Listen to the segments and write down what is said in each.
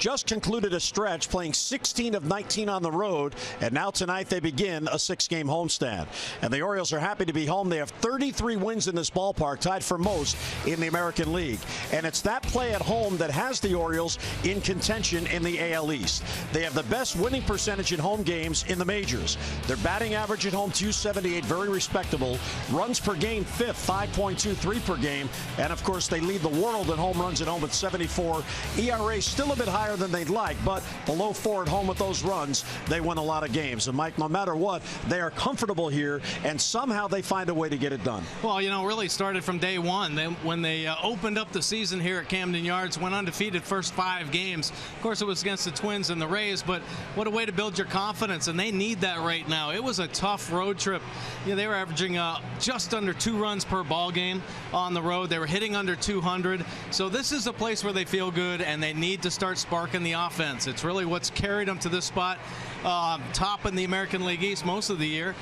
just concluded a stretch playing 16 of 19 on the road, and now tonight they begin a 6-game homestand. And the Orioles are happy to be home. They have 33 wins in this ballpark, tied for most in the American League. And it's that play at home that has the Orioles in contention in the AL East. They have the best winning percentage in home games in the majors. Their batting average at home, .278, very respectable. Runs per game, fifth, 5.23 per game. And of course, they lead the world in home runs at home at 74. ERA still a bit higher than they'd like, but below 4 at home with those runs, they win a lot of games. And Mike, no matter what, they are comfortable here, and somehow they find a way to get it done. Well, you know, really started from day one. When they opened up the season here at Camden Yards, went undefeated first 5 games. Of course, it was against the Twins and the Rays, but what a way to build your confidence, and they need that right now. It was a tough road trip. You know, they were averaging just under 2 runs per ball game on the road. They were hitting under 200. So this is a place where they feel good, and they need to start sparking the offense. It's really what's carried them to this spot, top in the American League East most of the year.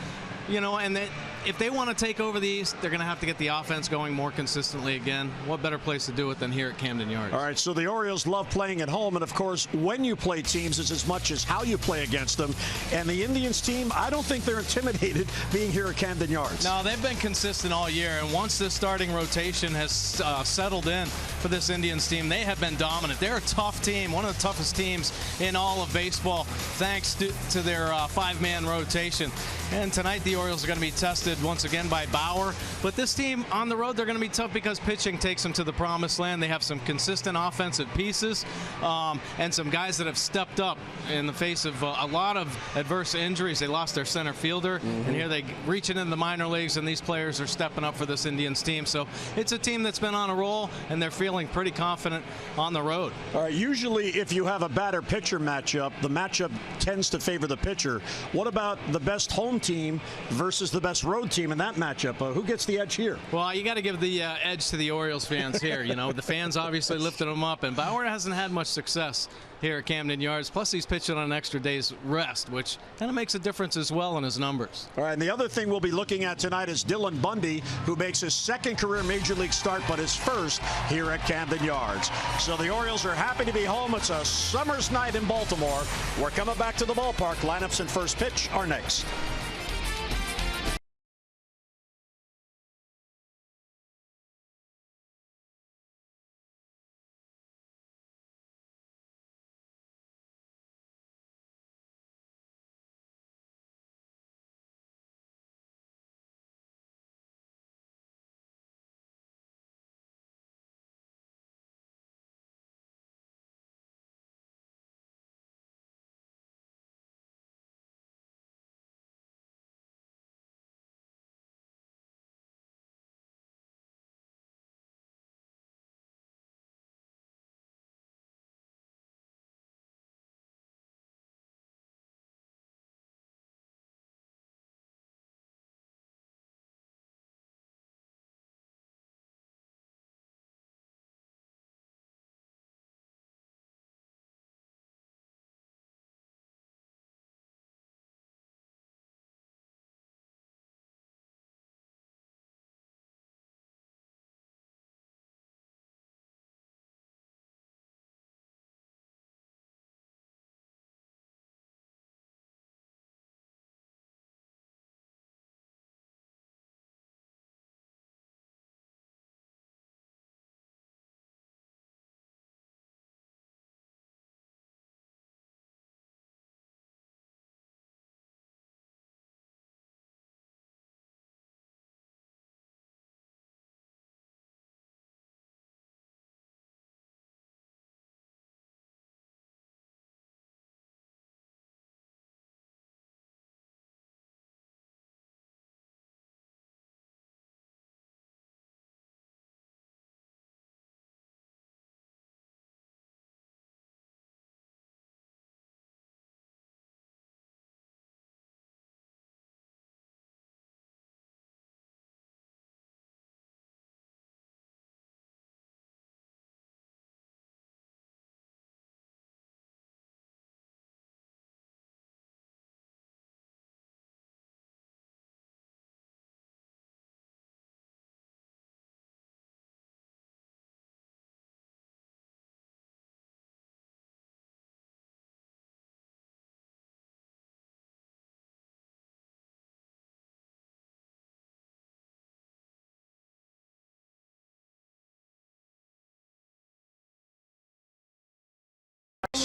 You know, and if they want to take over the East, they're going to have to get the offense going more consistently again. What better place to do it than here at Camden Yards? All right, so the Orioles love playing at home, and of course, when you play teams, it's as much as how you play against them. And the Indians team, I don't think they're intimidated being here at Camden Yards. No, they've been consistent all year, and once this starting rotation has settled in for this Indians team, they have been dominant. They're a tough team, one of the toughest teams in all of baseball, thanks to their 5-man rotation. And tonight, the Orioles are going to be tested once again by Bauer. But this team on the road, they're going to be tough because pitching takes them to the promised land. They have some consistent offensive pieces and some guys that have stepped up in the face of a lot of adverse injuries. They lost their center fielder, and here they reaching in the minor leagues, and these players are stepping up for this Indians team. So it's a team that's been on a roll, and they're feeling pretty confident on the road. All right, usually if you have a batter-pitcher matchup, the matchup tends to favor the pitcher. What about the best home team versus the best road team in that matchup? Who gets the edge here? Well, you got to give the edge to the Orioles fans here. You know, the fans obviously lifted them up, and Bauer hasn't had much success here at Camden Yards. Plus, he's pitching on an extra day's rest, which kind of makes a difference as well in his numbers. All right, and the other thing we'll be looking at tonight is Dylan Bundy, who makes his 2nd career Major League start, but his 1st here at Camden Yards. So the Orioles are happy to be home. It's a summer's night in Baltimore. We're coming back to the ballpark. Lineups and first pitch are next.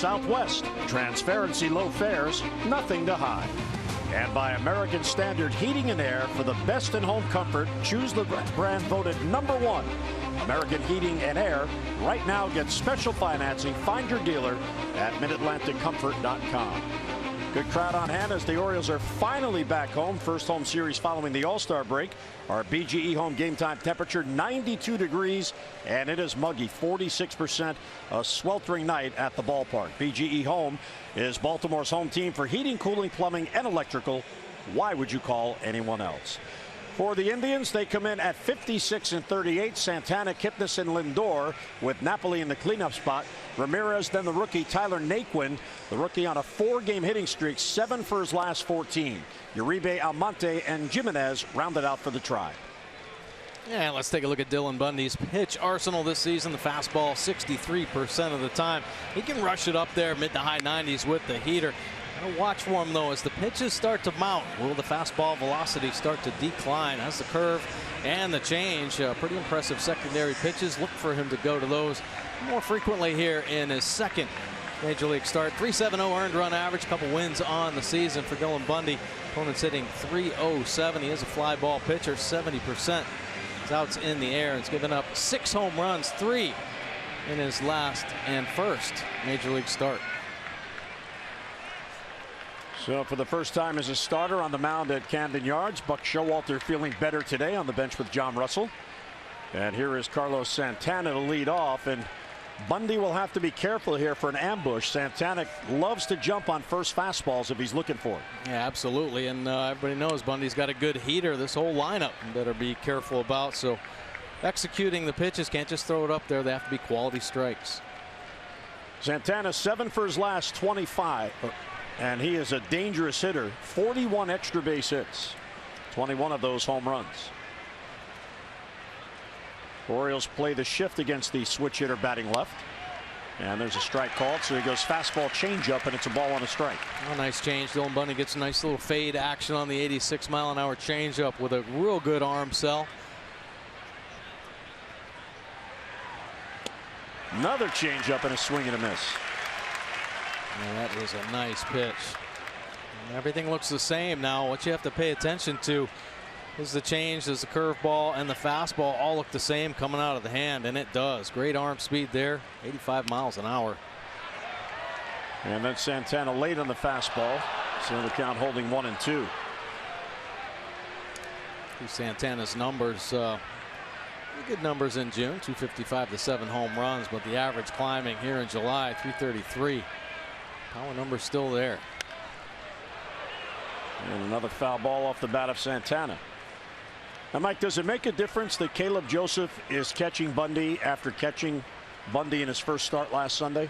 Southwest. Transparency, low fares, nothing to hide. And by American Standard Heating and Air, for the best in home comfort, choose the brand voted #1. American Heating and Air. Right now, get special financing. Find your dealer at MidAtlanticComfort.com. Good crowd on hand as the Orioles are finally back home. First home series following the All-Star break. Our BGE home game time temperature 92 degrees, and it is muggy, 46%. A sweltering night at the ballpark. BGE Home is Baltimore's home team for heating, cooling, plumbing, and electrical. Why would you call anyone else? For the Indians, they come in at 56 and 38. Santana, Kipnis, and Lindor, with Napoli in the cleanup spot. Ramirez, then the rookie Tyler Naquin, the rookie on a 4-game hitting streak, 7 for his last 14. Uribe, Almonte, and Jimenez rounded out for the Tribe. Yeah, let's take a look at Dylan Bundy's pitch arsenal this season. The fastball 63% of the time. He can rush it up there mid to high 90s with the heater. Watch for him though as the pitches start to mount. Will the fastball velocity start to decline as the curve and the change? Pretty impressive secondary pitches. Look for him to go to those more frequently here in his second major league start. 3.70 earned run average, couple wins on the season for Dylan Bundy. Opponents hitting 3.07. He is a fly ball pitcher. 70% his outs in the air. It's given up 6 home runs, 3 in his last and first major league start. So for the first time as a starter on the mound at Camden Yards, Buck Showalter feeling better today on the bench with John Russell. And here is Carlos Santana to lead off, and Bundy will have to be careful here for an ambush. Santana loves to jump on first fastballs if he's looking for it. Yeah, absolutely, and everybody knows Bundy's got a good heater. This whole lineup better be careful about. So executing the pitches, can't just throw it up there. They have to be quality strikes. Santana 7 for his last 25. And he is a dangerous hitter. 41 extra base hits. 21 of those home runs. Orioles play the shift against the switch hitter batting left. And there's a strike called, so he goes fastball changeup, and it's a ball on a strike. Oh, nice change. Dylan Bundy gets a nice little fade action on the 86-mile-an-hour changeup with a real good arm sell. Another changeup and a swing and a miss. Yeah, that was a nice pitch. And everything looks the same now. What you have to pay attention to is the change, is the curveball and the fastball all look the same coming out of the hand, and it does. Great arm speed there, 85 miles an hour. And then Santana late on the fastball, so the count holding 1 and 2. Santana's numbers, good numbers in June, 255 to 7 home runs, but the average climbing here in July, 333. Power number still there. And another foul ball off the bat of Santana. Now, Mike, does it make a difference that Caleb Joseph is catching Bundy after catching Bundy in his first start last Sunday?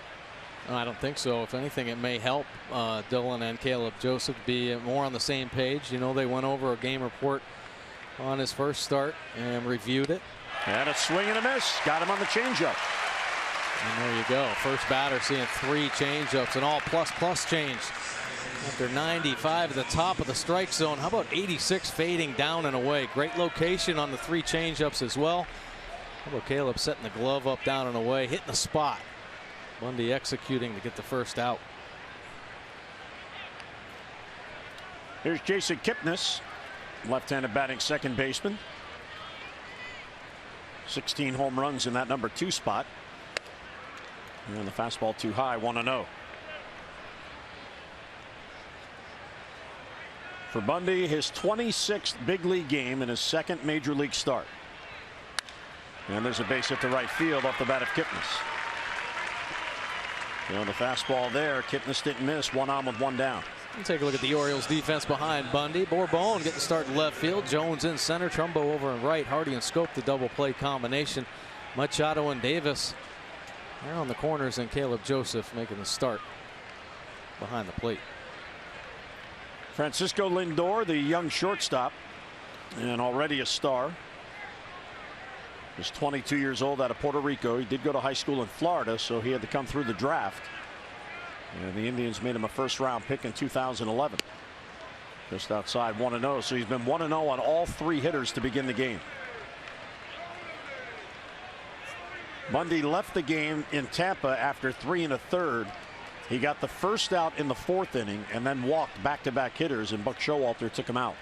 I don't think so. If anything, it may help Dylan and Caleb Joseph be more on the same page. You know, they went over a game report on his first start and reviewed it. And a swing and a miss. Got him on the changeup. And there you go. First batter seeing 3 changeups and all plus change. After 95 at the top of the strike zone. How about 86 fading down and away? Great location on the 3 changeups as well. How about Caleb setting the glove up, down and away, hitting the spot. Bundy executing to get the first out. Here's Jason Kipnis, left-handed batting second baseman. 16 home runs in that number 2 spot. And the fastball too high, 1-0. For Bundy, his 26th big league game in his second major league start. And there's a base hit to right field off the bat of Kipnis. You know, the fastball there, Kipnis didn't miss, 1 on with 1 down. We'll take a look at the Orioles defense behind Bundy. Bourbon getting the start in left field. Jones in center. Trumbo over in right. Hardy and Scope the double play combination. Machado and Davis there on the corners, and Caleb Joseph making the start behind the plate. Francisco Lindor, the young shortstop, and already a star. He's 22 years old, out of Puerto Rico. He did go to high school in Florida, so he had to come through the draft. And the Indians made him a first-round pick in 2011. Just outside 1-0, so he's been 1-0 on all 3 hitters to begin the game. Bundy left the game in Tampa after 3 1/3. He got the first out in the 4th inning and then walked back-to-back hitters, and Buck Showalter took him out.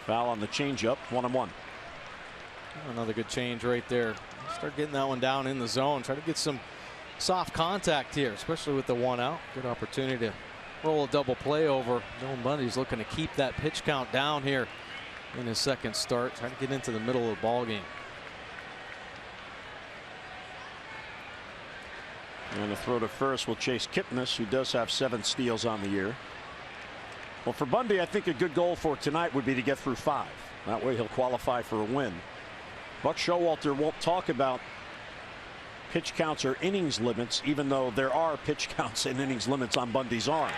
Foul on the changeup, 1-1. Another good change right there. Start getting that one down in the zone. Try to get some soft contact here, especially with the 1 out. Good opportunity to roll a double play over. Dylan Bundy's looking to keep that pitch count down here in his 2nd start. Trying to get into the middle of the ball game. And the throw to first will chase Kipnis, who does have 7 steals on the year. Well, for Bundy, I think a good goal for tonight would be to get through 5. That way he'll qualify for a win. Buck Showalter won't talk about pitch counts or innings limits, even though there are pitch counts and innings limits on Bundy's arm.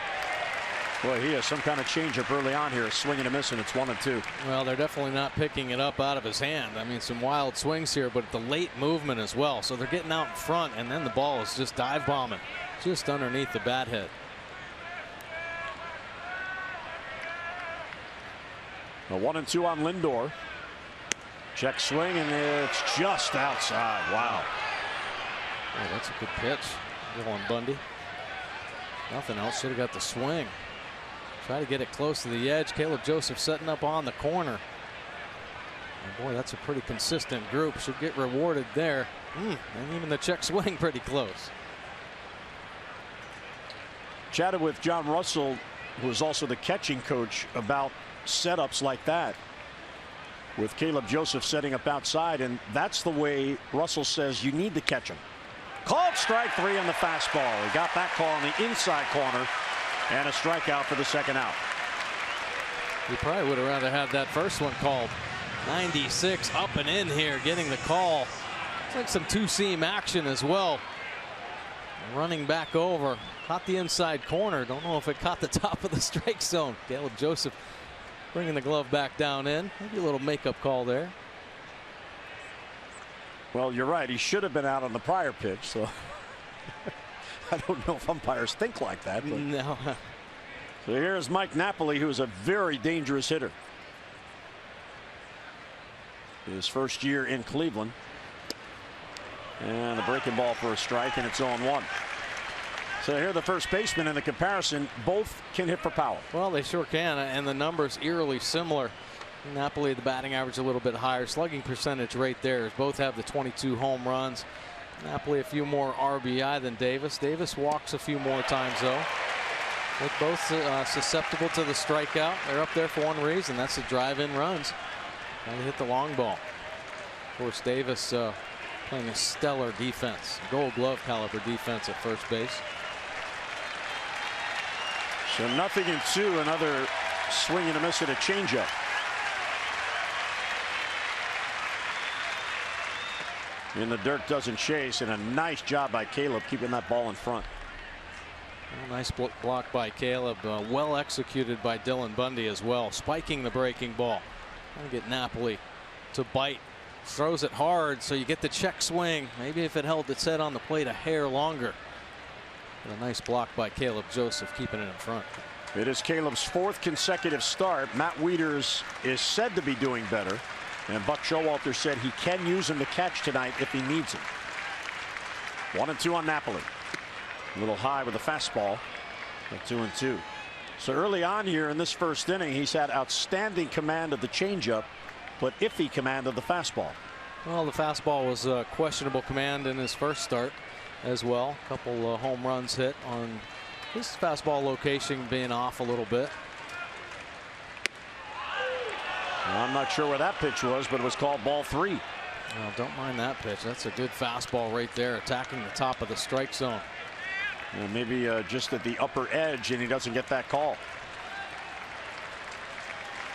Boy, he has some kind of changeup early on here, a swing and a miss, and it's 1-2. Well, they're definitely not picking it up out of his hand. I mean, some wild swings here, but the late movement as well. So they're getting out in front, and then the ball is just dive bombing just underneath the bat head. A 1-2 on Lindor. Check swing, and it's just outside. Wow. Oh, that's a good pitch. Dylan Bundy. Nothing else. Should have got the swing. Try to get it close to the edge. Caleb Joseph setting up on the corner. And boy, that's a pretty consistent group. Should get rewarded there. And even the check swing pretty close. Chatted with John Russell, who is also the catching coach, about setups like that, with Caleb Joseph setting up outside, and that's the way Russell says you need to catch him. Called strike 3 on the fastball. He got that call on the inside corner, and a strikeout for the 2nd out. He probably would have rather had that first one called. 96 up and in here, getting the call. It's like some 2-seam action as well. Running back over, caught the inside corner. Don't know if it caught the top of the strike zone. Caleb Joseph bringing the glove back down in. Maybe a little makeup call there. Well, you're right. He should have been out on the prior pitch, so I don't know if umpires think like that. But. No. So here's Mike Napoli, who is a very dangerous hitter. His first year in Cleveland. And a breaking ball for a strike, and it's 0-1. So here the first baseman in the comparison, both can hit for power. Well, they sure can, and the numbers eerily similar. Napoli, the batting average a little bit higher, slugging percentage right there. Both have the 22 home runs. Napoli a few more RBI than Davis. Davis walks a few more times though. They're both susceptible to the strikeout. They're up there for one reason. That's the drive-in runs. Trying to hit the long ball. Of course, Davis playing a stellar defense, Gold Glove caliber defense at first base. So 0-2, another swing and a miss at a changeup. In the dirt, doesn't chase, and a nice job by Caleb keeping that ball in front. Well, nice block by Caleb, well executed by Dylan Bundy as well, spiking the breaking ball. Trying to get Napoli to bite. Throws it hard, so you get the check swing. Maybe if it held its head on the plate a hair longer. But a nice block by Caleb Joseph, keeping it in front. It is Caleb's 4th consecutive start. Matt Wieters is said to be doing better, and Buck Showalter said he can use him to catch tonight if he needs him. 1-2 on Napoli. A little high with a fastball. 2-2. So early on here in this first inning, he's had outstanding command of the changeup, but iffy command of the fastball. Well, the fastball was a questionable command in his first start as well. A couple home runs hit on his fastball location being off a little bit. Well, I'm not sure where that pitch was, but it was called ball 3. Well, don't mind that pitch. That's a good fastball right there, attacking the top of the strike zone. Well, maybe just at the upper edge, and he doesn't get that call.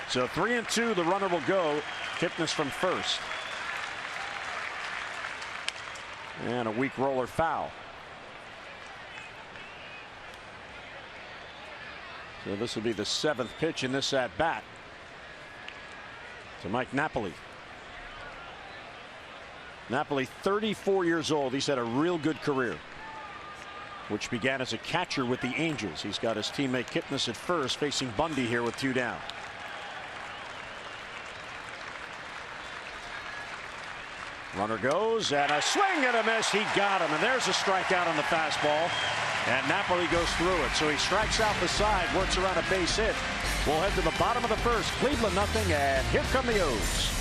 So 3-2, the runner will go. Kipnis from first. And a weak roller foul. So this will be the 7th pitch in this at bat to Mike Napoli. Napoli, 34 years old. He's had a real good career, which began as a catcher with the Angels. He's got his teammate Kipnis at first, facing Bundy here with 2 down. Runner goes, and a swing and a miss. He got him, and there's a strikeout on the fastball. And Napoli goes through it. So he strikes out the side, works around a base hit. We'll head to the bottom of the first. Cleveland nothing, and here come the O's.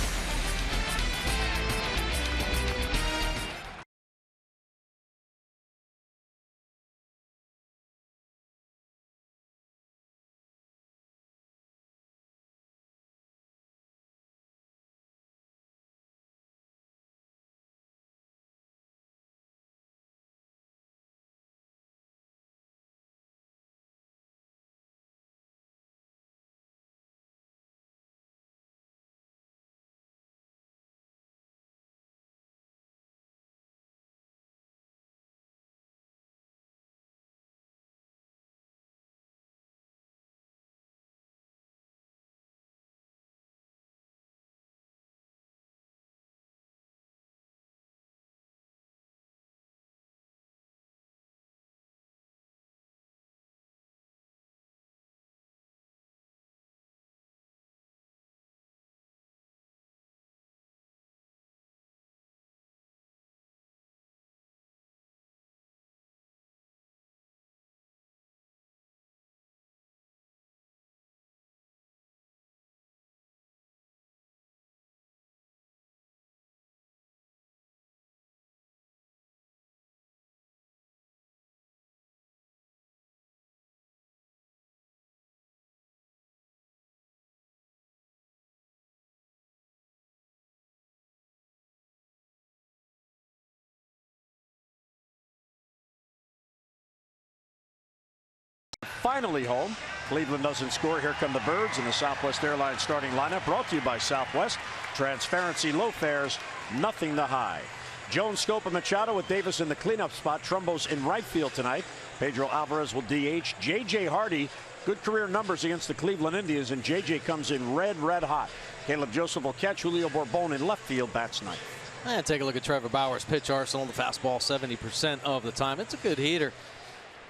Finally home. Cleveland doesn't score. Here come the Birds in the Southwest Airlines starting lineup, brought to you by Southwest. Transparency, low fares, nothing to hide. Jones, Scope, and Machado with Davis in the cleanup spot. Trumbo's in right field tonight. Pedro Alvarez will DH. J.J. Hardy, good career numbers against the Cleveland Indians, and J.J. comes in red hot. Caleb Joseph will catch. Julio Bourbon in left field, bats ninth. And take a look at Trevor Bauer's pitch arsenal. The fastball 70% of the time. It's a good heater.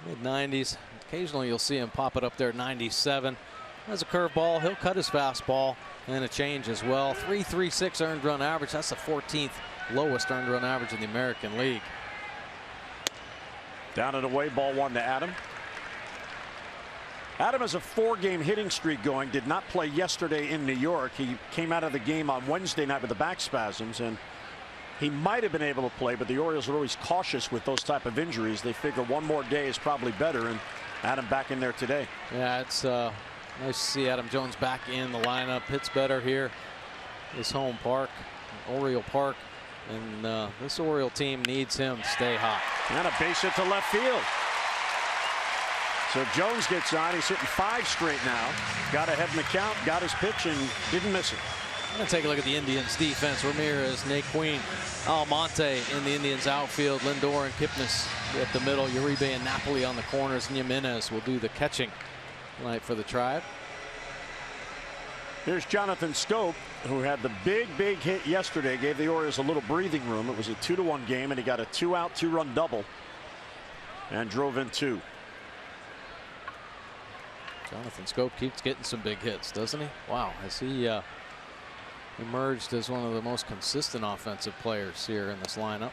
Mid-90s. Occasionally you'll see him pop it up there 97. Has a curveball. He'll cut his fastball and a change as well. 3.36 earned run average. That's the 14th lowest earned run average in the American League. Down and away, ball one to Adam. Adam has a 4-game hitting streak going. Did not play yesterday in New York. He came out of the game on Wednesday night with the back spasms, and he might have been able to play, but the Orioles are always cautious with those type of injuries. They figure one more day is probably better, and Adam back in there today. Yeah, it's nice to see Adam Jones back in the lineup. Hits better here. His home park, Oriole Park, and this Oriole team needs him to stay hot. And a base hit to left field. So Jones gets on. He's hitting 5 straight now. Got ahead in the count, got his pitch, and didn't miss it. I'm going to take a look at the Indians defense. Ramirez, Naquin, Almonte in the Indians outfield. Lindor and Kipnis at the middle. Uribe and Napoli on the corners. And Jimenez will do the catching tonight for the Tribe. Here's Jonathan Scope, who had the big hit yesterday. Gave the Orioles a little breathing room. It was a 2-1 game, and he got a 2-out, 2-run double and drove in 2. Jonathan Scope keeps getting some big hits, doesn't he? Wow, has he emerged as one of the most consistent offensive players here in this lineup.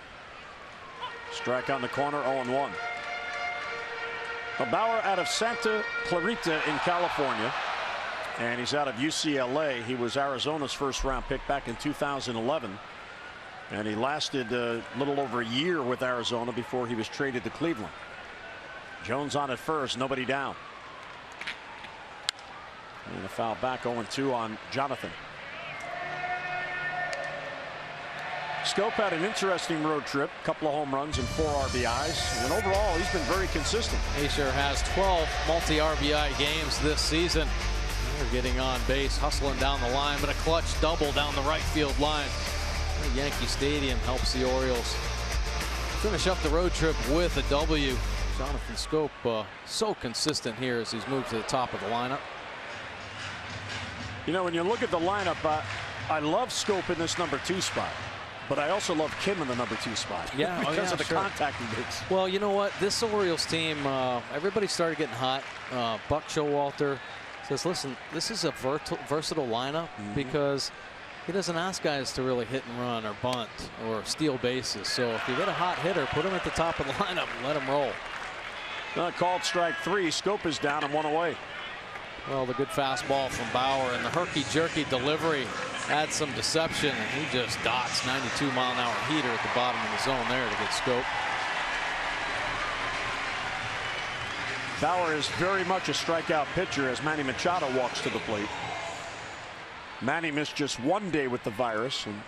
Strike on the corner, 0-1. Bauer out of Santa Clarita in California, and he's out of UCLA. He was Arizona's first-round pick back in 2011, and he lasted a little over a year with Arizona before he was traded to Cleveland. Jones on at first, nobody down. And a foul back, 0-2 on Jonathan. Scope had an interesting road trip, a couple of home runs and 4 RBIs, and overall he's been very consistent. He sure has 12 multi-RBI games this season. They're getting on base, hustling down the line, but a clutch double down the right field line. Yankee Stadium helps the Orioles finish up the road trip with a W. Jonathan Scope so consistent here as he's moved to the top of the lineup. You know, when you look at the lineup, I love Scope in this number 2 spot. But I also love Kim in the number 2 spot. Yeah, because of the contact he makes. Well, you know what? This Orioles team, everybody started getting hot. Buck Showalter says, listen, this is a versatile lineup because he doesn't ask guys to really hit and run or bunt or steal bases. So if you get a hot hitter, put him at the top of the lineup and let him roll. Called strike 3. Scope is down and 1 away. Well, the good fastball from Bauer and the herky-jerky delivery adds some deception, and he just dots 92-mile-an-hour heater at the bottom of the zone there to get Scope. Bauer is very much a strikeout pitcher as Manny Machado walks to the plate. Manny missed just 1 day with the virus, and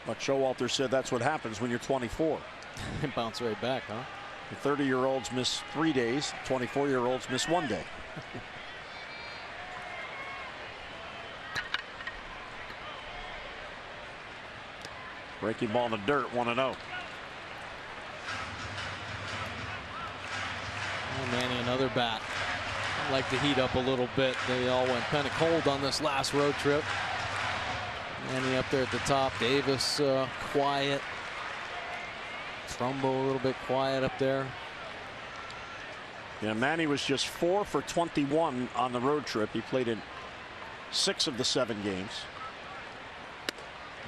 but Showalter said that's what happens when you're 24. Bounce right back, huh? The 30-year-olds miss 3 days. 24-year-olds miss 1 day. Breaking ball in the dirt, 1-0. Manny, another bat. I'd like to heat up a little bit. They all went kind of cold on this last road trip. Manny up there at the top. Davis quiet. Trumbo a little bit quiet up there. Yeah, Manny was just 4 for 21 on the road trip. He played in 6 of the 7 games.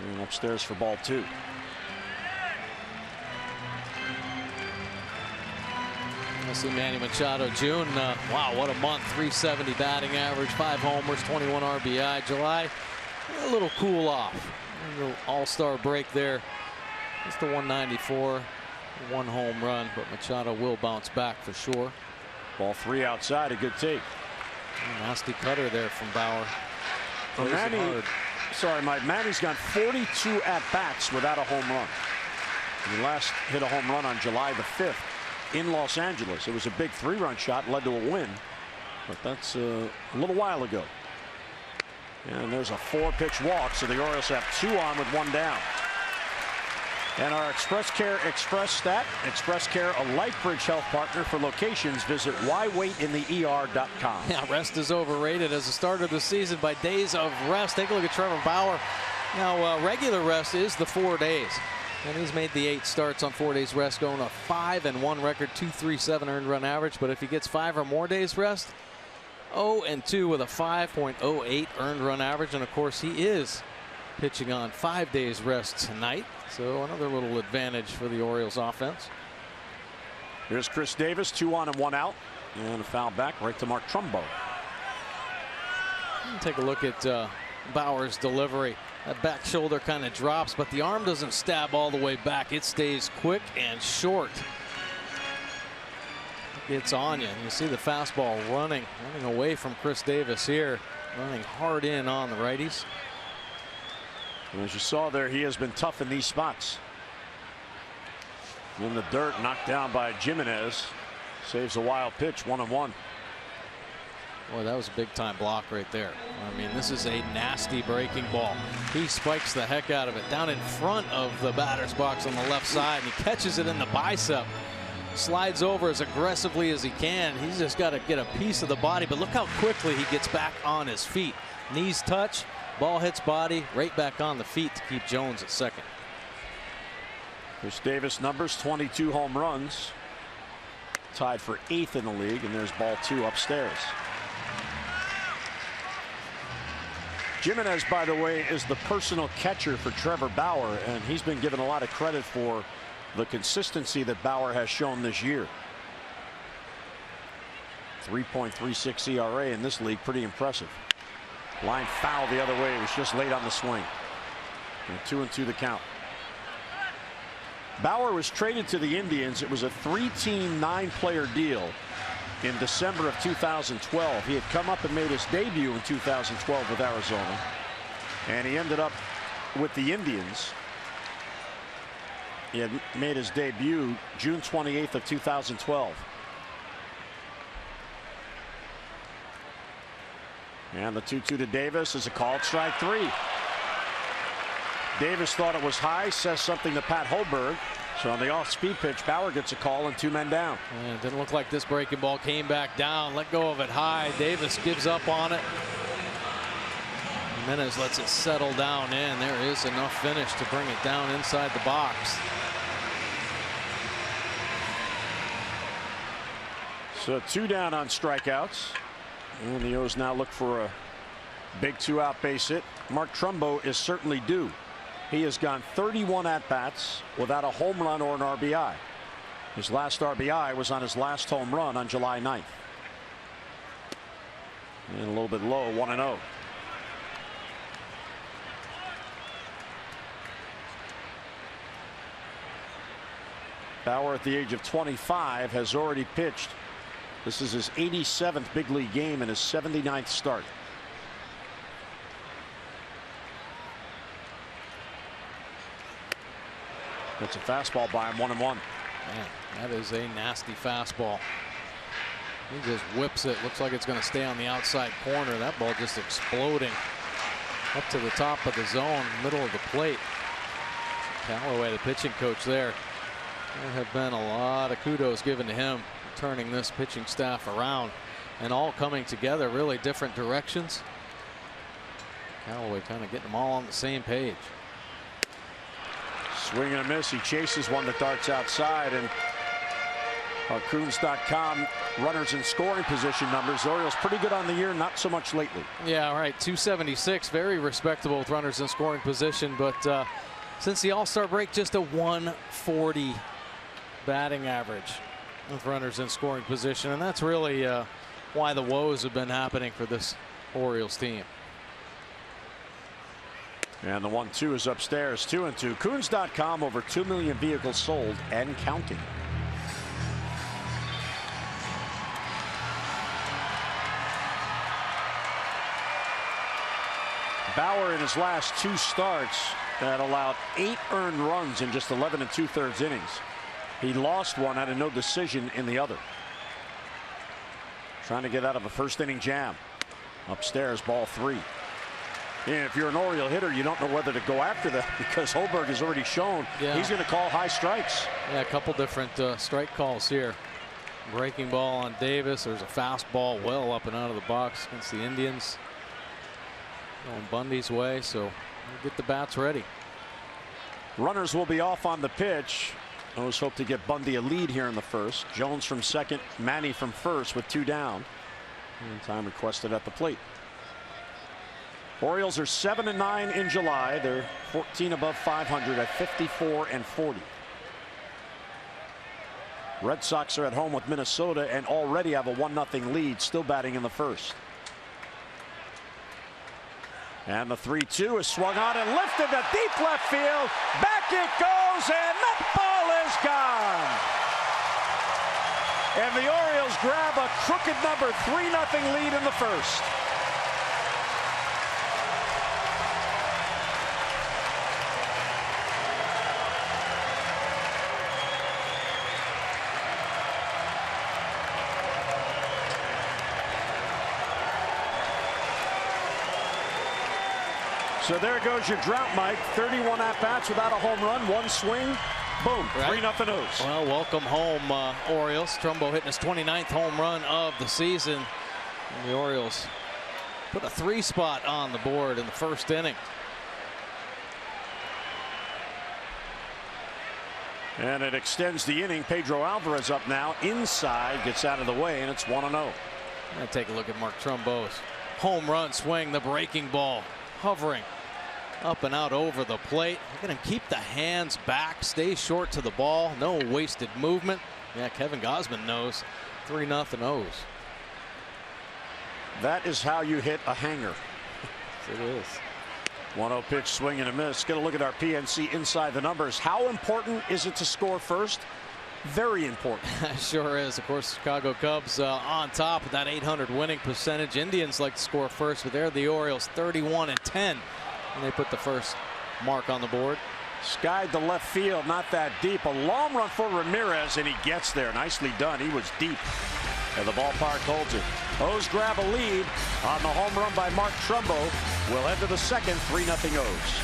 And upstairs for ball 2. I see Manny Machado. June, wow, what a month. 370 batting average, 5 homers, 21 RBI. July, a little cool off. A little all-star break there. Just the 194, 1 home run, but Machado will bounce back for sure. Ball 3 outside, a good take. Nasty cutter there from Bauer. For Manny, sorry, Mike. Manny's got 42 at-bats without a home run. He last hit a home run on July the 5th in Los Angeles. It was a big 3-run shot, led to a win, but that's a little while ago. And there's a 4-pitch walk, so the Orioles have 2 on with 1 down. And our Express Care Express stat, Express Care, a LifeBridge health partner. For locations, visit whywaitintheer.com. Yeah, rest is overrated as a starter of the season by days of rest. Take a look at Trevor Bauer. Now, regular rest is the 4 days. And he's made the 8 starts on 4 days rest, going a 5-1 record, 2.37 earned run average. But if he gets 5 or more days rest, 0-2 with a 5.08 earned run average. And of course, he is pitching on 5 days rest tonight. So another little advantage for the Orioles offense. Here's Chris Davis, 2 on and 1 out. And a foul back right to Mark Trumbo. Take a look at Bauer's delivery. That back shoulder kind of drops, but the arm doesn't stab all the way back. It stays quick and short. It's on you. You see the fastball running away from Chris Davis here, running hard in on the righties. And as you saw there, he has been tough in these spots. In the dirt, knocked down by Jimenez. Saves a wild pitch, 1-1. Boy, that was a big-time block right there. I mean, this is a nasty breaking ball. He spikes the heck out of it down in front of the batter's box on the left side, and he catches it in the bicep. Slides over as aggressively as he can. He's just got to get a piece of the body, but look how quickly he gets back on his feet. Knees touch, ball hits body, right back on the feet to keep Jones at second. Chris Davis numbers 22 home runs. Tied for 8th in the league, and there's ball 2 upstairs. Jimenez, by the way, is the personal catcher for Trevor Bauer, and he's been given a lot of credit for the consistency that Bauer has shown this year. 3.36 ERA in this league, pretty impressive. Line foul the other way. It was just late on the swing. And 2-2 the count. Bauer was traded to the Indians. It was a 3-team, 9-player deal in December of 2012. He had come up and made his debut in 2012 with Arizona, and he ended up with the Indians. He had made his debut June 28th of 2012. And the 2-2 to Davis is a called strike 3. Davis thought it was high, says something to Pat Hoberg. So on the off-speed pitch, Bauer gets a call and 2 men down. And it didn't look like this breaking ball came back down. Let go of it high. Davis gives up on it. Jimenez lets it settle down in. There is enough finish to bring it down inside the box. So 2 down on strikeouts. And the O's now look for a Big 2-out base hit. Mark Trumbo is certainly due. He has gone 31 at-bats without a home run or an RBI. His last RBI was on his last home run on July 9th. And a little bit low, 1-0. Bauer, at the age of 25, has already pitched. This is his 87th big league game and his 79th start. That's a fastball by him, 1-1. Man, that is a nasty fastball. He just whips it. Looks like it's going to stay on the outside corner. That ball just exploding up to the top of the zone, middle of the plate. Callaway, the pitching coach there. There have been a lot of kudos given to him, turning this pitching staff around and all coming together, really different directions. Callaway kind of getting them all on the same page. Swing and a miss. He chases one that darts outside. And Coons.com runners in scoring position numbers. Orioles pretty good on the year, not so much lately. Yeah, right. 276, very respectable with runners in scoring position. But since the All-Star break, just a 140 batting average with runners in scoring position. And that's really why the woes have been happening for this Orioles team. And the 1-2 is upstairs, 2-2. Coons.com, over 2 million vehicles sold and counting. Bauer in his last 2 starts that allowed 8 earned runs in just 11 2/3 innings. He lost one out of no decision in the other. Trying to get out of a first inning jam. Upstairs, ball 3. And if you're an Oriole hitter, you don't know whether to go after that because Holberg has already shown he's going to call high strikes. Yeah, a couple different strike calls here. Breaking ball on Davis. There's a fastball well up and out of the box against the Indians. Going Bundy's way, so we'll get the bats ready. Runners will be off on the pitch. O's hope to get Bundy a lead here in the first. Jones from second, Manny from first with 2 down. And time requested at the plate. Orioles are 7-9 in July. They're 14 above 500 at 54-40. Red Sox are at home with Minnesota and already have a 1-0 lead, still batting in the first. And the 3-2 is swung on and lifted to deep left field. Back it goes, and that ball is gone. And the Orioles grab a crooked number 3-0 lead in the first. So there goes your drought, Mike. 31 at-bats without a home run, 1 swing. Boom, 3-0 O's. Well, welcome home, Orioles. Trumbo hitting his 29th home run of the season. And the Orioles put a 3 spot on the board in the first inning. And it extends the inning. Pedro Alvarez up now. Inside, gets out of the way, and it's 1-0. Take a look at Mark Trumbo's home run swing, the breaking ball. Hovering up and out over the plate. Look at him keep the hands back, stay short to the ball, no wasted movement. Yeah, Kevin Gausman knows. 3-0 O's. That is how you hit a hanger. It is. 1-0 pitch, swing and a miss. Get a look at our PNC inside the numbers. How important is it to score first? Very important. Sure is. Of course, Chicago Cubs on top with that .800 winning percentage. Indians like to score first, but they're the Orioles 31-10. And they put the first mark on the board. Skied to left field, not that deep. A long run for Ramirez, and he gets there. Nicely done. He was deep. And the ballpark holds it. O's grab a lead on the home run by Mark Trumbo. We'll head to the second, 3-0 O's.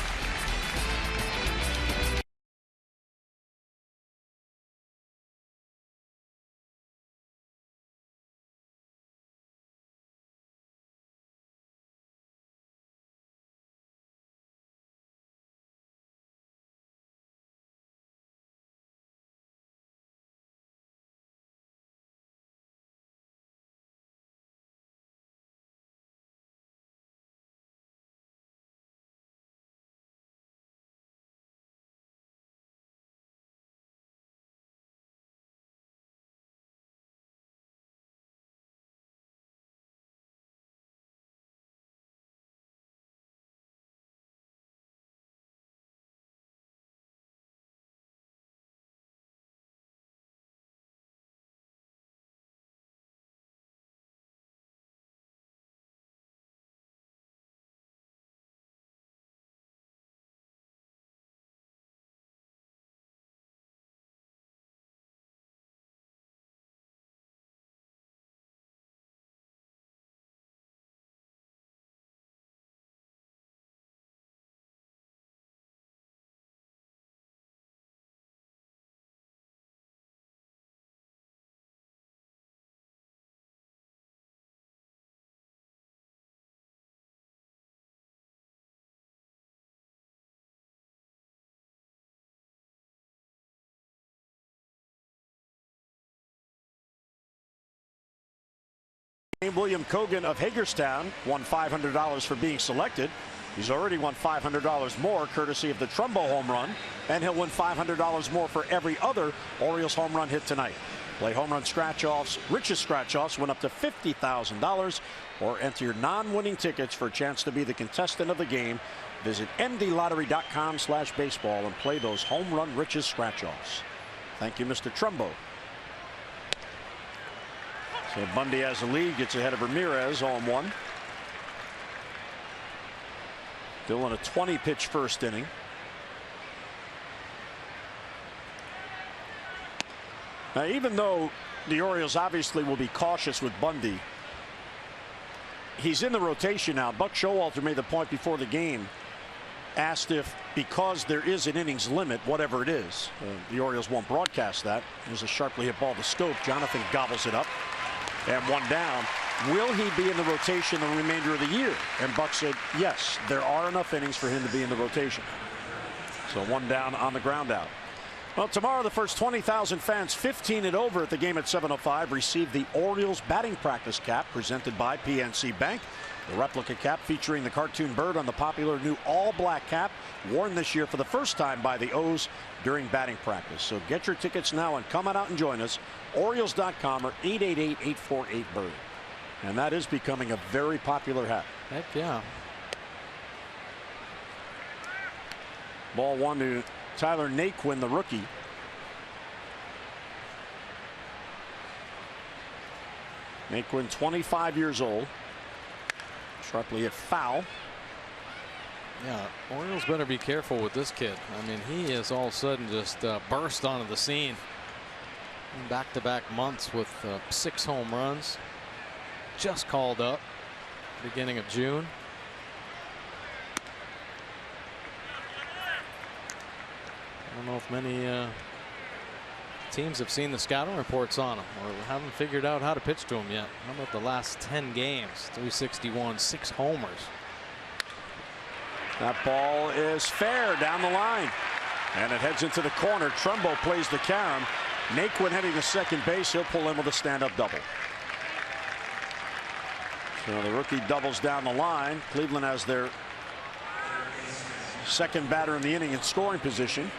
William Cogan of Hagerstown won $500 for being selected. He's already won $500 more courtesy of the Trumbo home run, and he'll win $500 more for every other Orioles home run hit tonight. Play home run scratch-offs. Richest scratch-offs went up to $50,000, or enter your non-winning tickets for a chance to be the contestant of the game. Visit mdlottery.com/baseball and play those home run richest scratch-offs. Thank you, Mr. Trumbo. So Bundy has the lead, gets ahead of Ramirez, 0-1. Still in a 20-pitch first inning. Now, even though the Orioles obviously will be cautious with Bundy, he's in the rotation now. Buck Showalter made the point before the game, asked if, because there is an innings limit, whatever it is, the Orioles won't broadcast that. There's a sharply hit ball to Scope. Jonathan gobbles it up. And one down. Will he be in the rotation the remainder of the year? And Buck said, yes, there are enough innings for him to be in the rotation. So one down on the ground out. Well, tomorrow the first 20,000 fans 15 and over at the game at 7:05 receive the Orioles batting practice cap presented by PNC Bank. The replica cap featuring the cartoon bird on the popular new all-black cap, worn this year for the first time by the O's during batting practice. So get your tickets now and come on out and join us. Orioles.com or 888-848-BIRD. And that is becoming a very popular hat. Heck yeah. Ball one to Tyler Naquin, the rookie. Naquin, 25 years old. Sharply hit foul. Yeah, Orioles better be careful with this kid. I mean, he is all of a sudden just burst onto the scene. Back-to-back months with 6 home runs. Just called up beginning of June. I don't know if many teams have seen the scouting reports on him or haven't figured out how to pitch to him yet. How about the last 10 games? 361, 6 homers. That ball is fair down the line, and it heads into the corner. Trumbo plays the carom. Naquin heading to second base. He'll pull in with a stand-up double. So the rookie doubles down the line. Cleveland has their second batter in the inning in scoring position.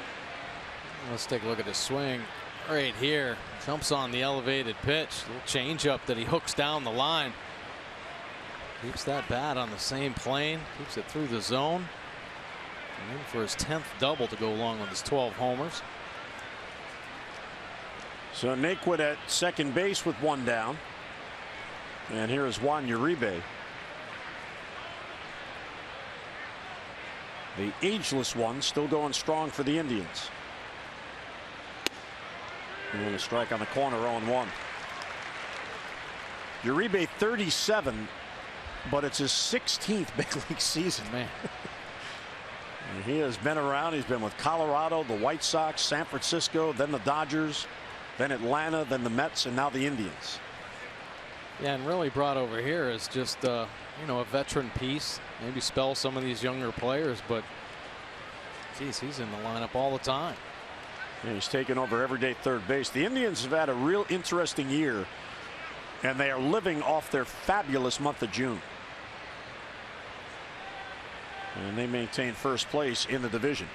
Let's take a look at his swing right here. Jumps on the elevated pitch. Little changeup that he hooks down the line. Keeps that bat on the same plane. Keeps it through the zone. And in for his 10th double to go along with his 12 homers. So Naquin at second base with one down. And here is Juan Uribe. The ageless one still going strong for the Indians. And a strike on the corner, 0-1. Uribe 37, but it's his 16th big league season. Man. He has been around. He's been with Colorado, the White Sox, San Francisco, then the Dodgers, then Atlanta, then the Mets, and now the Indians. Yeah, and really brought over here is just you know, a veteran piece. Maybe spell some of these younger players, but geez, he's in the lineup all the time. And he's taken over everyday third base. The Indians have had a real interesting year, and they are living off their fabulous month of June. And they maintain first place in the division.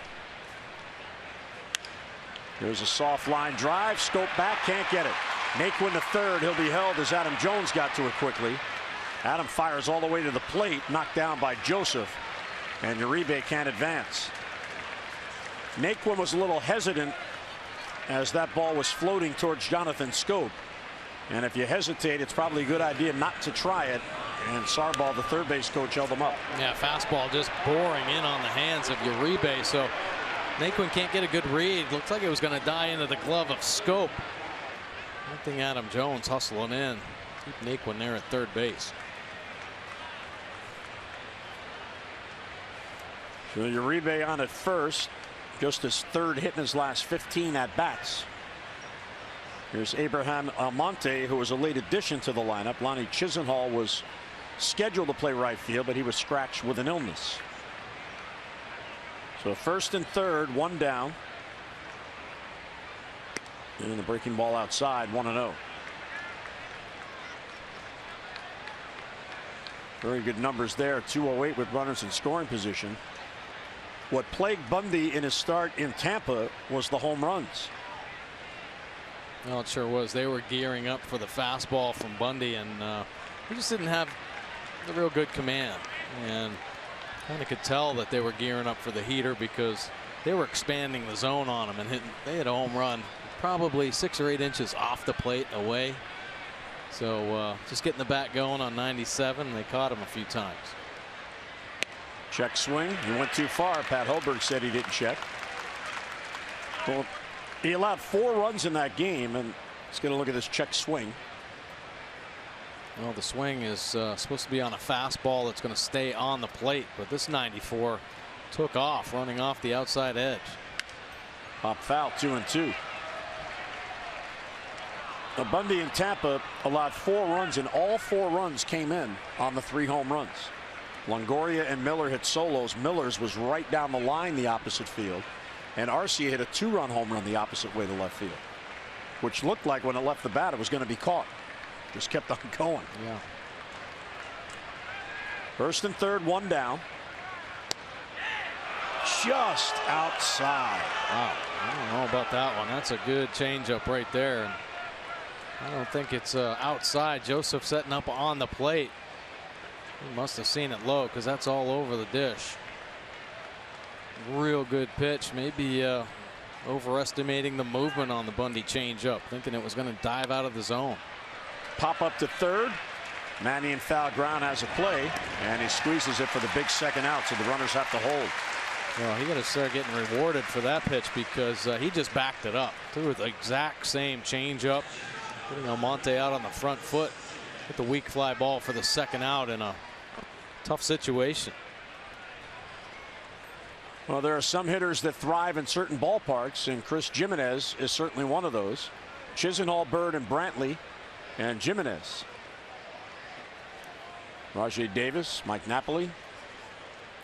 There's a soft line drive. Scope back, can't get it. Naquin to third. He'll be held as Adam Jones got to it quickly. Adam fires all the way to the plate, knocked down by Joseph, and Uribe can't advance. Naquin was a little hesitant as that ball was floating towards Jonathan Scope. And if you hesitate, it's probably a good idea not to try it. And Sarbaugh, the third base coach, held him up. Yeah, fastball just boring in on the hands of Uribe. So Naquin can't get a good read. Looks like it was going to die into the glove of Scope. I think Adam Jones hustling in. Keep Naquin there at third base. So Uribe on at first. Just his third hit in his last 15 at bats. Here's Abraham Almonte, who was a late addition to the lineup. Lonnie Chisenhall was scheduled to play right field, but he was scratched with an illness. So first and third, one down. And the breaking ball outside, 1-0. Very good numbers there. 208 with runners in scoring position. What plagued Bundy in his start in Tampa was the home runs. Well, it sure was. They were gearing up for the fastball from Bundy, and he just didn't have the real good command. And kind of could tell that they were gearing up for the heater because they were expanding the zone on him and hitting. They had a home run probably 6 or 8 inches off the plate away. So just getting the bat going on 97. They caught him a few times. Check swing. He went too far. Pat Hoberg said he didn't check. Well, he allowed 4 runs in that game, and let's get a look at this check swing. Well, the swing is supposed to be on a fastball that's going to stay on the plate, but this 94 took off, running off the outside edge. Pop foul, 2-2. Now, Bundy in Tampa allowed 4 runs, and all 4 runs came in on the 3 home runs. Longoria and Miller hit solos. Miller's was right down the line, the opposite field. And Arcia hit a 2-run home run the opposite way to left field, which looked like when it left the bat it was going to be caught. Just kept on going. Yeah. First and third, 1 down. Just outside. Wow. I don't know about that one. That's a good changeup right there. And I don't think it's outside. Joseph setting up on the plate. He must have seen it low because that's all over the dish. Real good pitch. Maybe overestimating the movement on the Bundy changeup, thinking it was going to dive out of the zone. Pop up to third. Manny in foul ground has a play, and he squeezes it for the big second out, so the runners have to hold. Well, he got to start getting rewarded for that pitch because he just backed it up. Threw the exact same changeup, putting Almonte out on the front foot. Hit the weak fly ball for the second out in a tough situation. Well, there are some hitters that thrive in certain ballparks, and Chris Jimenez is certainly one of those. Chisenhall, Bird, and Brantley, and Jimenez. Rajay Davis, Mike Napoli.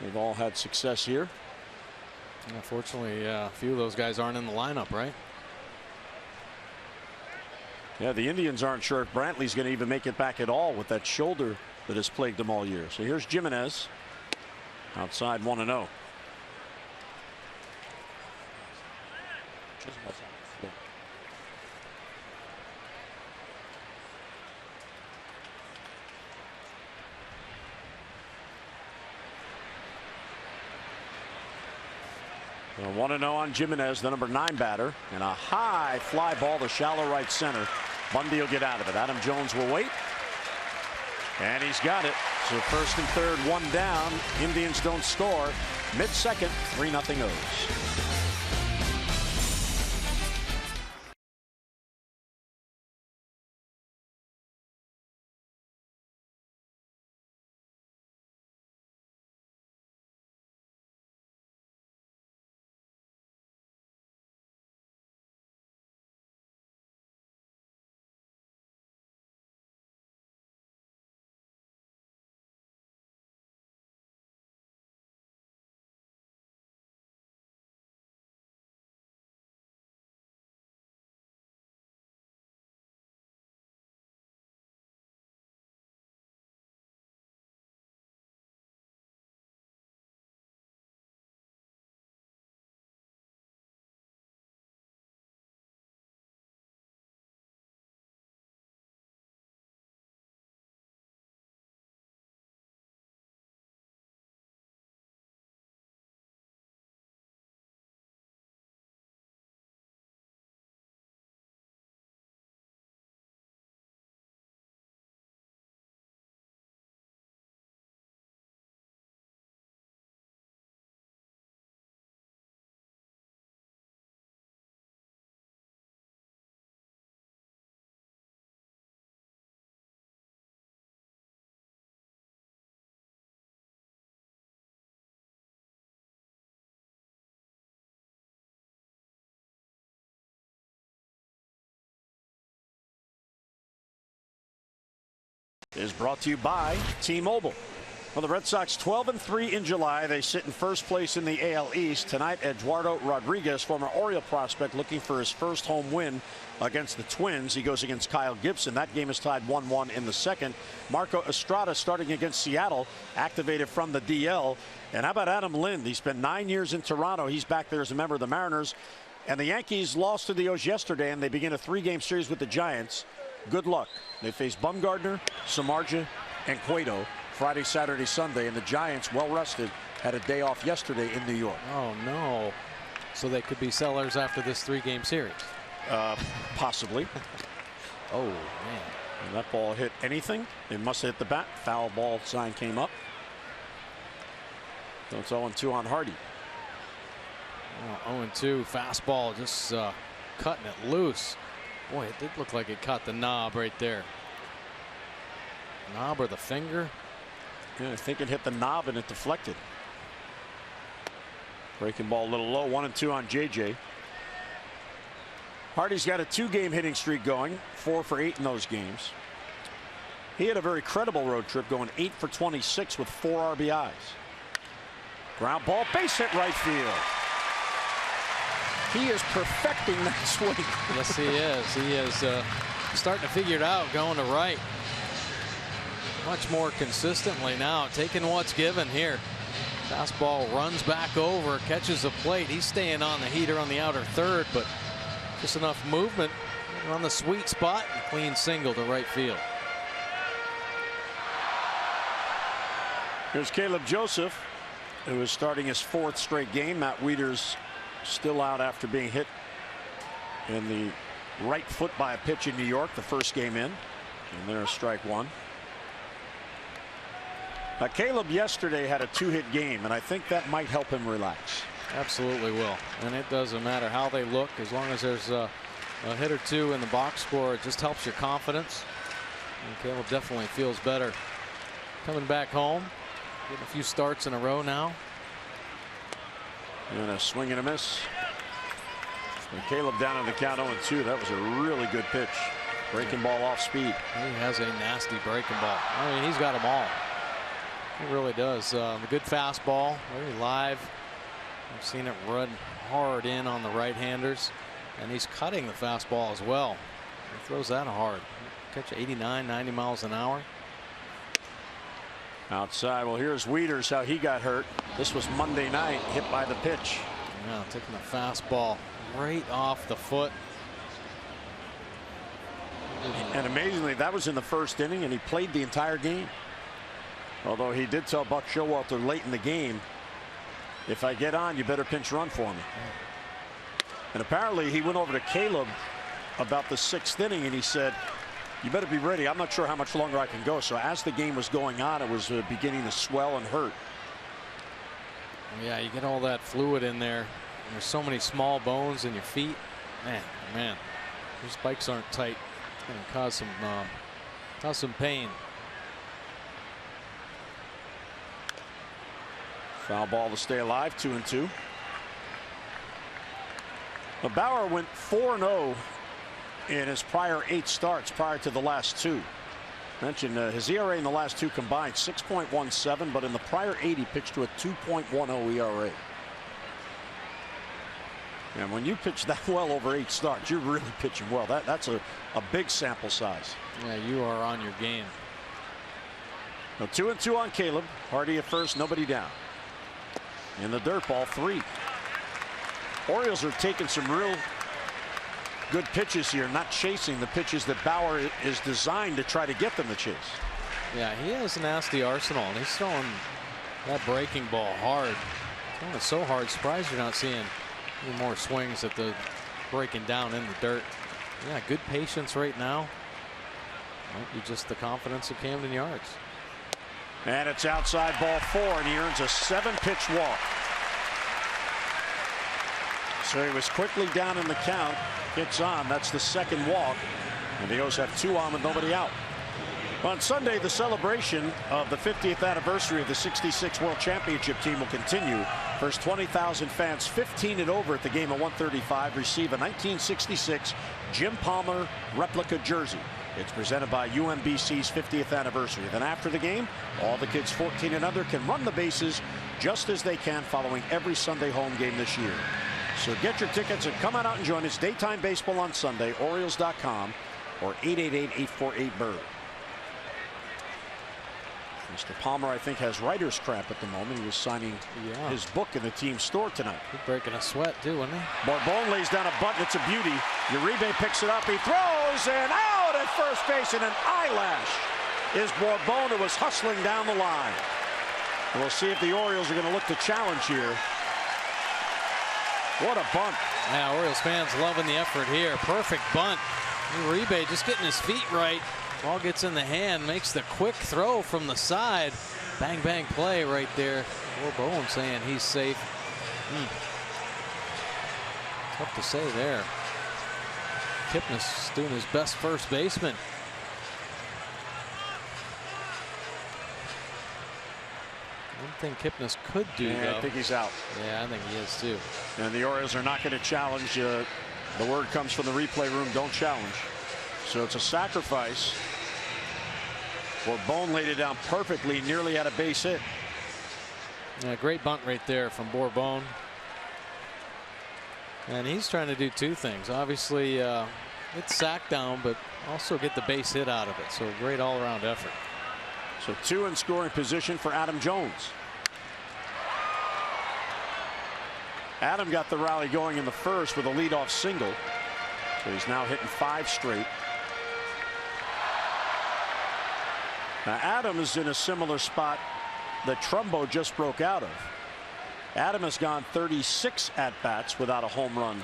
They've all had success here. Unfortunately, a few of those guys aren't in the lineup, right? Yeah, the Indians aren't sure if Brantley's going to even make it back at all with that shoulder that has plagued him all year. So here's Jimenez. Outside 1-0. So 1-0 on Jimenez, the number 9 batter, and a high fly ball to shallow right center. Bundy will get out of it. Adam Jones will wait, and he's got it. So first and third, 1 down. Indians don't score. Mid-second, 3-0 O's. Is brought to you by T-Mobile. Well, the Red Sox 12-3 in July. They sit in first place in the AL East. Tonight, Eduardo Rodriguez, former Oriole prospect, looking for his first home win against the Twins. He goes against Kyle Gibson. That game is tied 1-1 in the second. Marco Estrada starting against Seattle, activated from the DL. And how about Adam Lind? He spent 9 years in Toronto. He's back there as a member of the Mariners. And the Yankees lost to the O's yesterday, and they begin a 3-game series with the Giants. Good luck. They face Bumgarner, Samardzija, and Cueto Friday, Saturday, Sunday, and the Giants, well rested, had a day off yesterday in New York. Oh no! So they could be sellers after this 3-game series. Possibly. Oh man! And that ball hit anything. It must have hit the bat. Foul ball sign came up. So it's 0-2 on Hardy. 0-2 fastball, just cutting it loose. Boy, it did look like it caught the knob right there. Knob or the finger? Yeah, I think it hit the knob and it deflected. Breaking ball a little low. 1-2 on JJ. Hardy's got a 2-game hitting streak going. 4 for 8 in those games. He had a very credible road trip, going 8 for 26 with 4 RBIs. Ground ball, base hit right field. He is perfecting that swing. Yes, he is. He is starting to figure it out, going to right. Much more consistently now, taking what's given here. Fastball runs back over, catches the plate. He's staying on the heater on the outer third, but just enough movement on the sweet spot. And clean single to right field. Here's Caleb Joseph, who is starting his 4th straight game. Matt Wieters still out after being hit in the right foot by a pitch in New York, the first game in. And there's strike 1. Now, Caleb yesterday had a 2-hit game, and I think that might help him relax. Absolutely will. And it doesn't matter how they look, as long as there's a hit or 2 in the box score, it just helps your confidence. And Caleb definitely feels better coming back home, getting a few starts in a row now. And a swing and a miss. And Caleb down on the count 0-2. That was a really good pitch. Breaking ball off speed. He has a nasty breaking ball. I mean, he's got them all. He really does. A good fastball, very live. I've seen it run hard in on the right-handers, and he's cutting the fastball as well. He throws that hard. Catch 89, 90 miles an hour. Outside. Well, here's Wieters, how he got hurt. This was Monday night, hit by the pitch. Yeah, taking the fastball right off the foot. And amazingly, that was in the first inning, and he played the entire game. Although he did tell Buck Showalter late in the game, if I get on, you better pinch run for me. And apparently he went over to Caleb about the 6th inning, and he said, you better be ready. I'm not sure how much longer I can go. So as the game was going on, it was beginning to swell and hurt. Yeah, you get all that fluid in there. There's so many small bones in your feet. Man, your spikes aren't tight. It's going to cause some pain. Foul ball to stay alive. 2-2. Bauer went 4-0 in his prior 8 starts prior to the last 2. Mentioned his ERA in the last 2 combined 6.17, but in the prior 8 he pitched to a 2.10 ERA. And when you pitch that well over 8 starts, you're really pitching well. That's a big sample size. Yeah, you are on your game. Now 2-2 on Caleb. Hardy at first, nobody down. In the dirt, ball 3. Orioles are taking some real good pitches here, not chasing the pitches that Bauer is designed to try to get them to chase. Yeah, he has a nasty arsenal, and he's throwing that breaking ball hard. Throwing it so hard, surprised you're not seeing any more swings at the breaking down in the dirt. Yeah, good patience right now. Might be just the confidence of Camden Yards. And it's outside, ball 4, and he earns a 7-pitch walk. So he was quickly down in the count. Hits on. That's the 2nd walk. And the O's have 2 on with nobody out. On Sunday, the celebration of the 50th anniversary of the '66 World Championship team will continue. First 20,000 fans, 15 and over at the game at 135, receive a 1966 Jim Palmer replica jersey. It's presented by UMBC's 50th anniversary. Then after the game, all the kids 14 and under can run the bases just as they can following every Sunday home game this year. So get your tickets and come on out and join us. Daytime baseball on Sunday, Orioles.com or 888-848-BIRD. Mr. Palmer, I think, has writer's cramp at the moment. He was signing his book in the team store tonight. He's breaking a sweat, too, wasn't he? Bourbon lays down a bunt. It's a beauty. Uribe picks it up. He throws and out at first base, and an eyelash is Bourbon, who was hustling down the line. We'll see if the Orioles are going to look to challenge here. What a bunt. Yeah, Orioles fans loving the effort here. Perfect bunt. Uribe just getting his feet right. Ball gets in the hand, makes the quick throw from the side. Bang, bang play right there. Bourbon saying he's safe. Tough to say there. Kipnis doing his best first baseman. One thing Kipnis could do, though. I think he's out. Yeah, I think he is, too. And the Orioles are not going to challenge. The word comes from the replay room, don't challenge. So it's a sacrifice. Bourbon laid it down perfectly, nearly had a base hit. Yeah, great bunt right there from Bourbon. And he's trying to do two things. Obviously, get sack down, but also get the base hit out of it. So great all-around effort. So 2 in scoring position for Adam Jones. Adam got the rally going in the first with a leadoff single. So he's now hitting 5 straight. Now Adam is in a similar spot that Trumbo just broke out of. Adam has gone 36 at-bats without a home run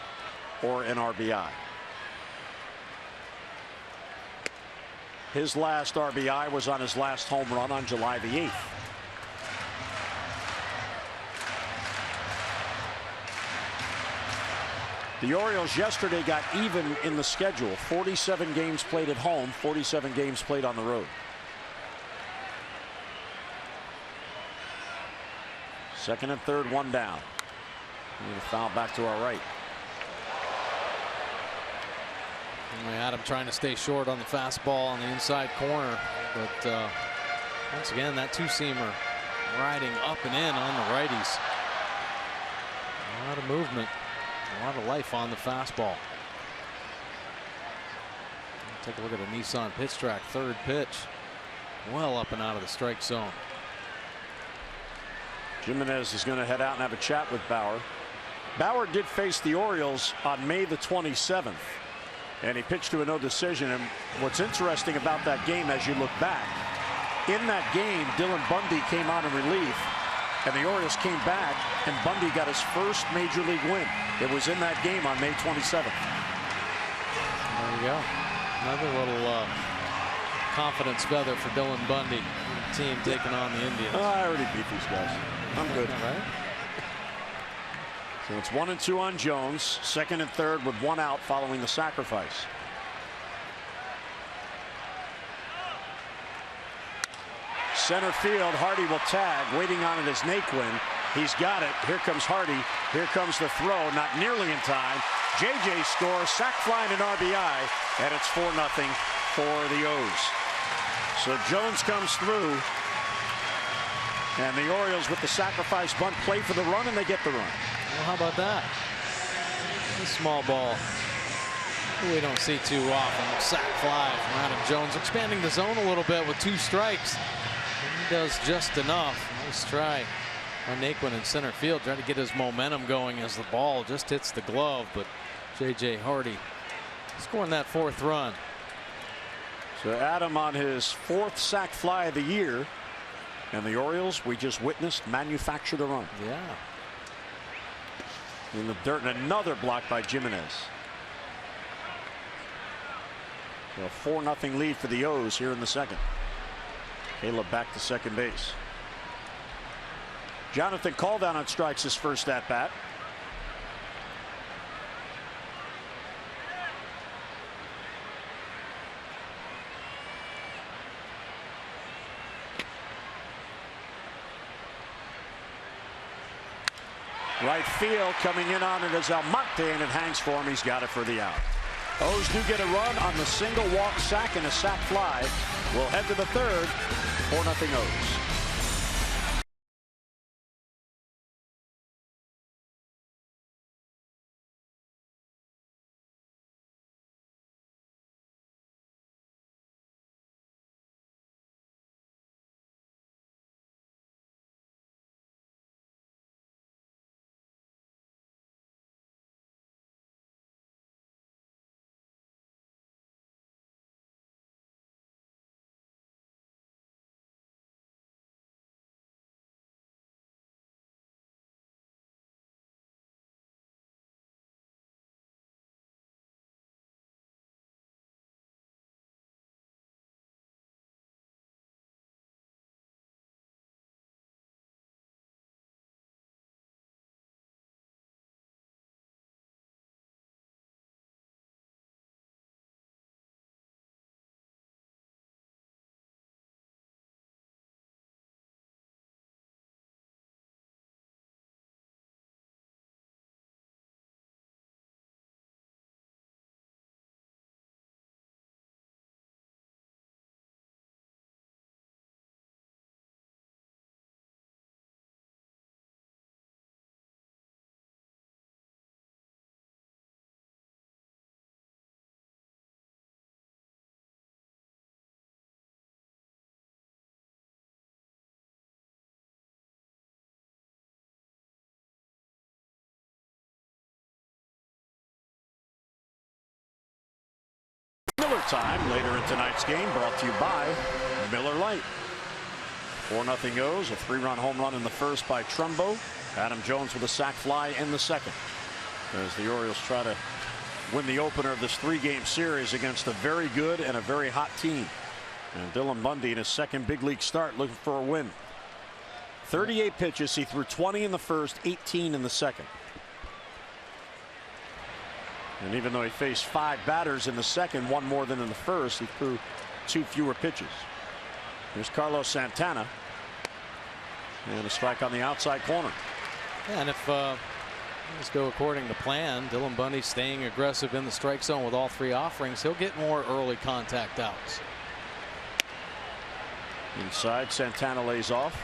or an RBI. His last RBI was on his last home run on July the 8th. The Orioles yesterday got even in the schedule. 47 games played at home, 47 games played on the road. Second and third, one down. And a foul back to our right. Adam trying to stay short on the fastball on the inside corner, but once again that two-seamer riding up and in on the righties. A lot of movement, a lot of life on the fastball. Take a look at the Nissan pitch track. Third pitch, well up and out of the strike zone. Jimenez is going to head out and have a chat with Bauer. Bauer did face the Orioles on May the 27th. And he pitched to a no decision. And what's interesting about that game, as you look back, in that game, Dylan Bundy came on in relief, and the Orioles came back, and Bundy got his first major league win. It was in that game on May 27th. There you go. Another little confidence feather for Dylan Bundy. Team taking on the Indians. Oh, I already beat these guys. I'm good. Right? So it's 1 and 2 on Jones. Second and third with one out following the sacrifice. Center field. Hardy will tag. Waiting on it is Naquin. He's got it. Here comes Hardy. Here comes the throw. Not nearly in time. JJ scores. Sac fly and an RBI. And it's 4-0 for the O's. So Jones comes through. And the Orioles with the sacrifice bunt play for the run, and they get the run. Well, how about that? A small ball we don't see too often. Sac fly from Adam Jones, expanding the zone a little bit with 2 strikes. He does just enough. Nice try on Naquin in center field, trying to get his momentum going as the ball just hits the glove. But J.J. Hardy scoring that 4th run. So Adam on his 4th sac fly of the year. And the Orioles, we just witnessed, manufactured a run. Yeah. In the dirt, and another block by Jimenez. So a 4-0 lead for the O's here in the second. Caleb back to second base. Jonathan Caldown on strikes his first at bat. Right field, coming in on it is Almonte, and it hangs for him. He's got it for the out. O's do get a run on the single walk sack and a sac fly. We'll head to the third. 4-0 O's. Miller time later in tonight's game, brought to you by Miller Lite. 4-0 O's, a 3-run home run in the first by Trumbo. Adam Jones with a sac fly in the second, as the Orioles try to win the opener of this 3-game series against a very good and a very hot team. And Dylan Bundy in his second big league start looking for a win. 38 pitches. He threw 20 in the first, 18 in the second. And even though he faced 5 batters in the second, 1 more than in the first, he threw 2 fewer pitches. Here's Carlos Santana. And a strike on the outside corner. Yeah, and if things go according to plan, Dylan Bundy staying aggressive in the strike zone with all 3 offerings, he'll get more early contact outs. Inside, Santana lays off.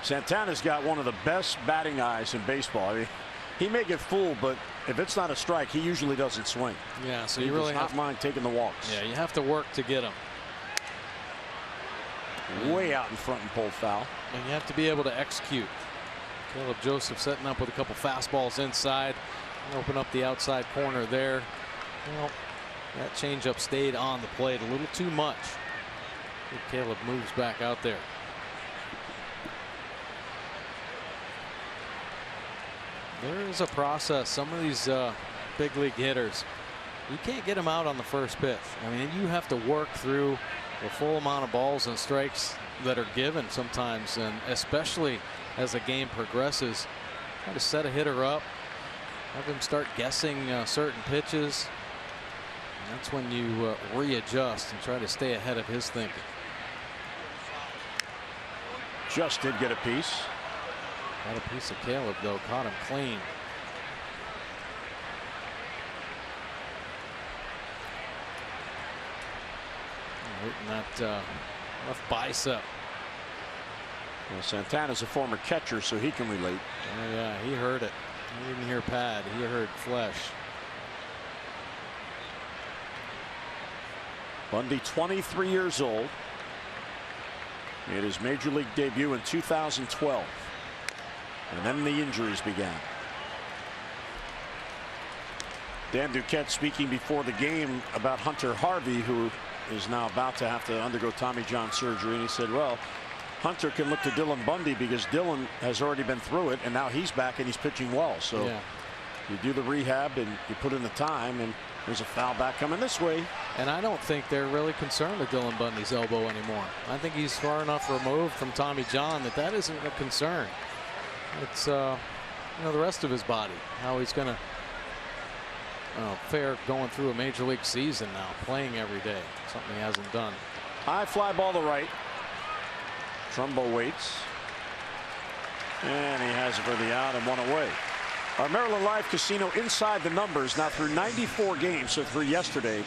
Santana's got one of the best batting eyes in baseball. I mean, he may get fooled, but if it's not a strike, he usually doesn't swing. Yeah, so he you really does not mind taking the walks. Yeah, you have to work to get him. Way out in front and pulled foul. And you have to be able to execute. Caleb Joseph setting up with a couple fastballs inside. Open up the outside corner there. Well, that changeup stayed on the plate a little too much. Caleb moves back out there. There is a process. Some of these big league hitters, you can't get them out on the first pitch. I mean, you have to work through the full amount of balls and strikes that are given sometimes, and especially as the game progresses, try to set a hitter up, have him start guessing certain pitches. And that's when you readjust and try to stay ahead of his thinking. Just did get a piece. Got a piece of Caleb, though. Caught him clean. Hitting that left bicep. Well, Santana's a former catcher, so he can relate. Oh, yeah, he heard it. He didn't hear pad. He heard flesh. Bundy, 23 years old. Made his major league debut in 2012. And then the injuries began. Dan Duquette speaking before the game about Hunter Harvey, who is now about to have to undergo Tommy John surgery. And he said, well, Hunter can look to Dylan Bundy because Dylan has already been through it, and now he's back and he's pitching well. So yeah, you do the rehab and you put in the time, and there's a foul back coming this way. And I don't think they're really concerned with Dylan Bundy's elbow anymore. I think he's far enough removed from Tommy John that that isn't a concern. It's you know, the rest of his body, how he's going to fair going through a major league season now, playing every day, something he hasn't done. High fly ball to right. Trumbo waits. And he has it for the out and one away. Our Maryland Live Casino inside the numbers now through 94 games, so through yesterday.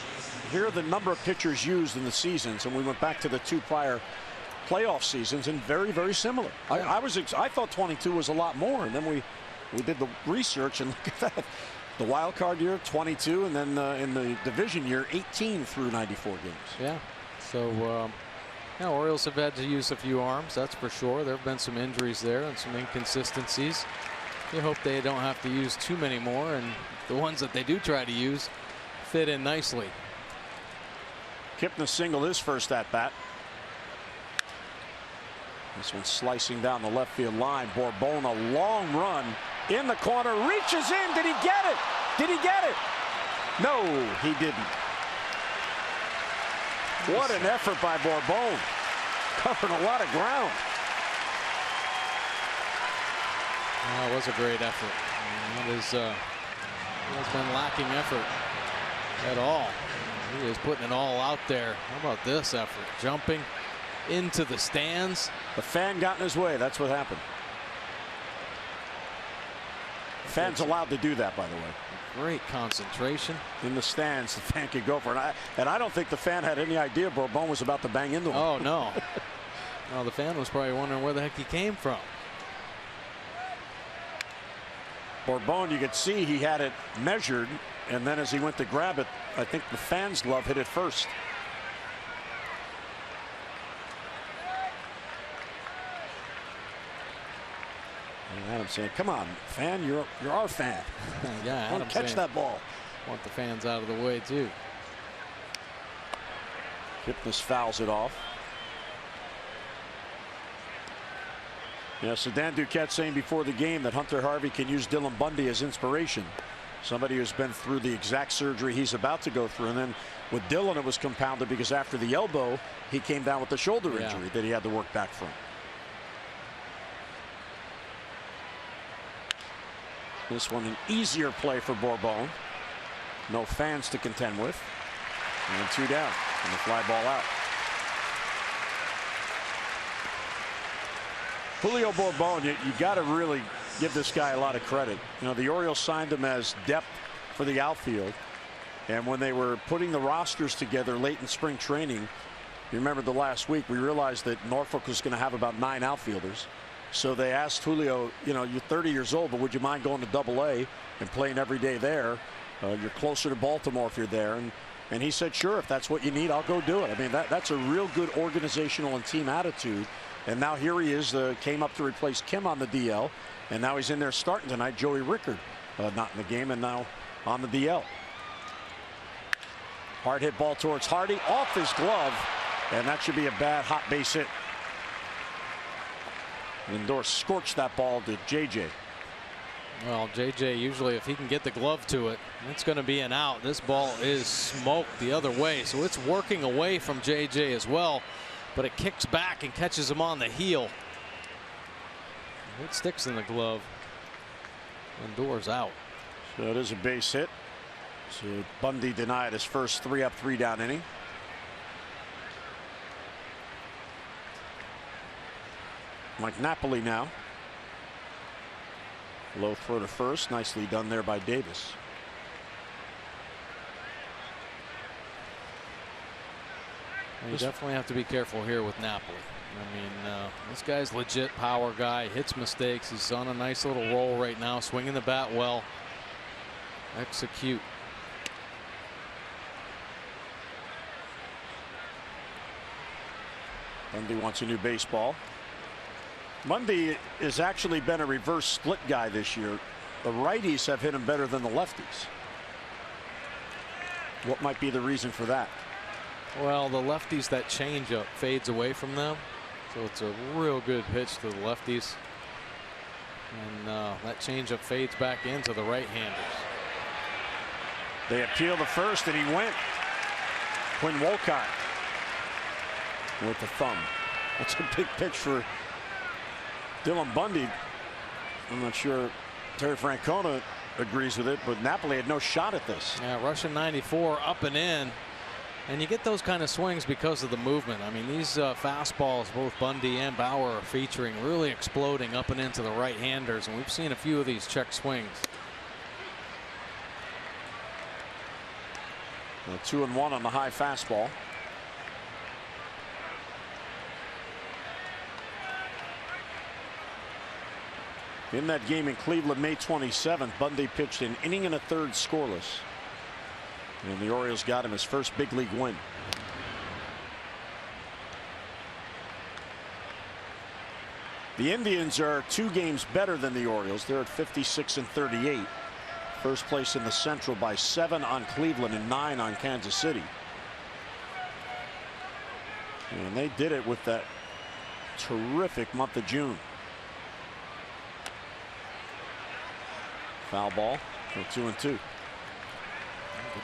Here are the number of pitchers used in the seasons, and we went back to the 2 prior playoff seasons, and very, very similar. Yeah. I thought 22 was a lot more, and then we did the research, and look at that. The wild card year 22, and then in the division year 18 through 94 games. Yeah. So Orioles have had to use a few arms, that's for sure. There have been some injuries there and some inconsistencies. You hope they don't have to use too many more, and the ones that they do try to use fit in nicely. Kipnis singled his first at bat. This one slicing down the left field line. Bourbon, a long run in the corner, reaches in. Did he get it? Did he get it? No, he didn't. What an effort by Bourbon. Covering a lot of ground. It was a great effort. He has been lacking effort at all. He is putting it all out there. How about this effort? Jumping into the stands. The fan got in his way. That's what happened. Fans allowed to do that, by the way. Great concentration. In the stands, the fan could go for it. And I don't think the fan had any idea Bourbon was about to bang into him. Oh, no. No, the fan was probably wondering where the heck he came from. Bourbon, you could see he had it measured, and then as he went to grab it, I think the fan's glove hit it first. And Adams saying, "Come on, fan, you're our fan." Yeah, want to catch that ball. Want the fans out of the way too. Kipnis fouls it off. Yeah, so Dan Duquette saying before the game that Hunter Harvey can use Dylan Bundy as inspiration. Somebody who's been through the exact surgery he's about to go through. And then with Dylan, it was compounded because after the elbow, he came down with the shoulder injury that he had to work back from. This one an easier play for Bourbon. No fans to contend with. And 2 down. And the fly ball out. Julio Bourbon, you got to really give this guy a lot of credit. You know, the Orioles signed him as depth for the outfield. And when they were putting the rosters together late in spring training, you remember the last week, we realized that Norfolk was going to have about 9 outfielders. So they asked Julio, you know, you're 30 years old, but would you mind going to Double-A and playing every day there? You're closer to Baltimore if you're there. And he said, sure, if that's what you need, I'll go do it. I mean, that's a real good organizational and team attitude. And now here he is, came up to replace Kim on the DL. And now he's in there starting tonight. Joey Rickard not in the game and now on the DL. Hard hit ball towards Hardy, off his glove. And that should be a bad hot base hit. Lindor scorched that ball to JJ. Well, JJ, usually if he can get the glove to it, it's going to be an out. This ball is smoked the other way, so it's working away from JJ as well, but it kicks back and catches him on the heel. It sticks in the glove. Lindor's out. So it is a base hit. So Bundy denied his first 3-up, 3-down inning. Mike Napoli now. Low throw to first. Nicely done there by Davis. You definitely have to be careful here with Napoli. I mean, this guy's legit power guy. Hits mistakes. He's on a nice little roll right now. Swinging the bat well. Execute. Bundy wants a new baseball. Bundy has actually been a reverse split guy this year. The righties have hit him better than the lefties. What might be the reason for that? Well, the lefties, that changeup fades away from them. So it's a real good pitch to the lefties. And that changeup fades back into the right-handers. They appeal the first, and he went. Quinn Wolcott with the thumb. That's a big pitch for Dylan Bundy. I'm not sure Terry Francona agrees with it, but Napoli had no shot at this. Yeah, Russian 94 up and in. And you get those kind of swings because of the movement. I mean, these fastballs, both Bundy and Bauer are featuring, really exploding up and into the right-handers, and we've seen a few of these check swings. 2-1 on the high fastball. In that game in Cleveland, May 27th, Bundy pitched an inning and a third scoreless. And the Orioles got him his first big league win. The Indians are 2 games better than the Orioles. They're at 56-38. First place in the Central by 7 on Cleveland and 9 on Kansas City. And they did it with that terrific month of June. Foul ball. 2-2. Good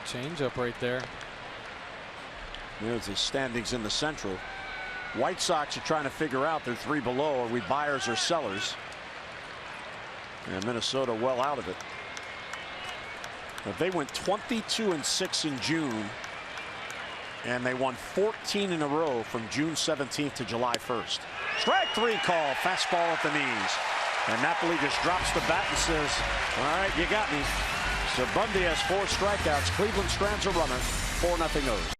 changeup right there. There's the standings in the Central. White Sox are trying to figure out, they're 3 below. Are we buyers or sellers? And Minnesota well out of it. But they went 22-6 in June, and they won 14 in a row from June 17th to July 1st. Strike 3 call, fastball at the knees. And Napoli just drops the bat and says, all right, you got me. So Bundy has 4 strikeouts. Cleveland strands a runner. 4-0 O's.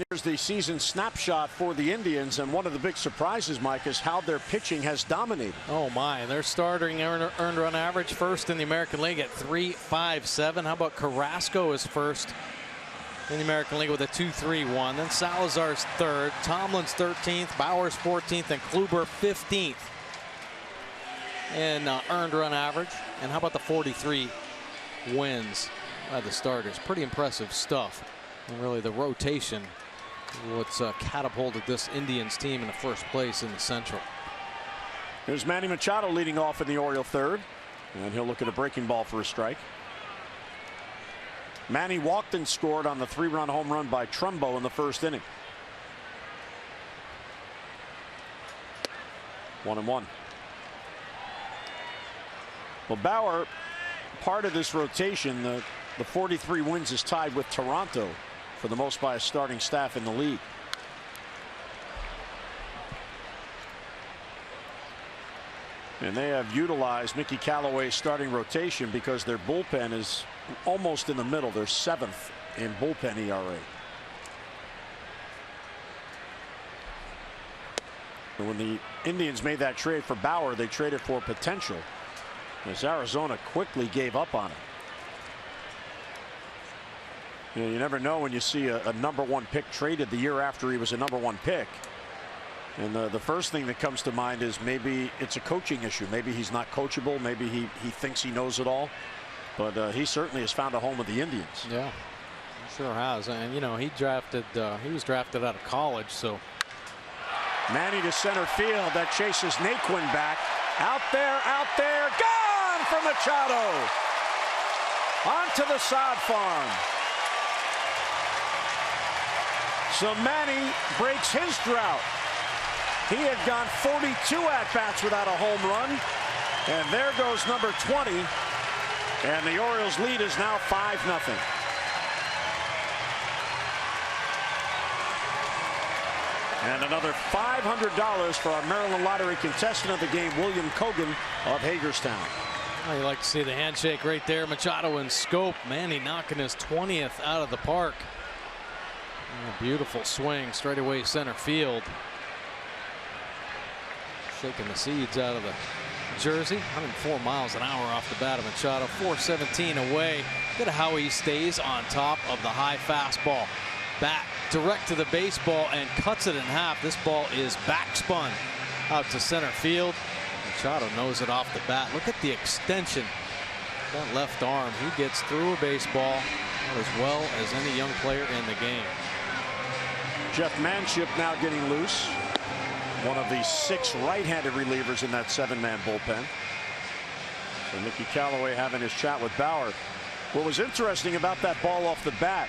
Here's the season snapshot for the Indians, and one of the big surprises, Mike, is how their pitching has dominated. Oh my, their starting earned run average first in the American League at 3.57. How about Carrasco is first in the American League with a 2.31. Then Salazar's third, Tomlin's 13th, Bauer's 14th, and Kluber 15th in earned run average. And how about the 43 wins by the starters? Pretty impressive stuff. And really the rotation what's catapulted this Indians team in the first place in the Central. Here's Manny Machado leading off in the Oriole third, and he'll look at a breaking ball for a strike. Manny walked and scored on the 3-run home run by Trumbo in the first inning. 1-1. Well, Bauer, part of this rotation, the 43 wins is tied with Toronto for the most by a starting staff in the league. And they have utilized Mickey Callaway's starting rotation because their bullpen is almost in the middle. They're 7th in bullpen ERA. And when the Indians made that trade for Bauer, they traded for potential, as Arizona quickly gave up on it. You never know when you see a #1 pick traded the year after he was a #1 pick. And the first thing that comes to mind is maybe it's a coaching issue. Maybe he's not coachable. Maybe he thinks he knows it all. But he certainly has found a home with the Indians. Yeah, he sure has. And you know, he was drafted out of college, so Manny to center field. That chases Naquin back. Out there, gone for Machado. Onto the sod farm. So Manny breaks his drought. He had gone 42 at-bats without a home run. And there goes number 20. And the Orioles lead is now 5-0. And another $500 for our Maryland Lottery contestant of the game, William Cogan of Hagerstown. Oh, you like to see the handshake right there. Machado in scope. Manny knocking his 20th out of the park. Oh, beautiful swing straight away center field. Shaking the seeds out of the jersey. 104 miles an hour off the bat of Machado. 417 away. Look at how he stays on top of the high fastball. Bat direct to the baseball and cuts it in half. This ball is backspun out to center field. Machado knows it off the bat. Look at the extension. That left arm. He gets through a baseball as well as any young player in the game. Jeff Manship now getting loose. One of the 6 right-handed relievers in that 7-man bullpen. So Mickey Callaway having his chat with Bauer. What was interesting about that ball off the bat,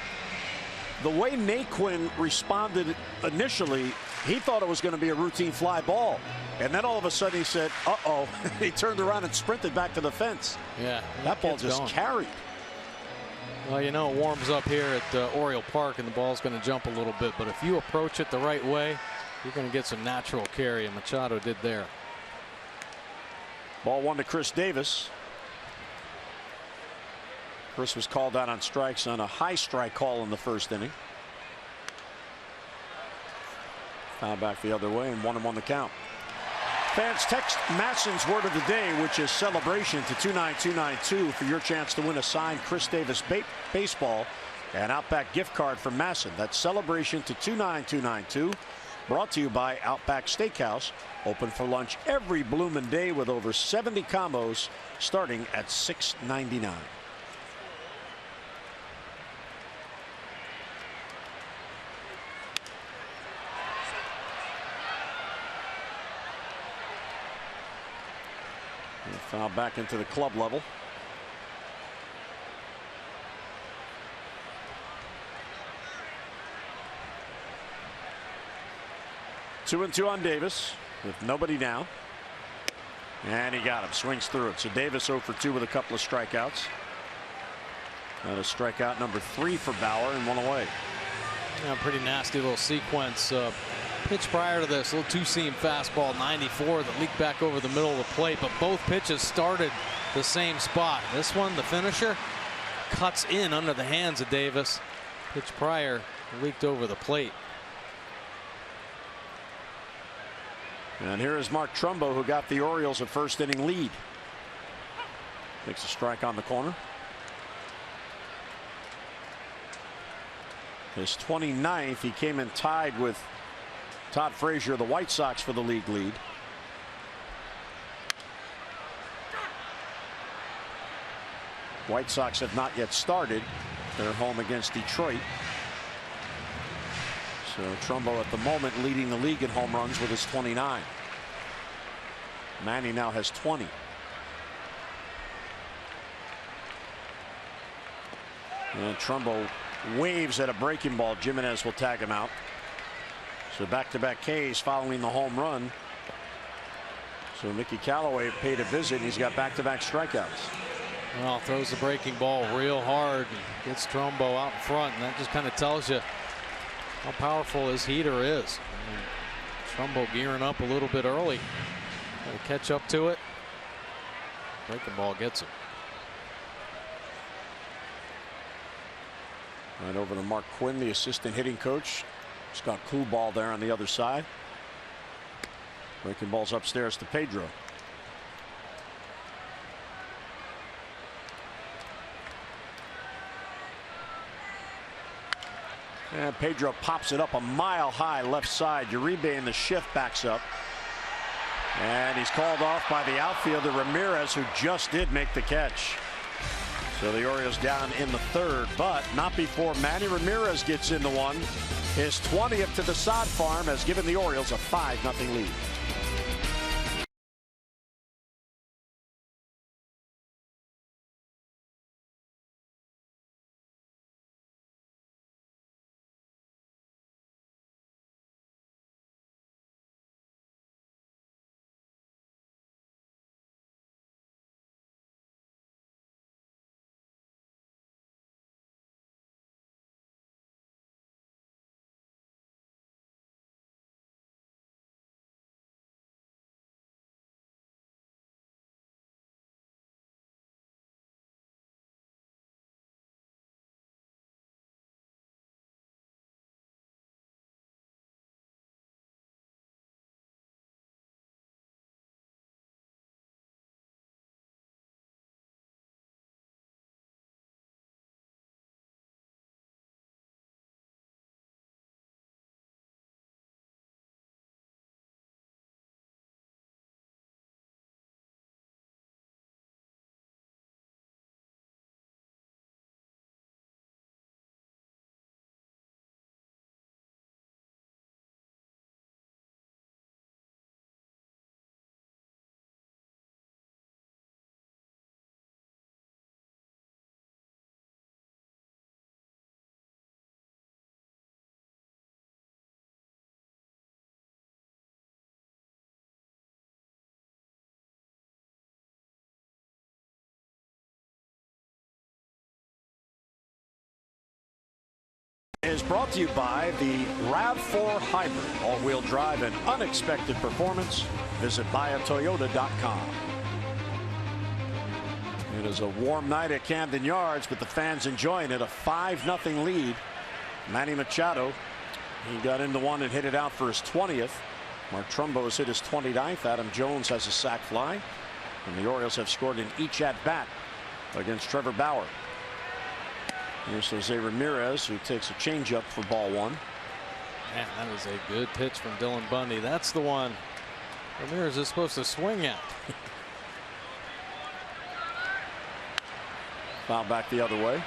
the way Naquin responded initially, he thought it was going to be a routine fly ball. And then all of a sudden he said, uh-oh. He turned around and sprinted back to the fence. Yeah. That ball just carried. Well, you know, it warms up here at Oriole Park and the ball's going to jump a little bit. But if you approach it the right way, you're going to get some natural carry, and Machado did there. Ball 1 to Chris Davis. Chris was called out on strikes on a high strike call in the first inning. Foul back the other way, and 1-1 the count. Fans, text Masson's word of the day, which is celebration, to 29292 for your chance to win a signed Chris Davis baseball and Outback gift card from Masson. That's celebration to 29292. Brought to you by Outback Steakhouse. Open for lunch every bloomin' day with over 70 combos starting at $6.99. Foul back into the club level. Two and two on Davis with nobody down. And he got him. Swings through it. So Davis 0 for 2 with a couple of strikeouts. That is strikeout number 3 for Bauer and 1 away. Yeah, pretty nasty little sequence. Pitch prior to this, little two-seam fastball 94 that leaked back over the middle of the plate, but both pitches started the same spot. This one, the finisher, cuts in under the hands of Davis. Pitch prior leaked over the plate. And here is Mark Trumbo, who got the Orioles a first inning lead. Makes a strike on the corner. His 29th. He came in tied with Todd Frazier of the White Sox for the league lead. White Sox have not yet started. They're home against Detroit. So Trumbo at the moment leading the league in home runs with his 29. Manny now has 20. And Trumbo waves at a breaking ball. Jimenez will tag him out. So back-to-back Ks following the home run. So Mickey Callaway paid a visit, and he's got back-to-back strikeouts. Well, throws the breaking ball real hard, gets Trumbo out in front, and that just kind of tells you how powerful his heater is. Trumbo gearing up a little bit early. Got to catch up to it. Breaking ball gets him. Right over to Mark Quinn, the assistant hitting coach. Scott Coolball there on the other side. Breaking balls upstairs to Pedro. And Pedro pops it up a mile high left side. Uribe in the shift backs up. And he's called off by the outfielder Ramirez, who just did make the catch. So the Orioles down in the third, but not before Manny Ramirez gets into one. His 20th to the sod farm has given the Orioles a 5-0 lead. Is brought to you by the RAV4 Hybrid, all-wheel drive and unexpected performance. Visit buyatoyota.com. It is a warm night at Camden Yards, but the fans enjoying it. A 5-0 lead. Manny Machado, he got into one and hit it out for his 20th. Mark Trumbo has hit his 29th. Adam Jones has a sac fly. And the Orioles have scored in each at-bat against Trevor Bauer. Here's Jose Ramirez, who takes a changeup for ball one. Man, that is a good pitch from Dylan Bundy. That's the one Ramirez is supposed to swing at. Foul back the other way.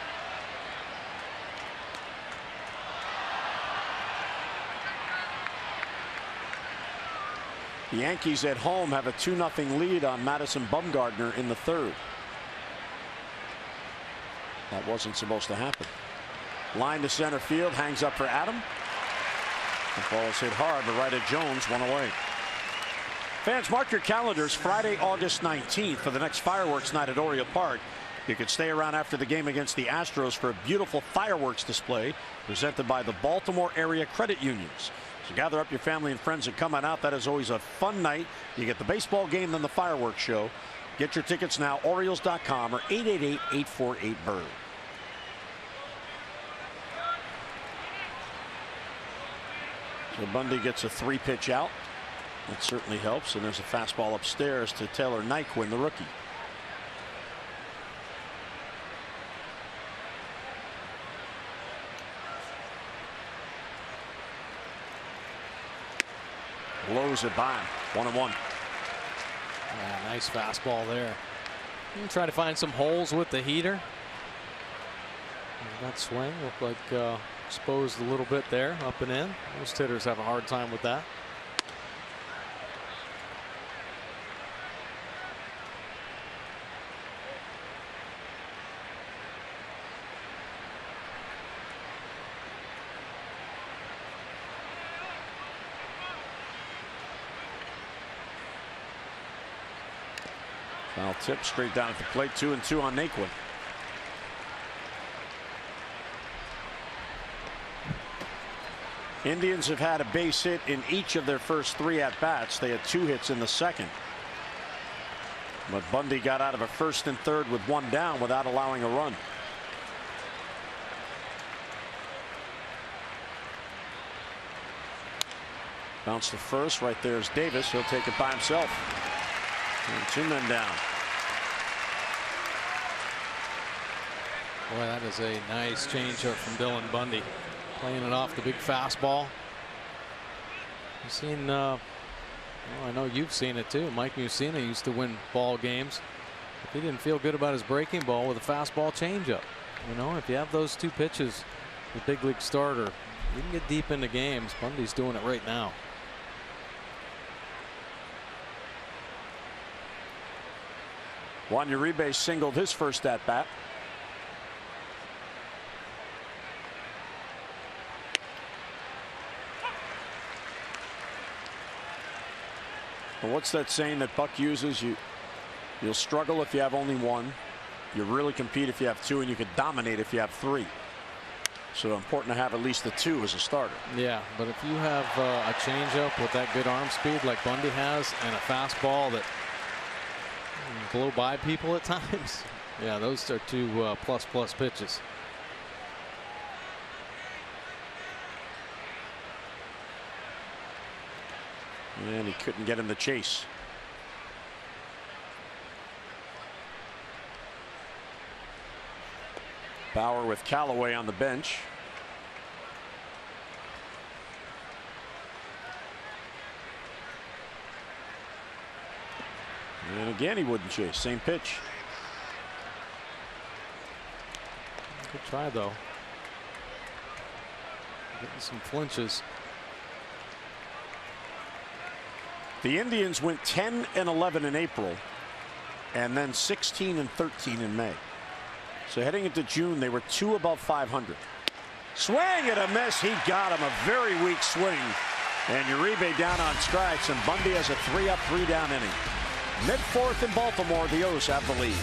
The Yankees at home have a 2-0 lead on Madison Bumgarner in the third. That wasn't supposed to happen. Line to center field, hangs up for Adam. The ball is hit hard, but right at Jones, one away. Fans, mark your calendars. Friday, August 19th for the next fireworks night at Oriole Park. You can stay around after the game against the Astros for a beautiful fireworks display presented by the Baltimore area credit unions. So gather up your family and friends and come on out. That is always a fun night. You get the baseball game, then the fireworks show. Get your tickets now, Orioles.com or 888-848-BIRD. So Bundy gets a 3-pitch out. That certainly helps. And there's a fastball upstairs to Taylor Nyquin, the rookie. Blows it by. 1-1. Yeah, nice fastball there. Try to find some holes with the heater. That swing looked like exposed a little bit there, up and in. Most hitters have a hard time with that. Foul tip straight down at the plate. 2-2 on Nyquin. Indians have had a base hit in each of their first 3 at-bats. They had 2 hits in the second. But Bundy got out of a first and third with 1 down without allowing a run. Bounce to first. Right there's Davis. He'll take it by himself. And 2 men down. Boy, that is a nice changeup from Dylan Bundy. Playing it off the big fastball. You've seen, well, I know you've seen it too. Mike Mussina used to win ball games He didn't feel good about his breaking ball with a fastball changeup. You know, if you have those two pitches, the big league starter, you can get deep into games. Bundy's doing it right now. Juan Uribe singled his first at bat. Well, what's that saying that Buck uses? You'll struggle if you have only one. You really compete if you have two, and you can dominate if you have three. So important to have at least the two as a starter. Yeah, but if you have a changeup with that good arm speed like Bundy has, and a fastball that can blow by people at times, yeah, those are two plus pitches. And he couldn't get him to chase. Bauer with Callaway on the bench. And again, he wouldn't chase. Same pitch. Good try, though. Getting some flinches. The Indians went 10-11 in April, and then 16-13 in May. So heading into June, they were 2 above 500. Swing and a miss. He got him. A very weak swing. And Uribe down on strikes, and Bundy has a 3-up, 3-down inning. Mid-fourth in Baltimore, the O's have the lead.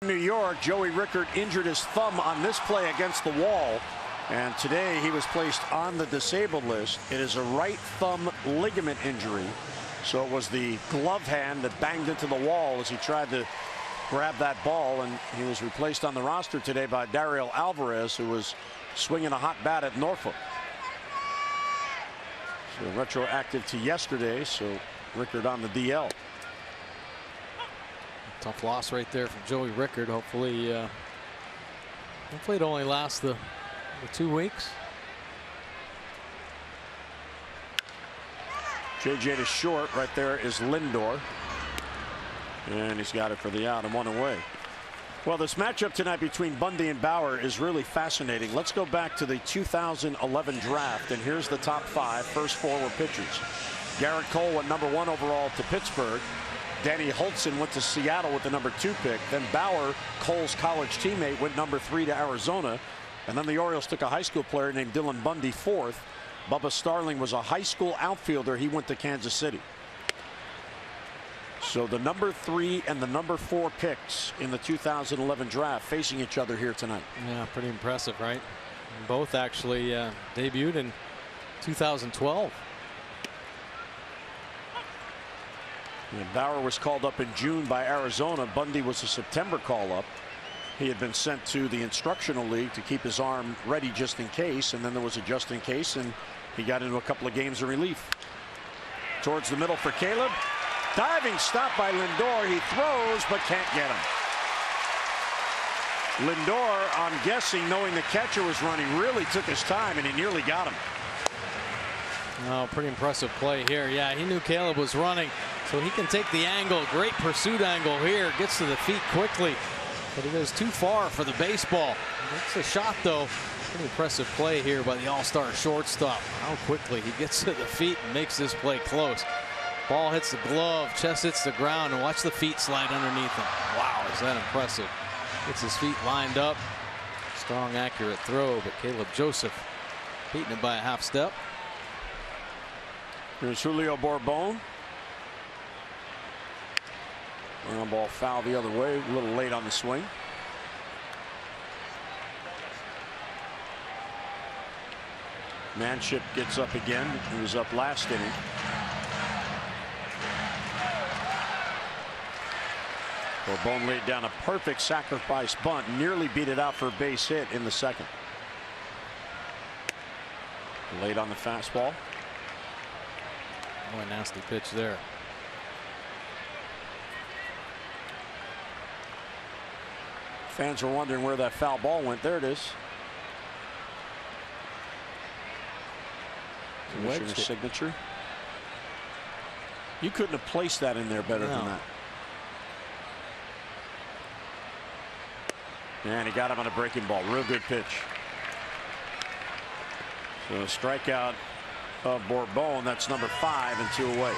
New York, Joey Rickard injured his thumb on this play against the wall, and today he was placed on the disabled list. It is a right thumb ligament injury, so it was the glove hand that banged into the wall as he tried to grab that ball, and he was replaced on the roster today by Dariel Alvarez, who was swinging a hot bat at Norfolk. So retroactive to yesterday, so Rickard on the DL. Tough loss right there from Joey Rickard. Hopefully it only lasts the 2 weeks. JJ to short. Right there is Lindor, and he's got it for the out and 1 away. Well, this matchup tonight between Bundy and Bauer is really fascinating. Let's go back to the 2011 draft, and here's the top 5. First 4 were pitchers. Garrett Cole went #1 overall to Pittsburgh. Danny Hultzen went to Seattle with the #2 pick. Then Bauer, Cole's college teammate, went #3 to Arizona. And then the Orioles took a high school player named Dylan Bundy 4th. Bubba Starling was a high school outfielder. He went to Kansas City. So the #3 and the #4 picks in the 2011 draft facing each other here tonight. Yeah, pretty impressive, right? Both actually debuted in 2012. And Bauer was called up in June by Arizona. Bundy was a September call-up. He had been sent to the instructional league to keep his arm ready just in case, and then there was a just in case, and He got into a couple of games of relief. Towards the middle for Caleb. Diving stop by Lindor. He throws but can't get him. Lindor, I'm guessing, knowing the catcher was running, really took his time, and he nearly got him. Oh, pretty impressive play here. Yeah, he knew Caleb was running, so he can take the angle. Great pursuit angle here. Gets to the feet quickly, but he goes too far for the baseball. It's a shot, though. Pretty impressive play here by the all-star shortstop. How quickly he gets to the feet and makes this play close. Ball hits the glove, chest hits the ground, and watch the feet slide underneath him. Wow, is that impressive. Gets his feet lined up. Strong, accurate throw, but Caleb Joseph beating it by a half step. Here's Julio Bourbon. Ground ball foul the other way, a little late on the swing. Manship gets up again. He was up last inning. Bourbon laid down a perfect sacrifice bunt, nearly beat it out for a base hit in the second. Late on the fastball. Oh, a nasty pitch there. Fans were wondering where that foul ball went. There it is. Commissioner's signature. You couldn't have placed that in there better than that. And he got him on a breaking ball. Real good pitch. So a strikeout of Bourbon. That's number 5 and 2 away.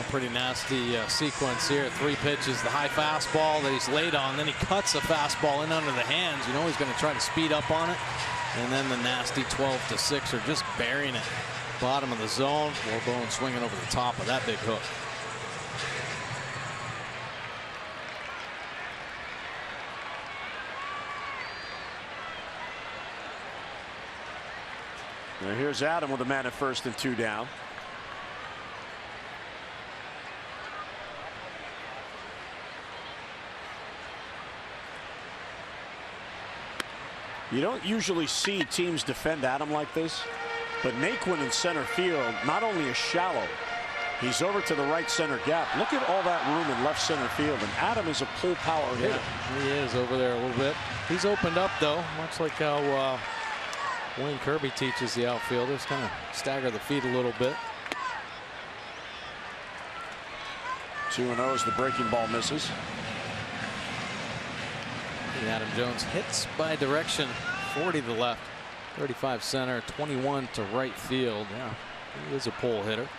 Pretty nasty sequence here. 3 pitches. The high fastball that he's laid on. Then he cuts a fastball in under the hands. You know he's going to try to speed up on it. And then the nasty 12-6 are just burying it. Bottom of the zone. Bourbon swinging over the top of that big hook. Now here's Adam with a man at first and 2 down. You don't usually see teams defend Adam like this, but Naquin in center field not only is shallow, he's over to the right center gap. Look at all that room in left center field, and Adam is a pull power hitter. He is over there a little bit. He's opened up, though, much like how Wayne Kirby teaches the outfielders, kind of stagger the feet a little bit. 2-0 as the breaking ball misses. And Adam Jones hits by direction. 40 to the left, 35 center, 21 to right field. Yeah, he is a pull hitter.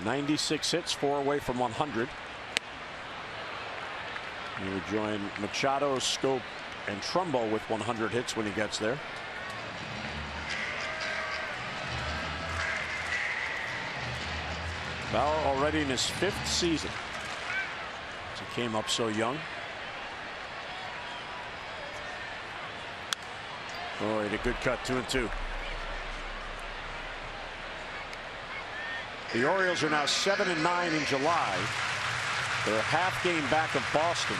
96 hits, 4 away from 100. He would join Machado, Scope, and Trumbo with 100 hits when he gets there. Bauer already in his 5th season. He came up so young. Oh, he had a good cut, 2-2. The Orioles are now 7-9 in July. They're a half game back of Boston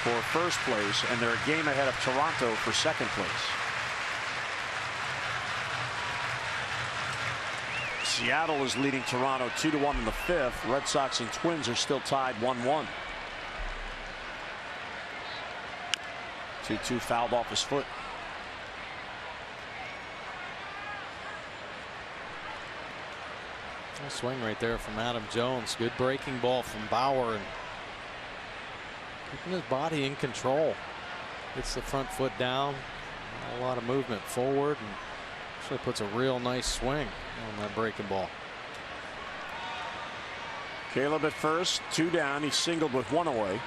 for first place, and they're a game ahead of Toronto for second place. Seattle is leading Toronto 2-1 in the 5th. Red Sox and Twins are still tied 1-1. 2-2 fouled off his foot. Nice swing right there from Adam Jones. Good breaking ball from Bauer, and keeping his body in control. Gets the front foot down. A lot of movement forward, and actually puts a real nice swing on that breaking ball. Caleb at first, 2 down. He singled with 1 away.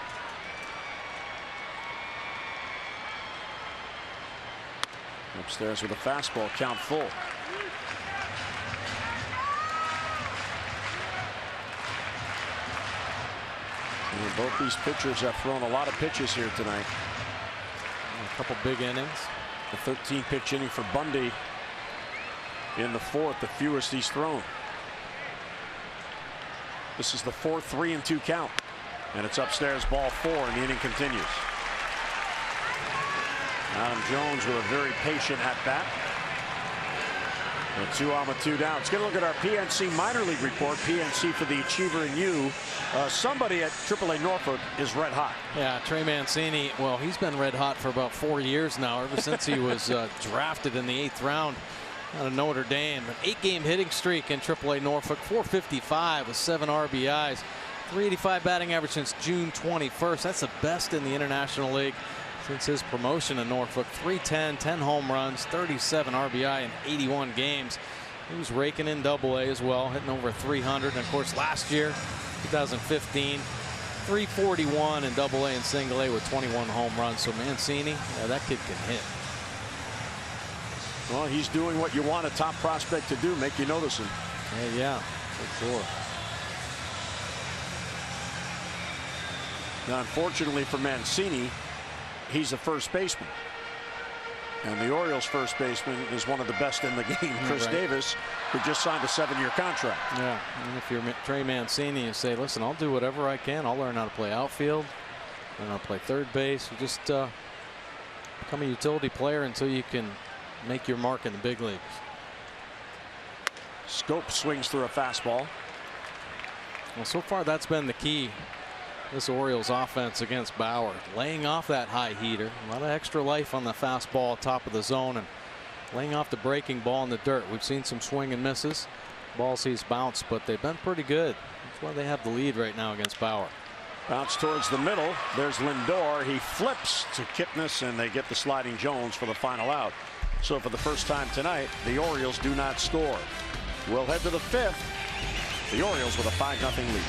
Upstairs with a fastball, count full. And both these pitchers have thrown a lot of pitches here tonight. A couple big innings. The 13th pitch inning for Bundy in the 4th, the fewest he's thrown. This is the 4th 3-2 count, and it's upstairs, ball 4, and the inning continues. Adam Jones with a very patient at bat. And 2 on with 2 down. Let's get a look at our PNC minor league report. PNC for the Achiever and you. Somebody at AAA Norfolk is red hot. Yeah, Trey Mancini. Well, he's been red hot for about 4 years now, ever since he was drafted in the 8th round out of Notre Dame. An 8-game hitting streak in AAA Norfolk. 455 with 7 RBIs. 385 batting average since June 21st. That's the best in the International League since his promotion in Norfolk. 310, 10 home runs, 37 RBI in 81 games. He was raking in AA as well, hitting over 300. And of course, last year, 2015, 341 in AA and single A with 21 home runs. So Mancini, yeah, that kid can hit. Well, he's doing what you want a top prospect to do, make you notice him. Yeah, for sure. Now, unfortunately for Mancini, he's a first baseman. And the Orioles first baseman is one of the best in the game, Chris Davis, who just signed a 7-year contract. Yeah, and if you're Trey Mancini, you say, listen, I'll do whatever I can. I'll learn how to play outfield, learn how to play third base. You just become a utility player until you can make your mark in the big leagues. Scope swings through a fastball. Well, so far that's been the key. This Orioles offense against Bauer, laying off that high heater, a lot of extra life on the fastball, top of the zone, and laying off the breaking ball in the dirt. We've seen some swing and misses. Balls he's bounced, but they've been pretty good. That's why they have the lead right now against Bauer. Bounce towards the middle. There's Lindor. He flips to Kipnis, and they get the sliding Jones for the final out. So for the first time tonight, the Orioles do not score. We'll head to the 5th. The Orioles with a 5-0 lead.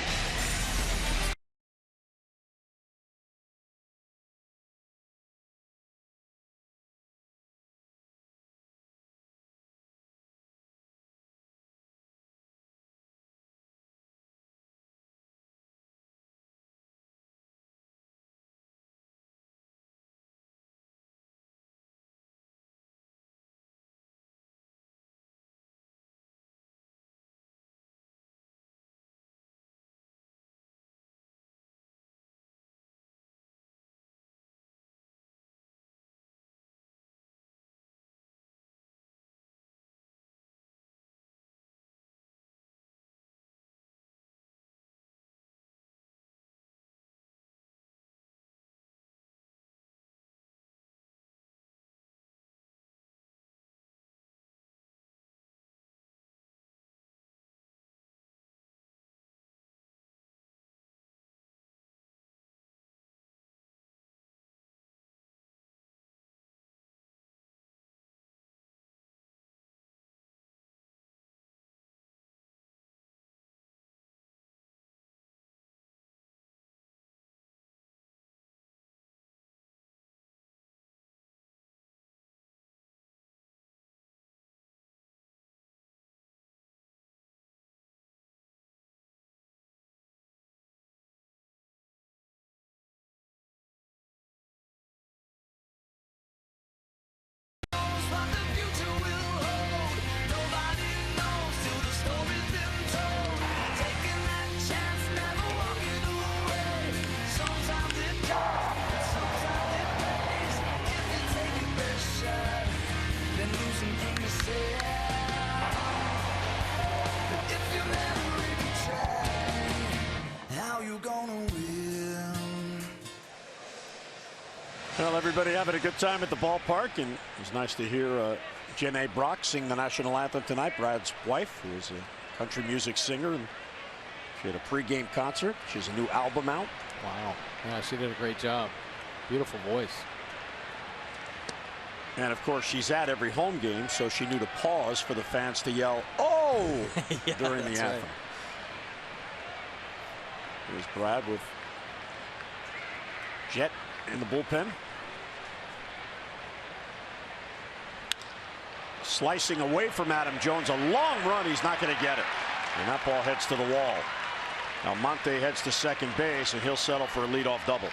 Well, everybody having a good time at the ballpark, and it was nice to hear Jenna Brock sing the national anthem tonight. Brad's wife, who is a country music singer, and she had a pregame concert. She has a new album out. Wow. Yeah, she did a great job. Beautiful voice. And of course, she's at every home game, so she knew to pause for the fans to yell, "Oh!" Yeah, during the anthem. right. Here's Brad with Jet in the bullpen. Slicing away from Adam Jones. A long run. He's not going to get it. And that ball heads to the wall. Almonte heads to second base, and he'll settle for a leadoff double.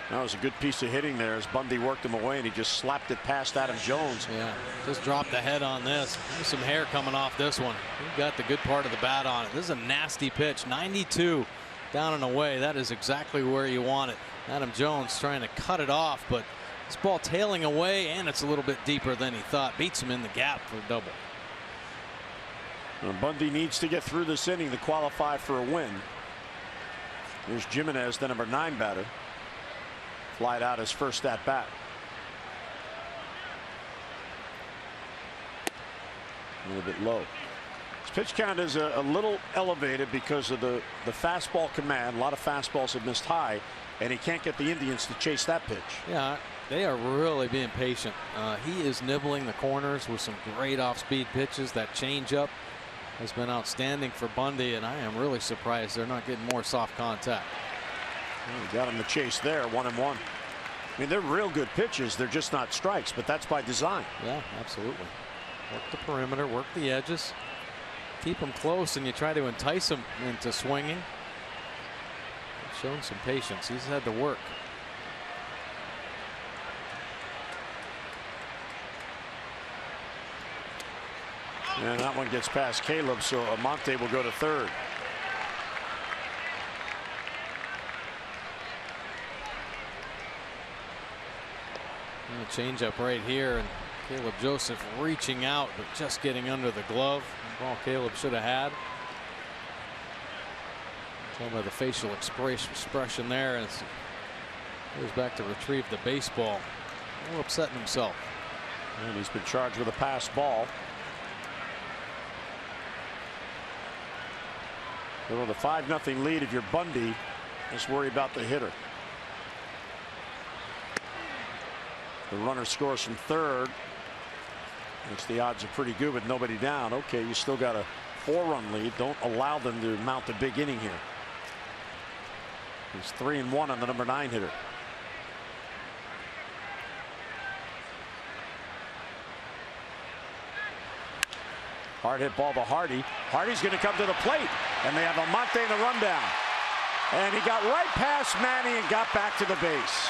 That was a good piece of hitting there as Bundy worked him away, and he just slapped it past Adam Jones. Yeah, just dropped the head on this. There's some hair coming off this one. He got the good part of the bat on it. This is a nasty pitch. 92 down and away. That is exactly where you want it. Adam Jones trying to cut it off, but This ball tailing away, and it's a little bit deeper than he thought. Beats him in the gap for a double. Well, Bundy needs to get through this inning to qualify for a win. Here's Jimenez, the number 9 batter. Flied out his first at bat. A little bit low. His pitch count is a little elevated because of the fastball command. A lot of fastballs have missed high, and he can't get the Indians to chase that pitch. Yeah, they are really being patient. He is nibbling the corners with some great off-speed pitches. That changeup has been outstanding for Bundy, and I am really surprised they're not getting more soft contact. Well, got him to chase there, 1-1. I mean, they're real good pitches. They're just not strikes, but that's by design. Yeah, absolutely. Work the perimeter, work the edges, keep them close, and you try to entice them into swinging. He's shown some patience. He's had to work. And that one gets past Caleb, so Amonte will go to third. And the changeup right here, and Caleb Joseph reaching out, but just getting under the glove. The ball Caleb should have had. Tell by the facial expression there, and goes back to retrieve the baseball. A little upsetting himself. And he's been charged with a pass ball. So with a 5-0 lead, if you're Bundy, just worry about the hitter. The runner scores from third. Which the odds are pretty good with nobody down. Okay, you still got a 4-run lead. Don't allow them to mount a big inning here. He's 3-1 on the number 9 hitter. Hard hit ball to Hardy. Hardy's going to come to the plate, and they have Amonte in the rundown. And he got right past Manny and got back to the base.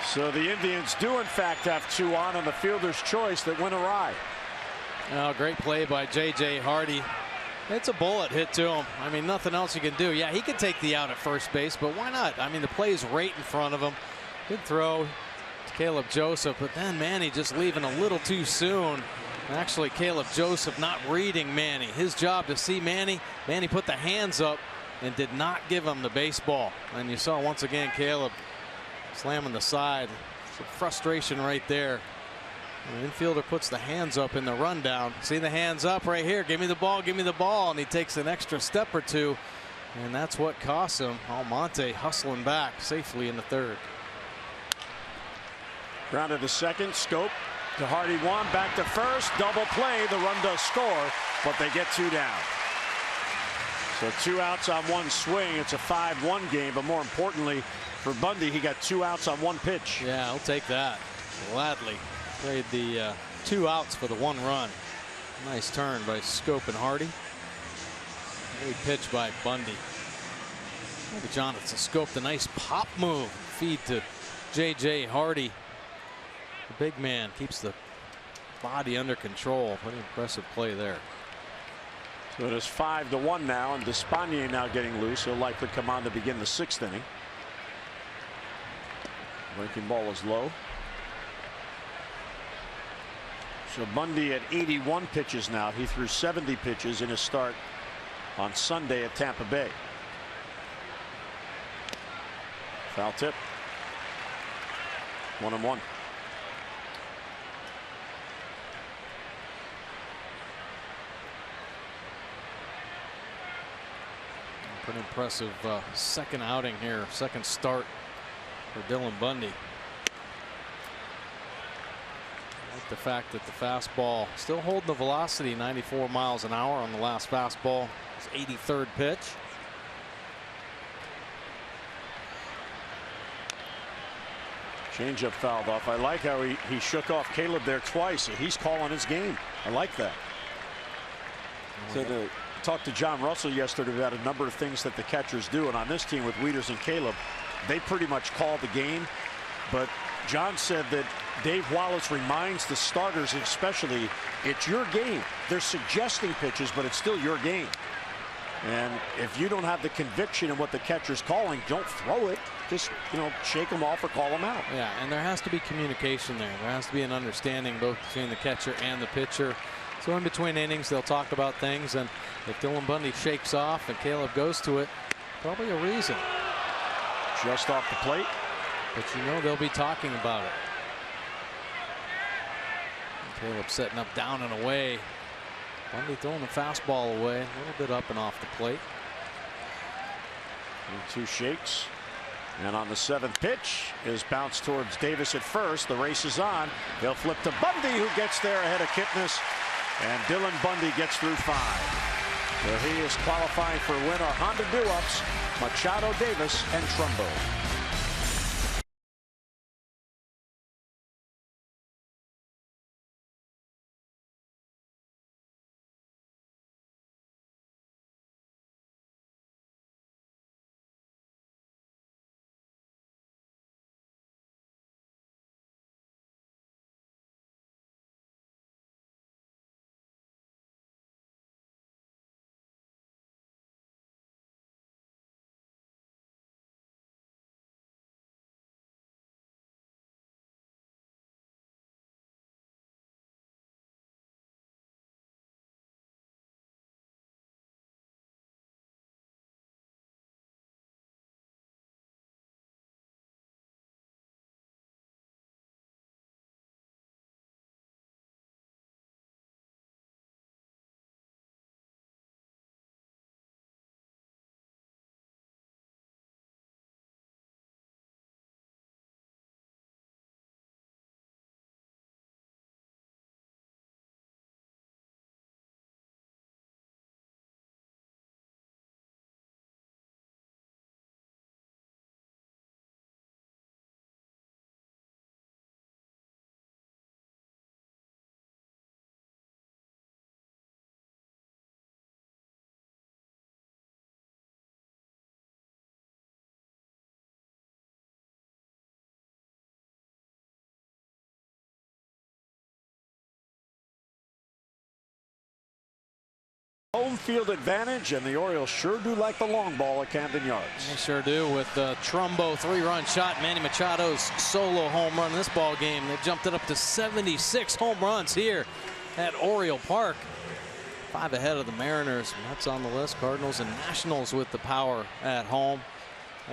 So the Indians do in fact have 2 on the fielder's choice that went awry. Oh, great play by J.J. Hardy. It's a bullet hit to him. I mean, nothing else you can do. Yeah, he could take the out at first base, but why not? I mean, the play is right in front of him. Good throw to Caleb Joseph, but then Manny just leaving a little too soon. Actually, Caleb Joseph not reading Manny. His job to see Manny. Manny put the hands up and did not give him the baseball. And you saw once again Caleb slamming the side. Some frustration right there. The infielder puts the hands up in the rundown. See the hands up right here. Give me the ball, give me the ball. And he takes an extra step or two. And that's what costs him. Almonte hustling back safely in the third. Grounded to second. Scope to Hardy 1. Back to first. Double play. The run does score, but they get 2 down. So 2 outs on 1 swing. It's a 5-1 game, but more importantly for Bundy, he got 2 outs on 1 pitch. Yeah, I'll take that gladly. Trade the 2 outs for the 1 run. Nice turn by Scope and Hardy. Great pitch by Bundy. Look at Jonathan Scope, the nice pop move. Feed to J.J. Hardy. The big man keeps the body under control. Pretty impressive play there. So it is 5-1 now, and Despaigne now getting loose. He'll likely come on to begin the 6th inning. Breaking ball is low. So Bundy at 81 pitches now. He threw 70 pitches in his start on Sunday at Tampa Bay. Foul tip. 1-1. Pretty impressive second outing here, second start for Dylan Bundy. I like the fact that the fastball still holding the velocity, 94 miles an hour on the last fastball. His 83rd pitch. Changeup fouled off. I like how he shook off Caleb there twice. He's calling his game. I like that. So talked to John Russell yesterday about a number of things that the catchers do, and on this team with Wieters and Caleb, they pretty much call the game. But John said that Dave Wallace reminds the starters, especially, it's your game. They're suggesting pitches, but it's still your game. And if you don't have the conviction in what the catcher's calling, don't throw it. Just, shake them off or call them out. Yeah, and there has to be communication there. There has to be an understanding both between the catcher and the pitcher. So in between innings, they'll talk about things. And if Dylan Bundy shakes off and Caleb goes to it, probably a reason. Just off the plate. But they'll be talking about it. Caleb setting up down and away. Bundy throwing the fastball away, a little bit up and off the plate. And 2 shakes. And on the 7th pitch is bounced towards Davis at first. The race is on. They'll flip to Bundy, who gets there ahead of Kipnis. And Dylan Bundy gets through 5. So he is qualifying for win or Honda do-ups. Machado, Davis, and Trumbo. Home field advantage, and the Orioles sure do like the long ball at Camden Yards. They sure do, with the Trumbo 3-run shot. Manny Machado's solo home run in this ball game. They've jumped it up to 76 home runs here at Oriole Park. 5 ahead of the Mariners. Mets on the list. Cardinals and Nationals with the power at home.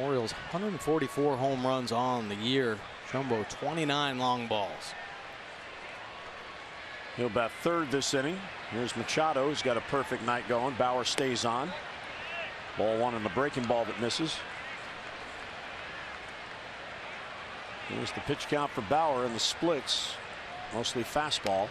Orioles 144 home runs on the year. Trumbo 29 long balls. He'll bat 3rd this inning. Here's Machado, who's got a perfect night going. Bauer stays on. Ball 1 in the breaking ball that misses. Here's the pitch count for Bauer in the splits. Mostly fastball.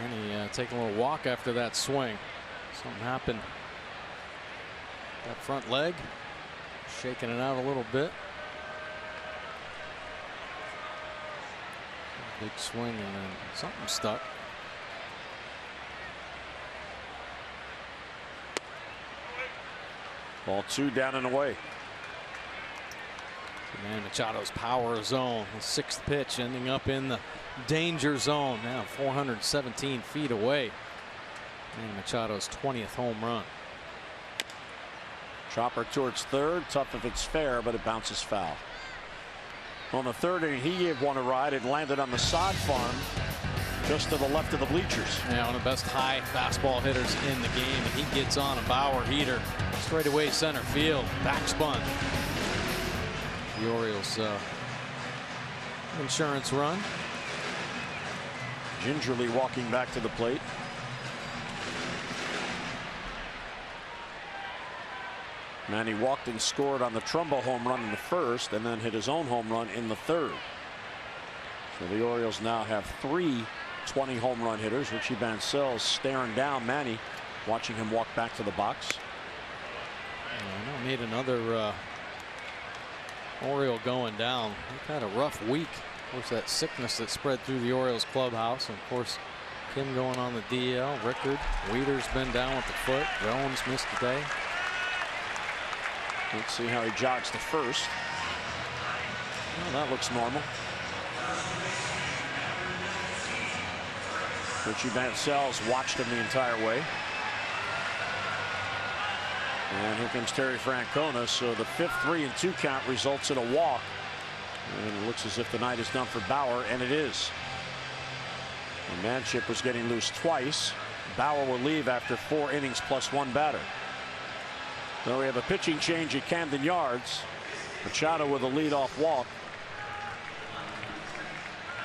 Manny taking a little walk after that swing. Something happened. That front leg shaking it out a little bit. Big swing and then something stuck. Ball 2 down and away. Man, Machado's power zone. The 6th pitch ending up in the danger zone. Now 417 feet away. And Machado's 20th home run. Chopper towards 3rd. Tough if it's fair, but it bounces foul. On the 3rd inning, he gave one a ride. It landed on the sod farm just to the left of the bleachers. Yeah, one of the best high fastball hitters in the game. And he gets on a Bauer heater straight away center field. Backspun. The Orioles insurance run. Gingerly walking back to the plate. Manny walked and scored on the Trumbo home run in the 1st and then hit his own home run in the 3rd. So the Orioles now have 3 20 home run hitters. Richie Bancel staring down Manny, watching him walk back to the box. I don't need another Oriole going down. They've had a rough week. Of course, that sickness that spread through the Orioles clubhouse. And of course, Kim going on the DL. Rickard, Weeder's been down with the foot. Jones missed today. Let's see how he jogs to first. Well, that looks normal. Richie Mancel's watched him the entire way. And here comes Terry Francona. So the 5th 3-2 count results in a walk. And it looks as if the night is done for Bauer, and it is. And Manship was getting loose twice. Bauer will leave after 4 innings plus 1 batter. So we have a pitching change at Camden Yards. Machado with a leadoff walk.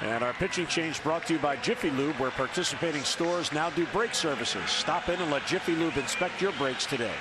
And our pitching change brought to you by Jiffy Lube, where participating stores now do brake services. Stop in and let Jiffy Lube inspect your brakes today.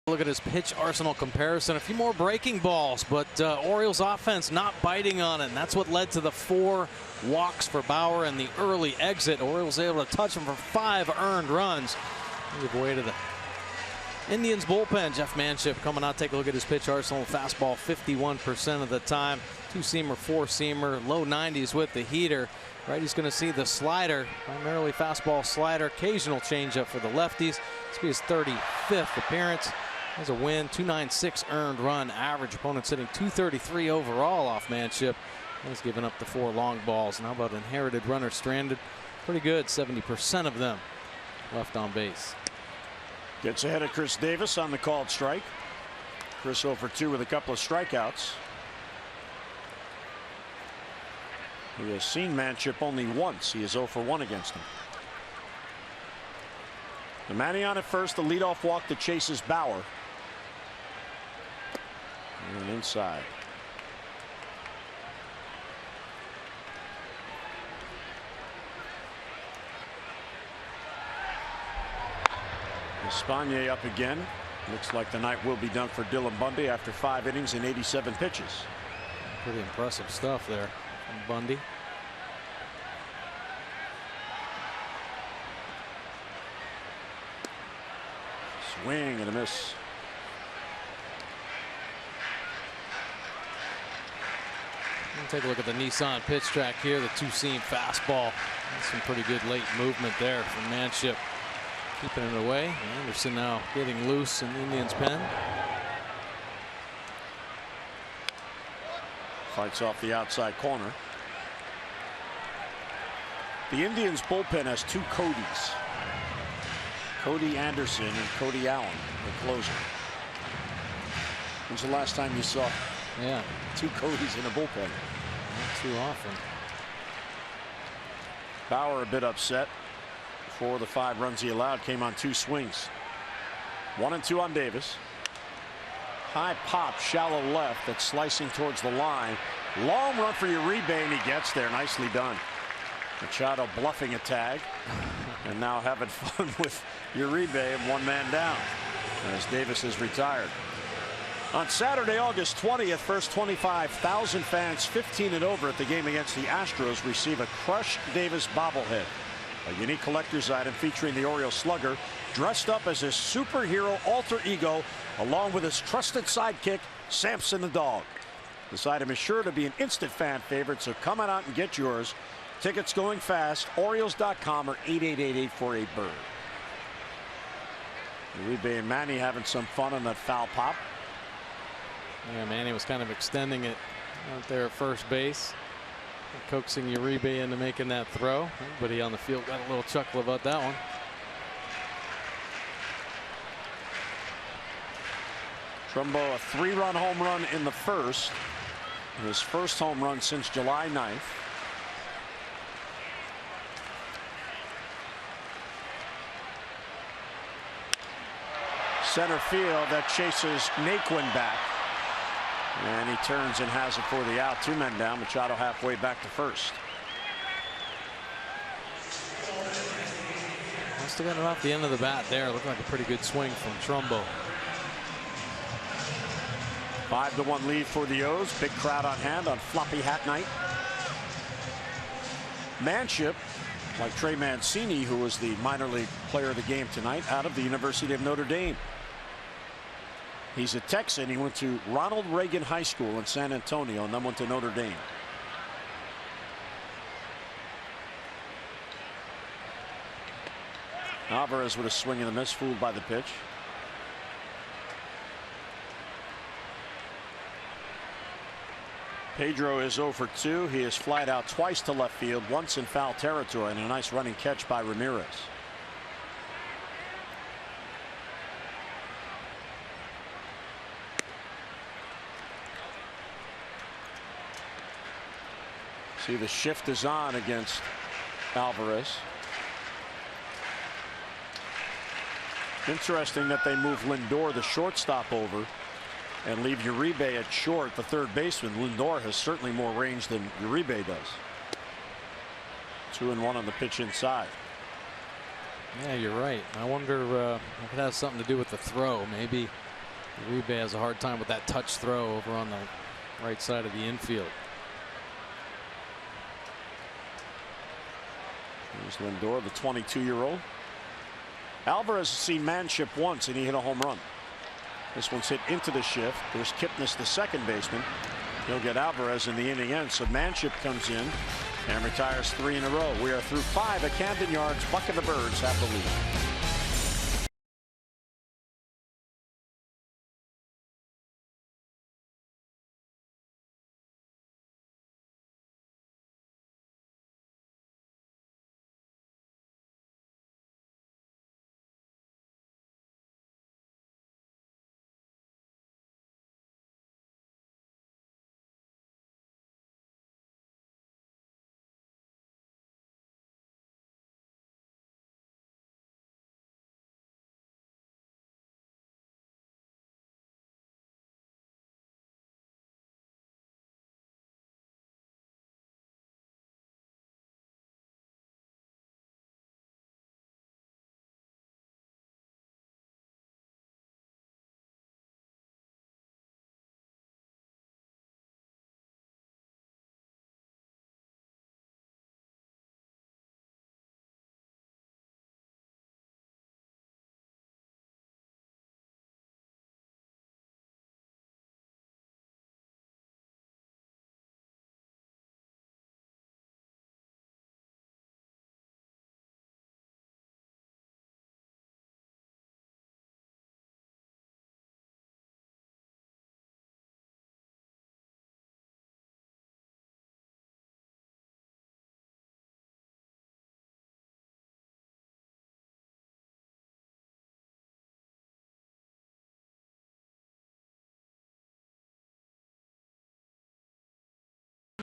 Look at his pitch arsenal comparison. A few more breaking balls, but Orioles offense not biting on it. And that's what led to the 4 walks for Bauer and the early exit. Orioles able to touch him for 5 earned runs. Give way to the Indians bullpen. Jeff Manship coming out. Take a look at his pitch arsenal. Fastball 51% of the time. 2-seamer, 4-seamer, low 90s with the heater. Right, he's going to see the slider, primarily fastball slider, occasional changeup for the lefties. This will be his 35th appearance. Has a win, 296 earned run average. Opponent sitting 233 overall off Manship. He's given up the 4 long balls. And how about inherited runner stranded? Pretty good, 70% of them left on base. Gets ahead of Chris Davis on the called strike. Chris 0 for 2 with a couple of strikeouts. He has seen Manship only once. He is 0 for 1 against him. The Manny on at first, the leadoff walk that chases Bauer. And inside. Espana up again. Looks like the night will be done for Dylan Bundy after 5 innings and 87 pitches. Pretty impressive stuff there from Bundy. Swing and a miss. Take a look at the Nissan pitch track here. The 2-seam fastball. That's some pretty good late movement there from Manship. Keeping it away. Anderson now getting loose in the Indians' pen. Fights off the outside corner. The Indians bullpen has 2 Codys. Cody Anderson and Cody Allen, the closer. When's the last time you saw 2 Codys in a bullpen? Not too often. Bauer a bit upset. 4 of the 5 runs he allowed came on 2 swings. 1 and 2 on Davis. High pop, shallow left, that's slicing towards the line. Long run for Uribe, and he gets there. Nicely done. Machado bluffing a tag. And now having fun with Uribe and 1 man down as Davis is retired. On Saturday, August 20th, first 25,000 fans 15 and over at the game against the Astros receive a Crush Davis bobblehead. a unique collector's item featuring the Orioles slugger dressed up as his superhero alter ego along with his trusted sidekick, Samson the dog. This item is sure to be an instant fan favorite, so come on out and get yours. Tickets going fast. Orioles.com or 888-848-BIRD. Uribe and Manny having some fun on that foul pop. Yeah, Manny was kind of extending it out there at first base, coaxing Uribe into making that throw. Everybody on the field got a little chuckle about that one. Trumbo, a 3-run home run in the first. His first home run since July 9th. Center field, that chases Naquin back. And he turns and has it for the out. 2 men down. Machado halfway back to first. Must have gotten it off the end of the bat there. Looked like a pretty good swing from Trumbo. 5-1 lead for the O's. Big crowd on hand on Floppy Hat Night. Manship, like Trey Mancini, who was the minor league player of the game tonight, out of the University of Notre Dame. He's a Texan. He went to Ronald Reagan High School in San Antonio and then went to Notre Dame. Alvarez with a swing and a miss, fooled by the pitch. Pedro is 0 for 2. He is flied out twice to left field, once in foul territory, and a nice running catch by Ramirez. See, the shift is on against Alvarez. Interesting that they move Lindor, the shortstop, over and leave Uribe at short, the third baseman. Lindor has certainly more range than Uribe does. 2-1 on the pitch inside. Yeah, you're right. I wonder if it has something to do with the throw. Maybe Uribe has a hard time with that touch throw over on the right side of the infield. Here's Lindor, the 22-year-old. Alvarez has seen Manship once and he hit a home run. This one's hit into the shift. There's Kipnis, the second baseman. He'll get Alvarez in the inning end. So Manship comes in and retires 3 in a row. We are through 5 at Camden Yards. Buck and the Birds have the lead.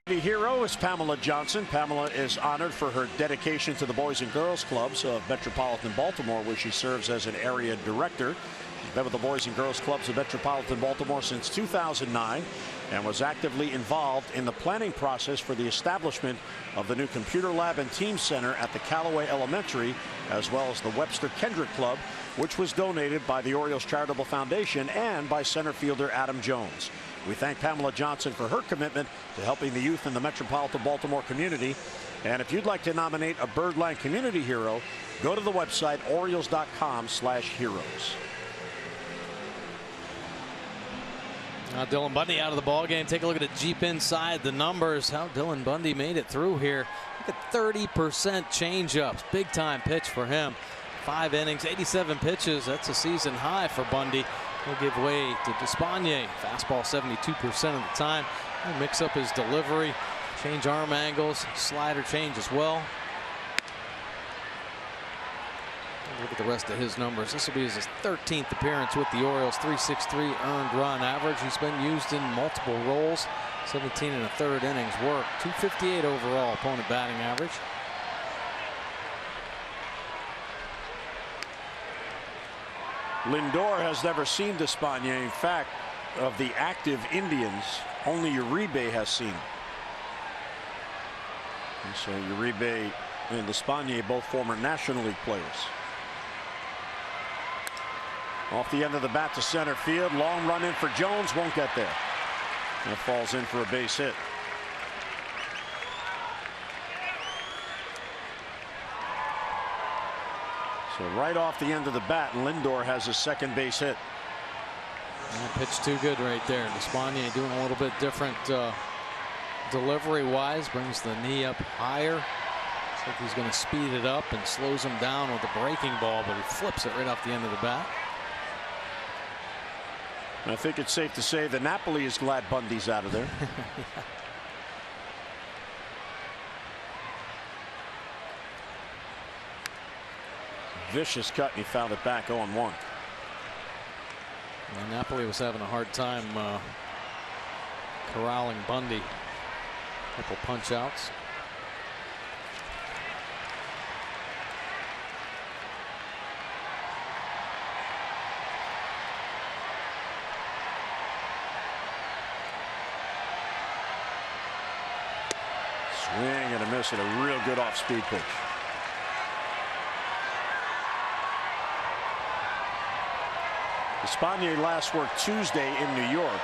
The hero is Pamela Johnson. Pamela is honored for her dedication to the Boys and Girls Clubs of Metropolitan Baltimore, where she serves as an area director. She's been with the Boys and Girls Clubs of Metropolitan Baltimore since 2009 and was actively involved in the planning process for the establishment of the new computer lab and team center at the Callaway Elementary, as well as the Webster Kendrick Club, which was donated by the Orioles Charitable Foundation and by center fielder Adam Jones. We thank Pamela Johnson for her commitment to helping the youth in the metropolitan Baltimore community. And if you'd like to nominate a Birdland Community Hero, go to the website Orioles.com/heroes. Now Dylan Bundy out of the ball game. Take a look at the Jeep inside the numbers. How Dylan Bundy made it through here. Look at 30% changeups. Big time pitch for him. 5 innings, 87 pitches. That's a season high for Bundy. He'll give way to Despaigne. Fastball 72% of the time. He'll mix up his delivery, change arm angles, slider change as well. Look at the rest of his numbers. This will be his 13th appearance with the Orioles. 363 earned run average. He's been used in multiple roles. 17 1/3 innings work. 258 overall opponent batting average. Lindor has never seen Despaigne. In fact, of the active Indians, only Uribe has seen him. And so Uribe and Despaigne, both former National League players. Off the end of the bat to center field. Long run in for Jones. Won't get there. And it falls in for a base hit. So right off the end of the bat, Lindor has his second base hit. And pitch too good right there. Despaigne doing a little bit different delivery wise. Brings the knee up higher. Looks like he's going to speed it up and slows him down with a breaking ball, but he flips it right off the end of the bat. I think it's safe to say that Napoli is glad Bundy's out of there. Yeah. Vicious cut, and he fouled it back 0-1. Well, Napoli was having a hard time corralling Bundy. Couple punch outs. Swing and a miss, and a real good off-speed pitch. Despaigne last worked Tuesday in New York.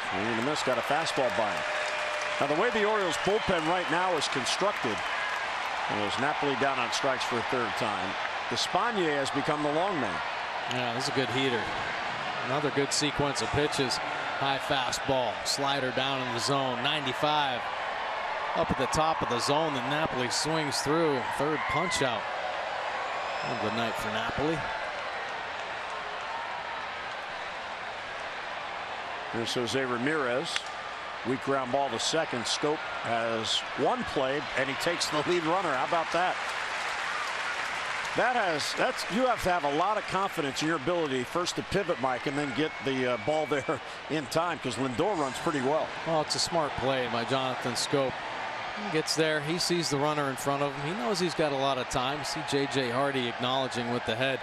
Swing and a miss, got a fastball by him. Now, the way the Orioles bullpen right now is constructed, there's Napoli down on strikes for a third time. Despaigne has become the long man. Yeah, this is a good heater. Another good sequence of pitches. High fastball, slider down in the zone. 95 up at the top of the zone that Napoli swings through. Third punch out of the night for Napoli. Here's Jose Ramirez. Weak ground ball to second. Schoop has one play, and he takes the lead runner. How about that? You have to have a lot of confidence in your ability first to pivot, Mike, and then get the ball there in time, because Lindor runs pretty well. Well, it's a smart play by Jonathan Schoop. He gets there. He sees the runner in front of him. He knows he's got a lot of time. You see J.J. Hardy acknowledging with the head.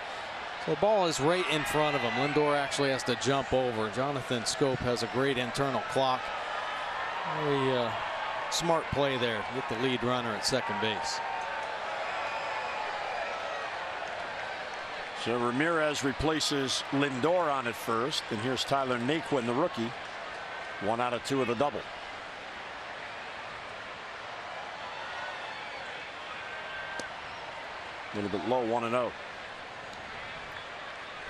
So the ball is right in front of him. Lindor actually has to jump over. Jonathan Schoop has a great internal clock. Very smart play there to get the lead runner at second base. So Ramirez replaces Lindor on at first, and here's Tyler Naquin, the rookie. 1 out of 2 of the double. A little bit low, 1-0.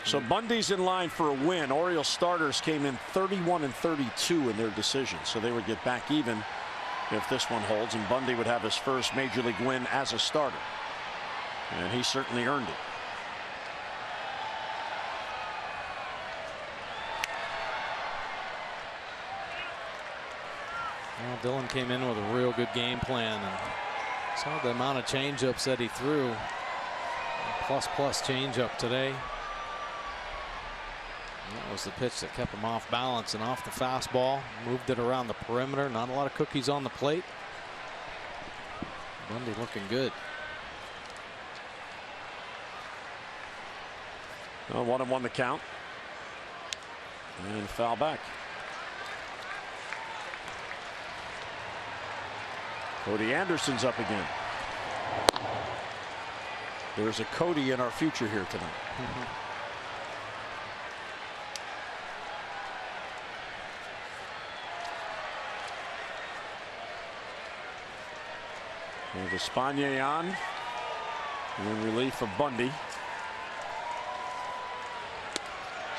So Bundy's in line for a win. Orioles starters came in 31 and 32 in their decision, so they would get back even if this one holds, and Bundy would have his first major league win as a starter, and he certainly earned it. Well, Dylan came in with a real good game plan, and saw the amount of changeups that he threw. Plus changeup today. And that was the pitch that kept him off balance and off the fastball. Moved it around the perimeter. Not a lot of cookies on the plate. Bundy looking good. 1-1 the count. And foul back. Cody Anderson's up again. There's a Cody in our future here tonight. And Espana on in relief of Bundy.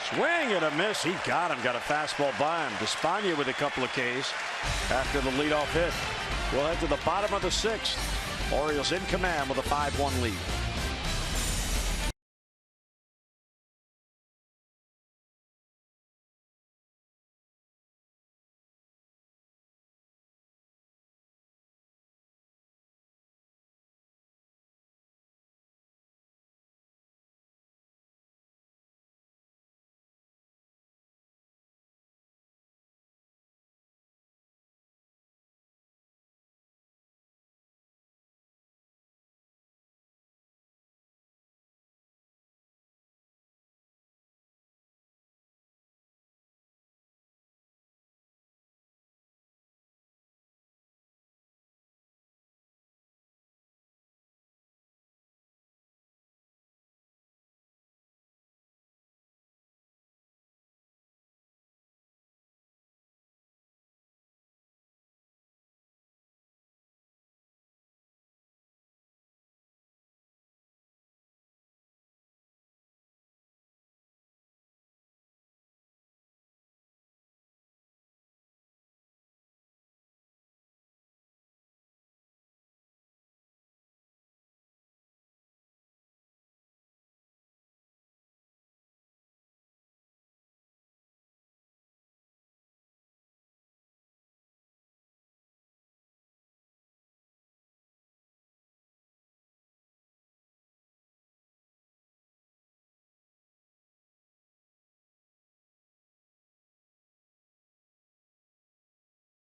Swing and a miss. He got him. Got a fastball by him. Espana with a couple of Ks after the leadoff hit. We'll head to the bottom of the 6th. Orioles in command with a 5-1 lead.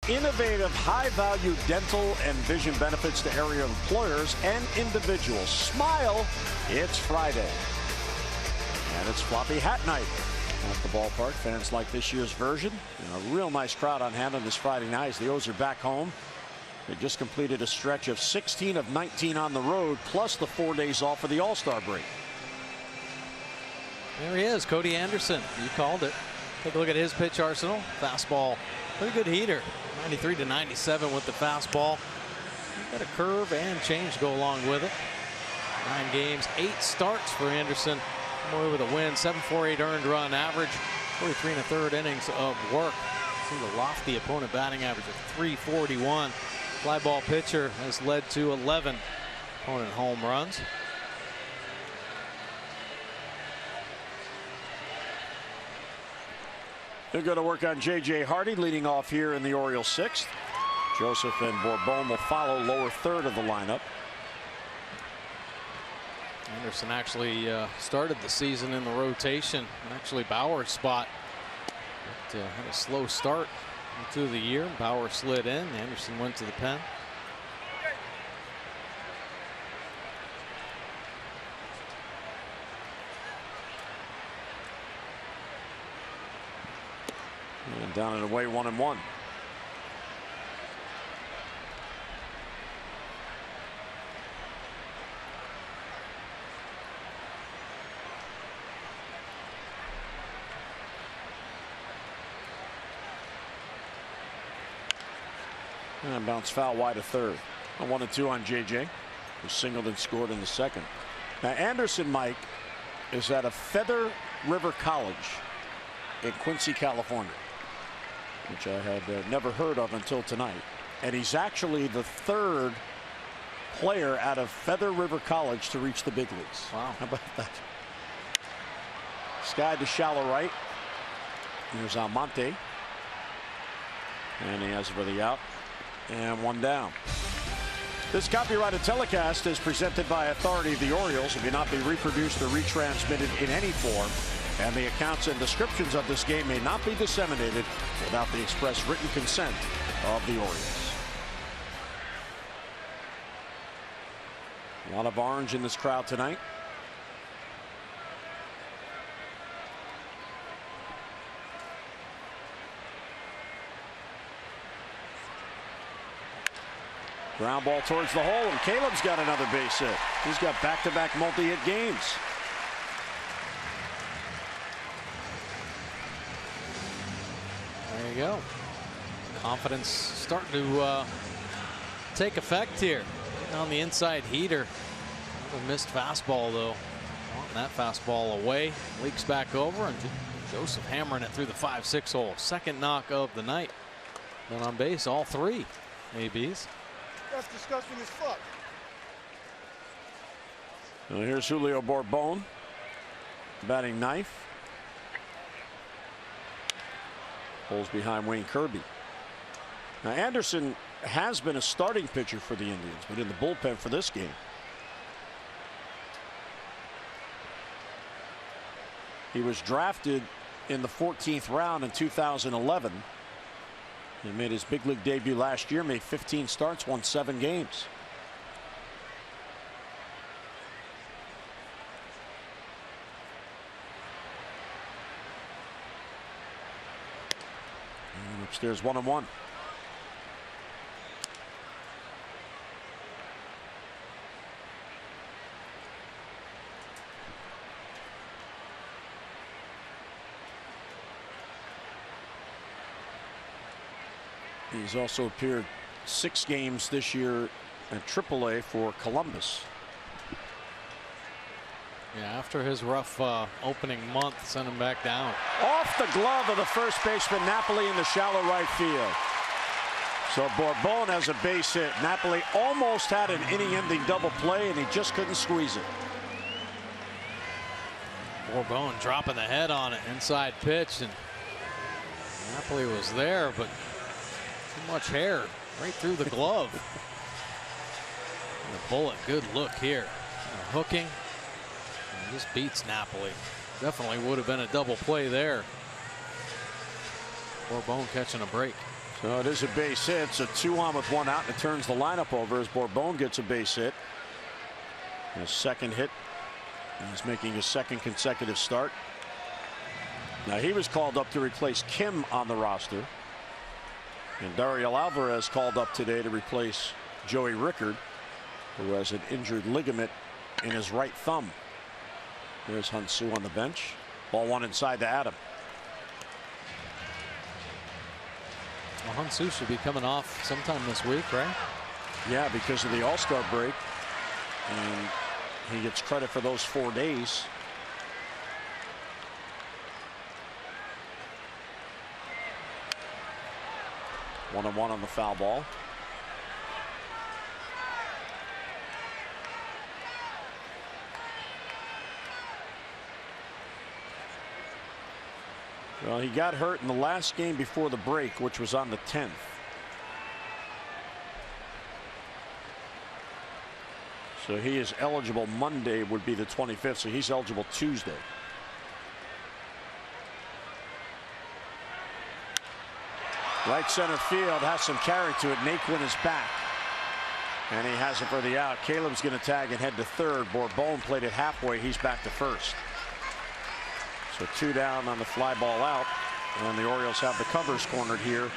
Innovative, high-value dental and vision benefits to area employers and individuals. Smile, it's Friday. And it's floppy hat night at the ballpark. Fans like this year's version. And a real nice crowd on hand on this Friday night as the O's are back home. They just completed a stretch of 16 of 19 on the road, plus the 4 days off for the All-Star break. There he is, Cody Anderson. You called it. Take a look at his pitch arsenal. Fastball, pretty good heater. 93 to 97 with the fastball. Got a curve and change to go along with it. 9 games, 8 starts for Anderson. Come away with a win, 7.48 earned run average, 43 1/3 innings of work. See the lofty opponent batting average of 341. Fly ball pitcher has led to 11 opponent home runs. They're going to work on J.J. Hardy leading off here in the Orioles 6th. Joseph and Bourbon will follow lower third of the lineup. Anderson actually started the season in the rotation. Actually Bauer's spot. But, had a slow start into the year. Bauer slid in. Anderson went to the pen. And down and away, 1-1. And bounce foul wide of third. A 1-2 on JJ, who singled and scored in the second. Now Anderson, Mike, is at a Feather River College in Quincy, California, which I had never heard of until tonight. And he's actually the 3rd player out of Feather River College to reach the big leagues. Wow. How about that? Sky to shallow right. Here's Almonte. And he has it for the out. And 1 down. This copyrighted telecast is presented by authority of the Orioles and may not be reproduced or retransmitted in any form. And the accounts and descriptions of this game may not be disseminated without the express written consent of the Orioles. A lot of orange in this crowd tonight. Ground ball towards the hole, and Caleb's got another base hit. He's got back-to-back multi-hit games. There you go. Confidence starting to take effect here. On the inside heater. A missed fastball, though. That fastball away. Leaks back over, and Joseph hammering it through the 5-6 hole. Second knock of the night. Then on base, all three ABs. That's disgusting as fuck. Well, here's Julio Bourbon, batting ninth. Pulls behind Wayne Kirby. Now Anderson has been a starting pitcher for the Indians, but in the bullpen for this game. He was drafted in the 14th round in 2011. He made his big league debut last year, made 15 starts, won 7 games. And upstairs 1-1. He's also appeared 6 games this year at AAA for Columbus. Yeah, after his rough opening month, sent him back down. Off the glove of the first baseman Napoli in the shallow right field. So Bourbon has a base hit. Napoli almost had an inning-ending double play, and he just couldn't squeeze it. Bourbon dropping the head on it, inside pitch, and Napoli was there, but too much hair right through the glove. And the bullet, good look here. Hooking. And just beats Napoli. Definitely would have been a double play there. Bourbon catching a break. So it is a base hit. It's a 2-on with 1 out, and it turns the lineup over as Bourbon gets a base hit. His second hit. He's making his 2nd consecutive start. Now he was called up to replace Kim on the roster. And Dario Alvarez called up today to replace Joey Rickard, who has an injured ligament in his right thumb. There's Hunsu on the bench. Ball 1 inside to Adam. Well, Hunsu should be coming off sometime this week, right? Yeah, because of the All-Star break. And he gets credit for those 4 days. One and one on the foul ball. Well, he got hurt in the last game before the break, which was on the 10th. So he is eligible. Monday would be the 25th, so he's eligible Tuesday. Right center field has some carry to it. Naquin is back, and he has it for the out. Caleb's going to tag and head to third. Bourbon played it halfway. He's back to first. So 2 down on the fly ball out, and the Orioles have the covers cornered here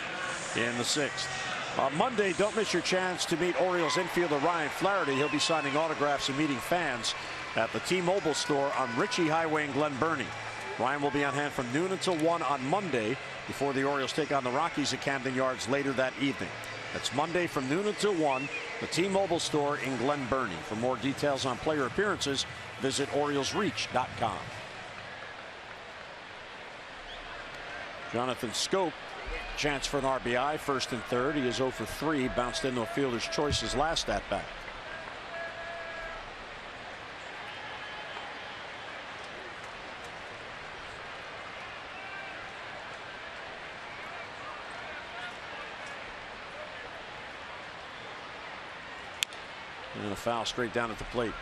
in the 6th. Monday, don't miss your chance to meet Orioles infielder Ryan Flaherty. He'll be signing autographs and meeting fans at the T-Mobile store on Ritchie Highway in Glen Burnie. Ryan will be on hand from noon until 1 on Monday before the Orioles take on the Rockies at Camden Yards later that evening. That's Monday from noon until 1, the T-Mobile store in Glen Burnie. For more details on player appearances, visit OriolesReach.com. Jonathan Scope, chance for an RBI, 1st and 3rd. He is 0 for 3, bounced into a fielder's choice his last at bat. And a foul straight down at the plate.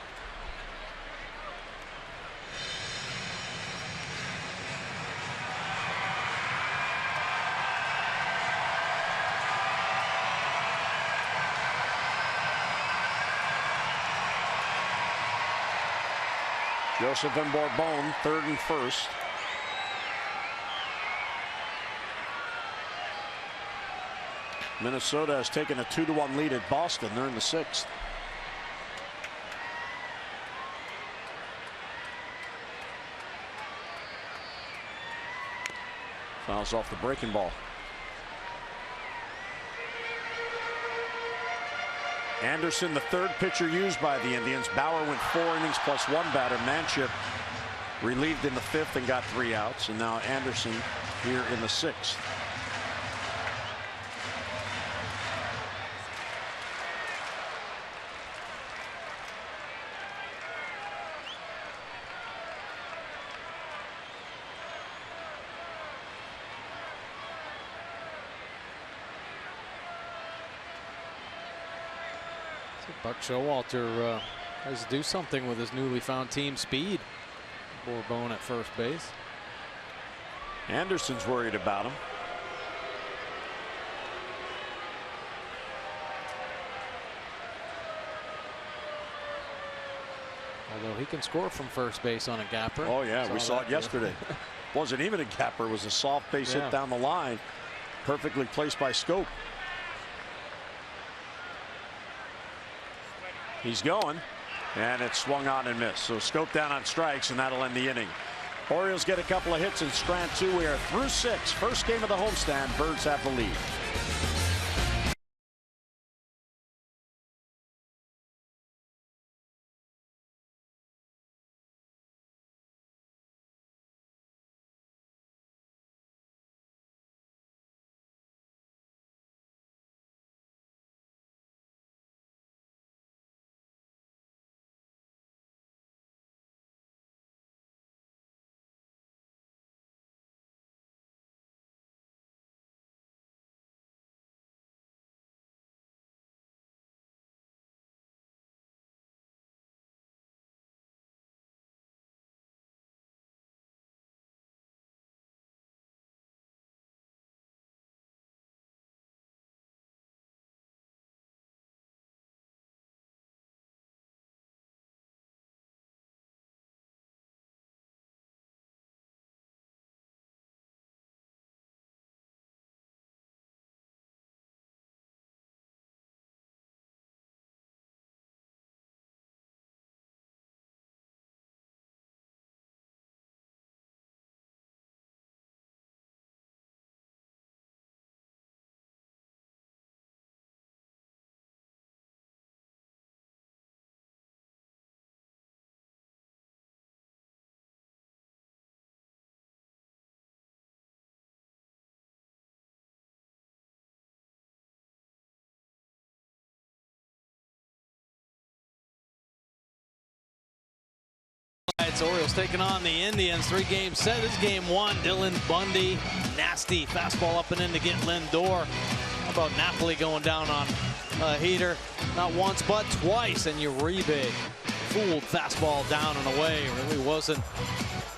Joseph and Bourbon, 3rd and 1st. Minnesota has taken a 2-1 lead at Boston. They're in the 6th. Fouls off the breaking ball. Anderson, the third pitcher used by the Indians. Bauer went 4 innings plus 1 batter. Manship relieved in the 5th and got 3 outs. And now Anderson here in the 6th. Buck Showalter has to do something with his newly found team speed. Bourbon at first base. Anderson's worried about him. Although he can score from first base on a gapper. Oh yeah, we saw it yesterday. Wasn't even a gapper, it was a soft base hit down the line. Perfectly placed by Scope. He's going, and it's swung on and missed. So Scope down on strikes, and that'll end the inning. Orioles get a couple of hits in strand 2. We are through 6. First game of the homestand. Birds have the lead. It's Orioles taking on the Indians. 3-game set. This is game 1. Dylan Bundy, nasty fastball up and in to get Lindor. How about Napoli going down on a heater? Not once, but twice. And Uribe fooled fastball down and away. Really wasn't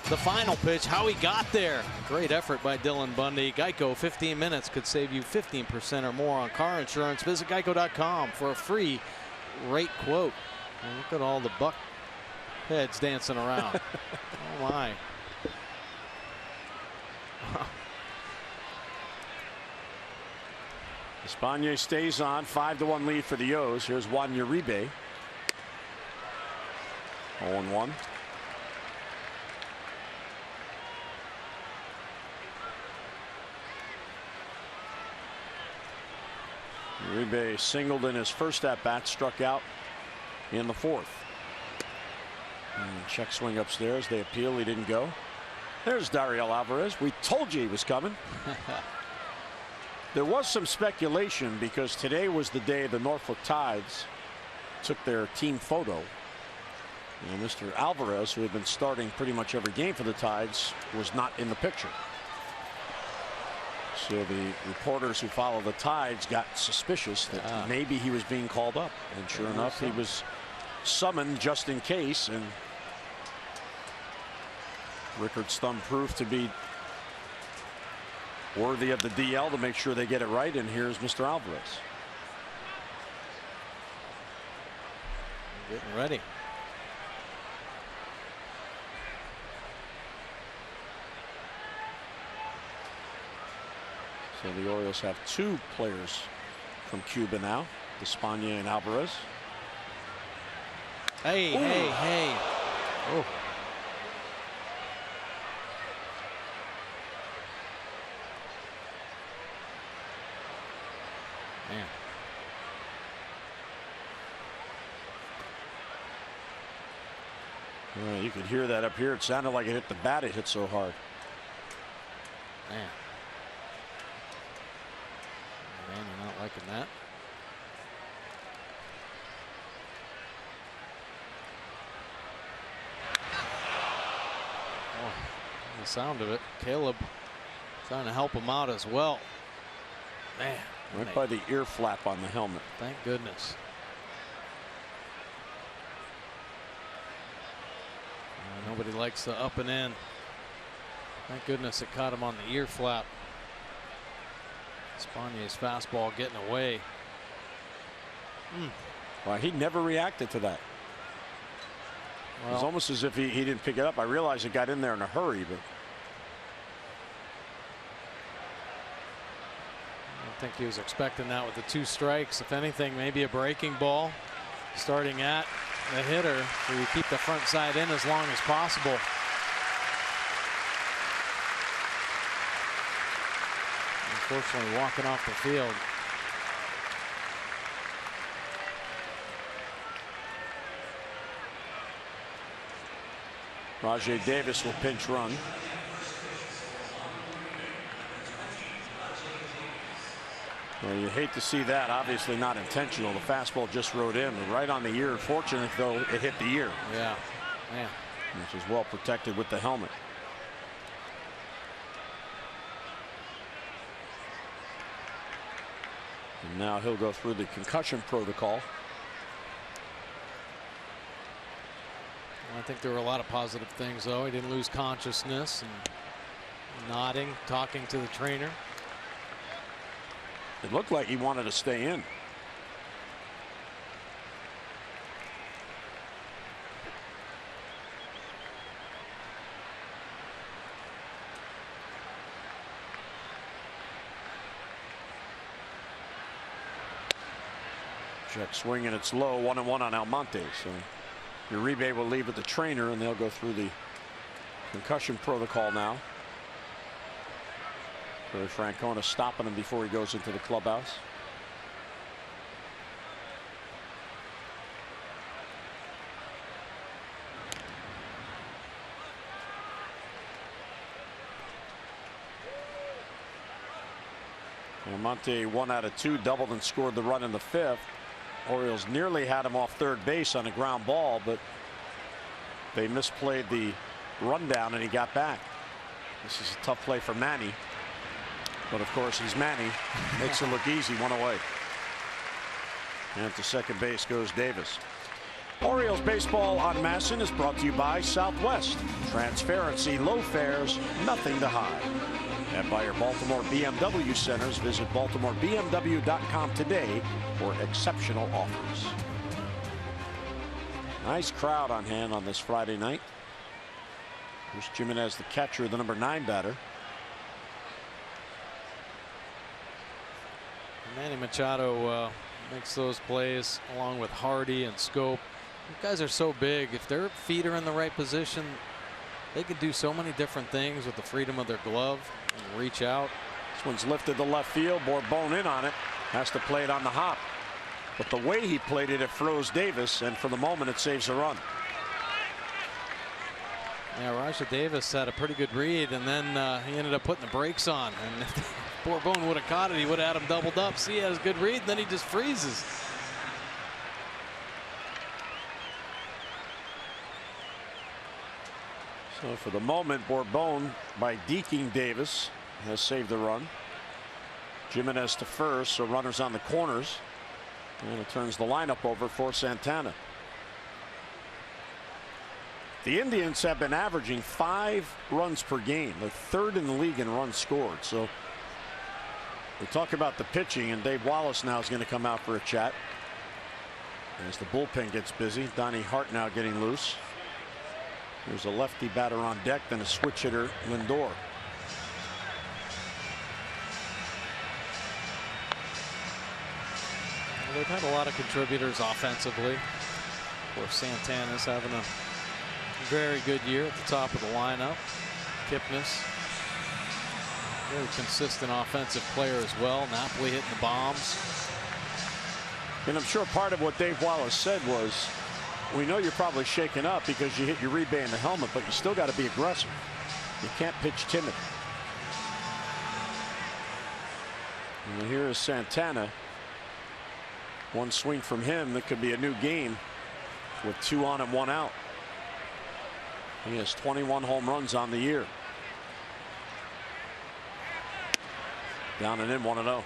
the final pitch. How he got there. Great effort by Dylan Bundy. Geico, 15 minutes could save you 15% or more on car insurance. Visit geico.com for a free rate quote. And look at all the buck heads dancing around. Oh my. Espana stays on. 5-1 lead for the O's. Here's Juan Uribe. 0-1. Uribe singled in his first at bat, struck out in the 4th. And check swing upstairs. They appeal. He didn't go. There's Dariel Alvarez. We told you he was coming. There was some speculation because today was the day the Norfolk Tides took their team photo. And Mr. Alvarez, who had been starting pretty much every game for the Tides, was not in the picture. So the reporters who follow the Tides got suspicious that maybe he was being called up. And sure enough, he was summoned just in case. And Rickard's thumb proved to be worthy of the DL to make sure they get it right. And here's Mr. Alvarez. Getting ready. So the Orioles have 2 players from Cuba now. Despaigne and Alvarez. Hey, hey. Oh. Man. You could hear that up here. It sounded like it hit the bat. It hit so hard. Man, you're not liking that. Oh, the sound of it. Caleb trying to help him out as well. Man. Right by the ear flap on the helmet. Thank goodness. Nobody likes the up and in. Thank goodness it caught him on the ear flap. Despaign's fastball getting away. Well, he never reacted to that. Well, it was almost as if he didn't pick it up. I realize it got in there in a hurry, but I don't think he was expecting that with the 2 strikes. If anything, maybe a breaking ball starting at the hitter, where you keep the front side in as long as possible. Unfortunately, walking off the field. Rajai Davis will pinch run. Well, you hate to see that. Obviously not intentional. The fastball just rode in right on the ear. Fortunate though, it hit the ear. Yeah, man. Which is well protected with the helmet. And now he'll go through the concussion protocol. I think there were a lot of positive things, though. He didn't lose consciousness, and nodding, talking to the trainer. It looked like he wanted to stay in. Check swing, and it's low. 1-1 on Almonte. So Uribe will leave with the trainer, and they'll go through the concussion protocol now. Terry Francona stopping him before he goes into the clubhouse. Almonte 1 out of 2, doubled and scored the run in the 5th. Orioles nearly had him off third base on a ground ball, but they misplayed the rundown and he got back. This is a tough play for Manny, but of course he's Manny. Makes it look easy. 1 away. And to second base goes Davis. Orioles baseball on MASN is brought to you by Southwest. Transparency, low fares, nothing to hide. And by your Baltimore BMW centers. Visit BaltimoreBMW.com today for exceptional offers. Nice crowd on hand on this Friday night. Here's Jimenez, the catcher, the number 9 batter. Manny Machado makes those plays along with Hardy and Scope. You guys are so big. If their feet are in the right position, they could do so many different things with the freedom of their glove and reach out. This one's lifted to left field. Bourbon in on it. Has to play it on the hop. But the way he played it, it froze Davis, and for the moment it saves a run. Yeah, Rajai Davis had a pretty good read, and then he ended up putting the brakes on. And if Bourbon would have caught it, he would have had him doubled up. See, he has a good read, and then he just freezes. So for the moment, Bourbon, by deking Davis, has saved the run. Jimenez to first, so runners on the corners. And it turns the lineup over for Santana. The Indians have been averaging 5 runs per game. They're 3rd in the league in runs scored. So we talk about the pitching, and Dave Wallace now is going to come out for a chat as the bullpen gets busy. Donnie Hart now getting loose. There's a lefty batter on deck, then a switch hitter, Lindor. they've had a lot of contributors offensively. Of course, Santana's having a very good year at the top of the lineup. Kipnis, very consistent offensive player as well. Napoli hitting the bombs. And I'm sure part of what Dave Wallace said was, we know you're probably shaken up because you hit your rebate in the helmet, but you still got to be aggressive. You can't pitch timid. And here is Santana. One swing from him, that could be a new game with 2 on and 1 out. He has 21 home runs on the year. Down and in, 1-0.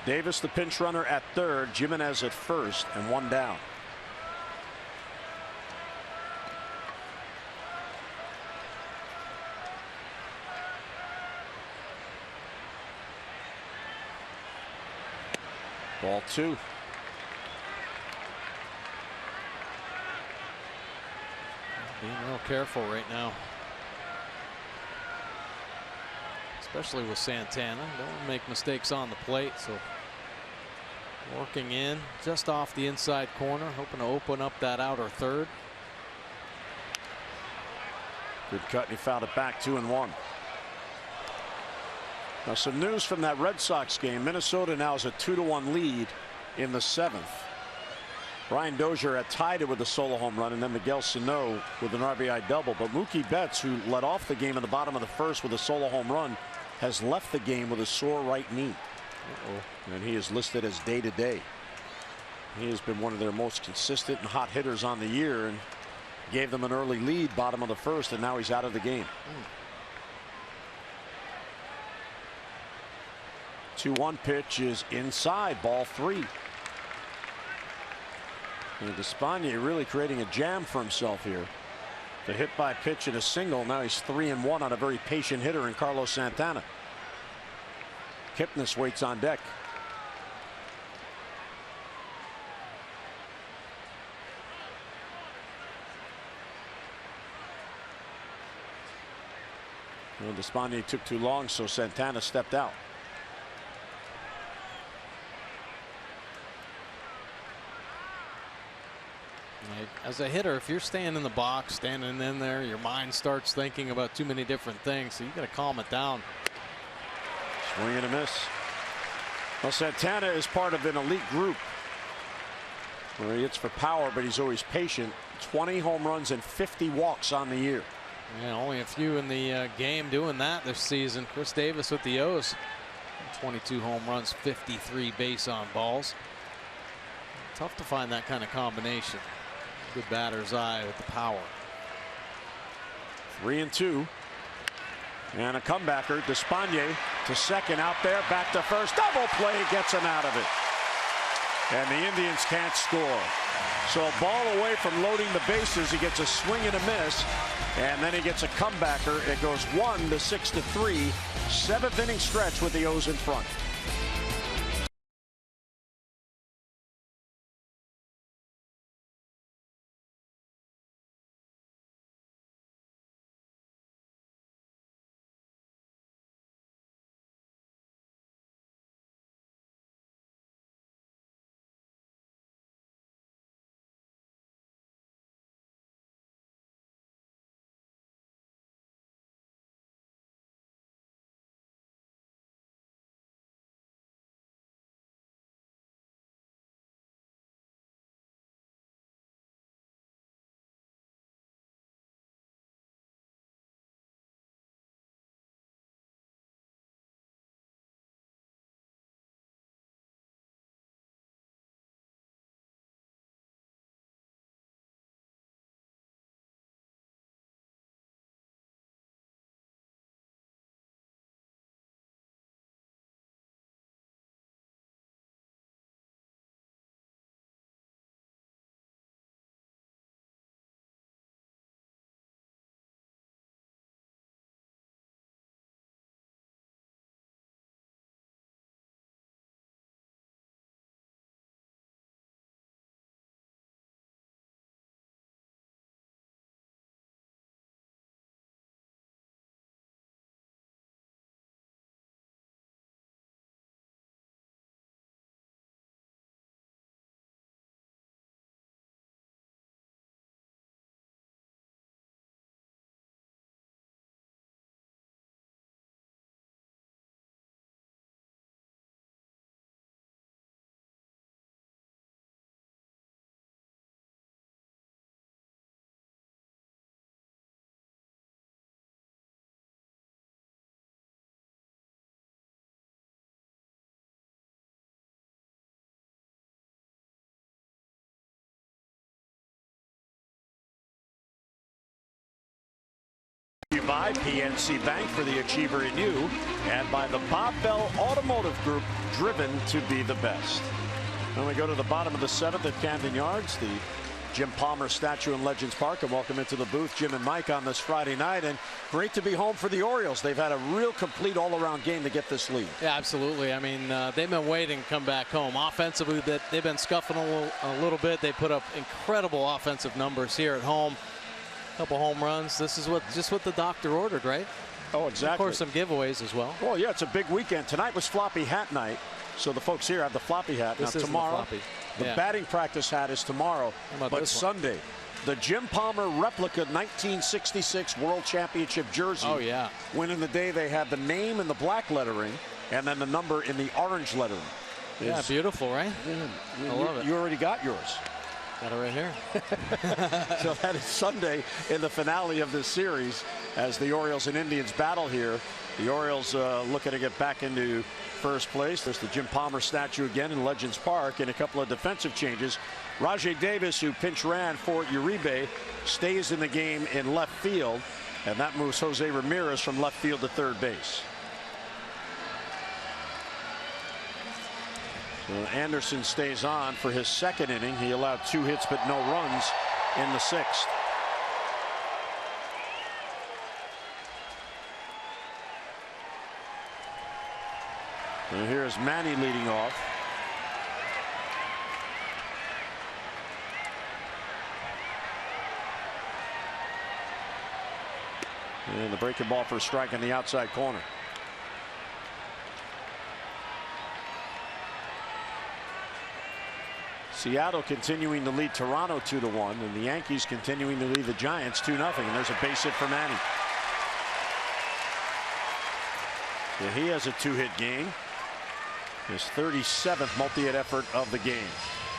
Davis, the pinch runner, at third. Jimenez at first, and 1 down. Ball 2. Being real careful right now, especially with Santana. Don't want to make mistakes on the plate, so working in just off the inside corner, hoping to open up that outer third. Good cut, and he fouled it back. 2-1. Now some news from that Red Sox game. Minnesota now has a 2-1 lead in the 7th. Brian Dozier had tied it with a solo home run, and then Miguel Sano with an RBI double. But Mookie Betts, who led off the game in the bottom of the 1st with a solo home run, has left the game with a sore right knee. And he is listed as day-to-day. He has been one of their most consistent and hot hitters on the year, and gave them an early lead bottom of the 1st, and now he's out of the game. 2-1 pitch is inside, ball 3. And Despaigne really creating a jam for himself here. The hit by pitch and a single. Now he's 3-1 on a very patient hitter in Carlos Santana. Kipnis waits on deck. Well, Despaigne took too long, so Santana stepped out. As a hitter, if you're standing in the box, standing in there, your mind starts thinking about too many different things, so you got to calm it down. Swing and a miss. Well, Santana is part of an elite group where he hits for power, but he's always patient. 20 home runs and 50 walks on the year. Yeah, only a few in the game doing that this season. Chris Davis with the O's. 22 home runs, 53 base on balls. Tough to find that kind of combination. Good batter's eye with the power. 3-2. And a comebacker. Despaigne to second, out there, back to first. Double play gets him out of it. And the Indians can't score. So a ball away from loading the bases. He gets a swing and a miss. And then he gets a comebacker. It goes 1 to 6-3. 7th inning stretch with the O's in front. by PNC Bank for the achiever in you, and by the Bob Bell Automotive Group, driven to be the best. Then we go to the bottom of the 7th at Camden Yards, the Jim Palmer statue in Legends Park, and welcome into the booth Jim and Mike on this Friday night. And great to be home for the Orioles. They've had a real complete all-around game to get this lead. Yeah, absolutely. I mean, they've been waiting to come back home. Offensively, they've been scuffing a little bit. They put up incredible offensive numbers here at home. A couple home runs. This is just what the doctor ordered, right? Oh, exactly. Of course, some giveaways as well. Well, yeah, it's a big weekend. Tonight was floppy hat night, so the folks here have the floppy hat. This now, tomorrow, the batting practice hat is tomorrow, but Sunday, the Jim Palmer replica 1966 World Championship jersey. Oh, yeah. When in the day they had the name in the black lettering and then the number in the orange lettering. Yeah, beautiful, right? Yeah, I love it. You already got yours. Got it right here. So that is Sunday in the finale of this series as the Orioles and Indians battle here. The Orioles looking to get back into first place. There's the Jim Palmer statue again in Legends Park, and a couple of defensive changes. Rajay Davis, who pinch ran for Uribe, stays in the game in left field, and that moves Jose Ramirez from left field to third base. So Anderson stays on for his second inning. He allowed 2 hits but no runs in the 6th. And here's Manny leading off. And the breaking ball for a strike in the outside corner. Seattle continuing to lead Toronto 2-1, and the Yankees continuing to lead the Giants 2-0. And there's a base hit for Manny. Yeah, he has a 2-hit game. His 37th multi-hit effort of the game.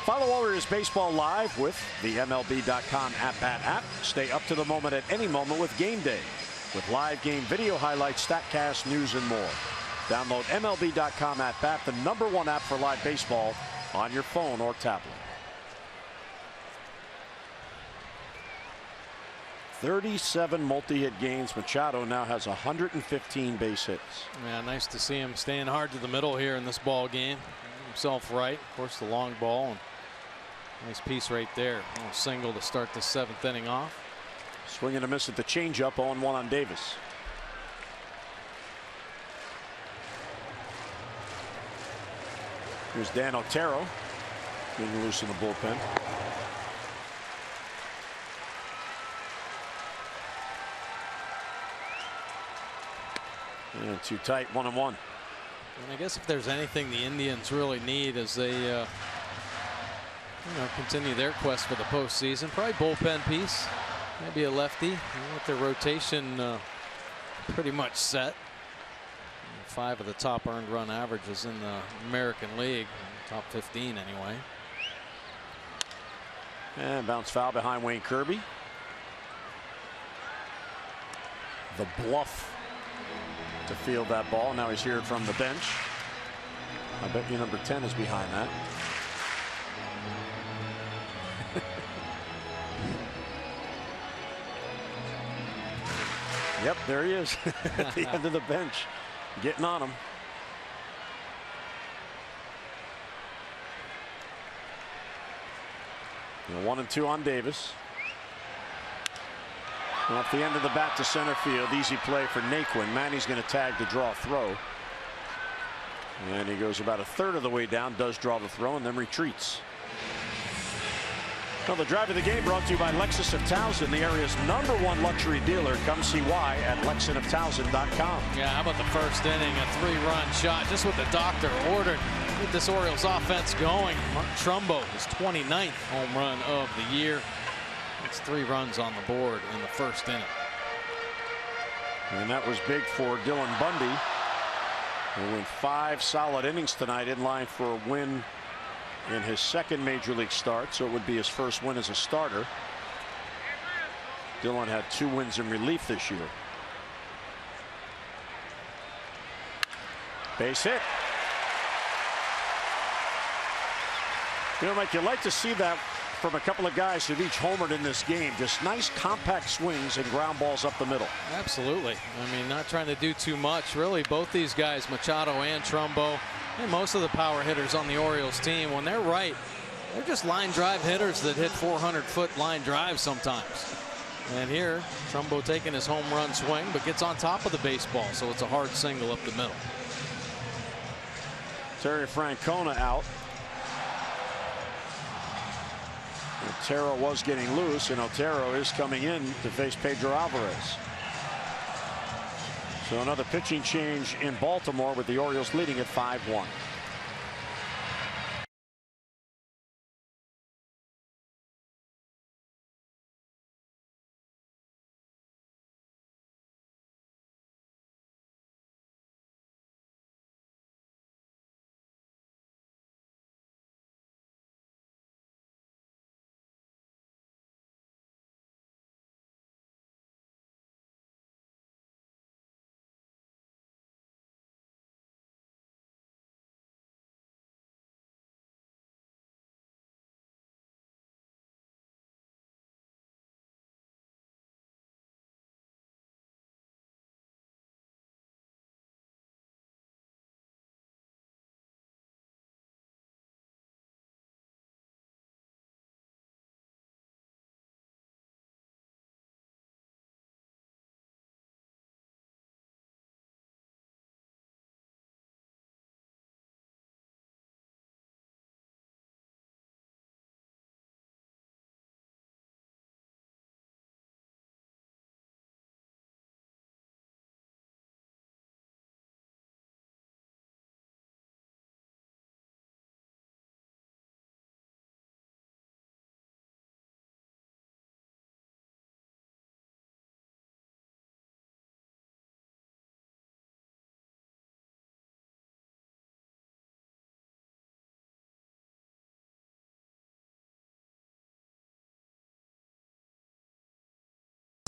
Follow Orioles baseball live with the MLB.com at-bat app. Stay up to the moment at any moment with Game Day, with live game video highlights, StatCast, news, and more. Download MLB.com at-bat, the #1 app for live baseball on your phone or tablet. 37 multi-hit games. Machado now has 115 base hits. Yeah, nice to see him staying hard to the middle here in this ball game. Himself right. Of course, the long ball. And nice piece right there. A little single to start the 7th inning off. Swing and a miss at the changeup. 0-1 on Davis. Here's Dan Otero being loose in the bullpen. And too tight, 1-1. And I guess if there's anything the Indians really need as they continue their quest for the postseason, probably bullpen piece, maybe a lefty. With their rotation pretty much set. 5 of the top earned run averages in the American League, top 15 anyway. And bounce foul behind Wayne Kirby. The bluff to field that ball. Now he's here from the bench. I bet you number 10 is behind that. Yep, there he is at the end of the bench, getting on him. And 1-2 on Davis. Off the end of the bat to center field. Easy play for Naquin. Manny's going to tag to draw a throw. And he goes about a third of the way down, does draw the throw, and then retreats. Well, the drive of the game brought to you by Lexus of Towson, the area's #1 luxury dealer. Come see why at LexusofTowson.com. Yeah, how about the first inning? A 3-run shot, just what the doctor ordered. Get this Orioles offense going. Mark Trumbo, his 29th home run of the year. It's 3 runs on the board in the first inning. And that was big for Dylan Bundy. He went 5 solid innings tonight, in line for a win in his 2nd major league start, so it would be his first win as a starter. Dylan had 2 wins in relief this year. Base hit. You know, Mike, you like to see that from a couple of guys who've each homered in this game. Just nice compact swings and ground balls up the middle. Absolutely. I mean, not trying to do too much. Really, both these guys, Machado and Trumbo, and most of the power hitters on the Orioles team, when they're right, they're just line drive hitters that hit 400-foot line drives sometimes. And here, Trumbo taking his home run swing, but gets on top of the baseball, so it's a hard single up the middle. Terry Francona out. Otero was getting loose, and Otero is coming in to face Pedro Alvarez. So another pitching change in Baltimore, with the Orioles leading at 5-1.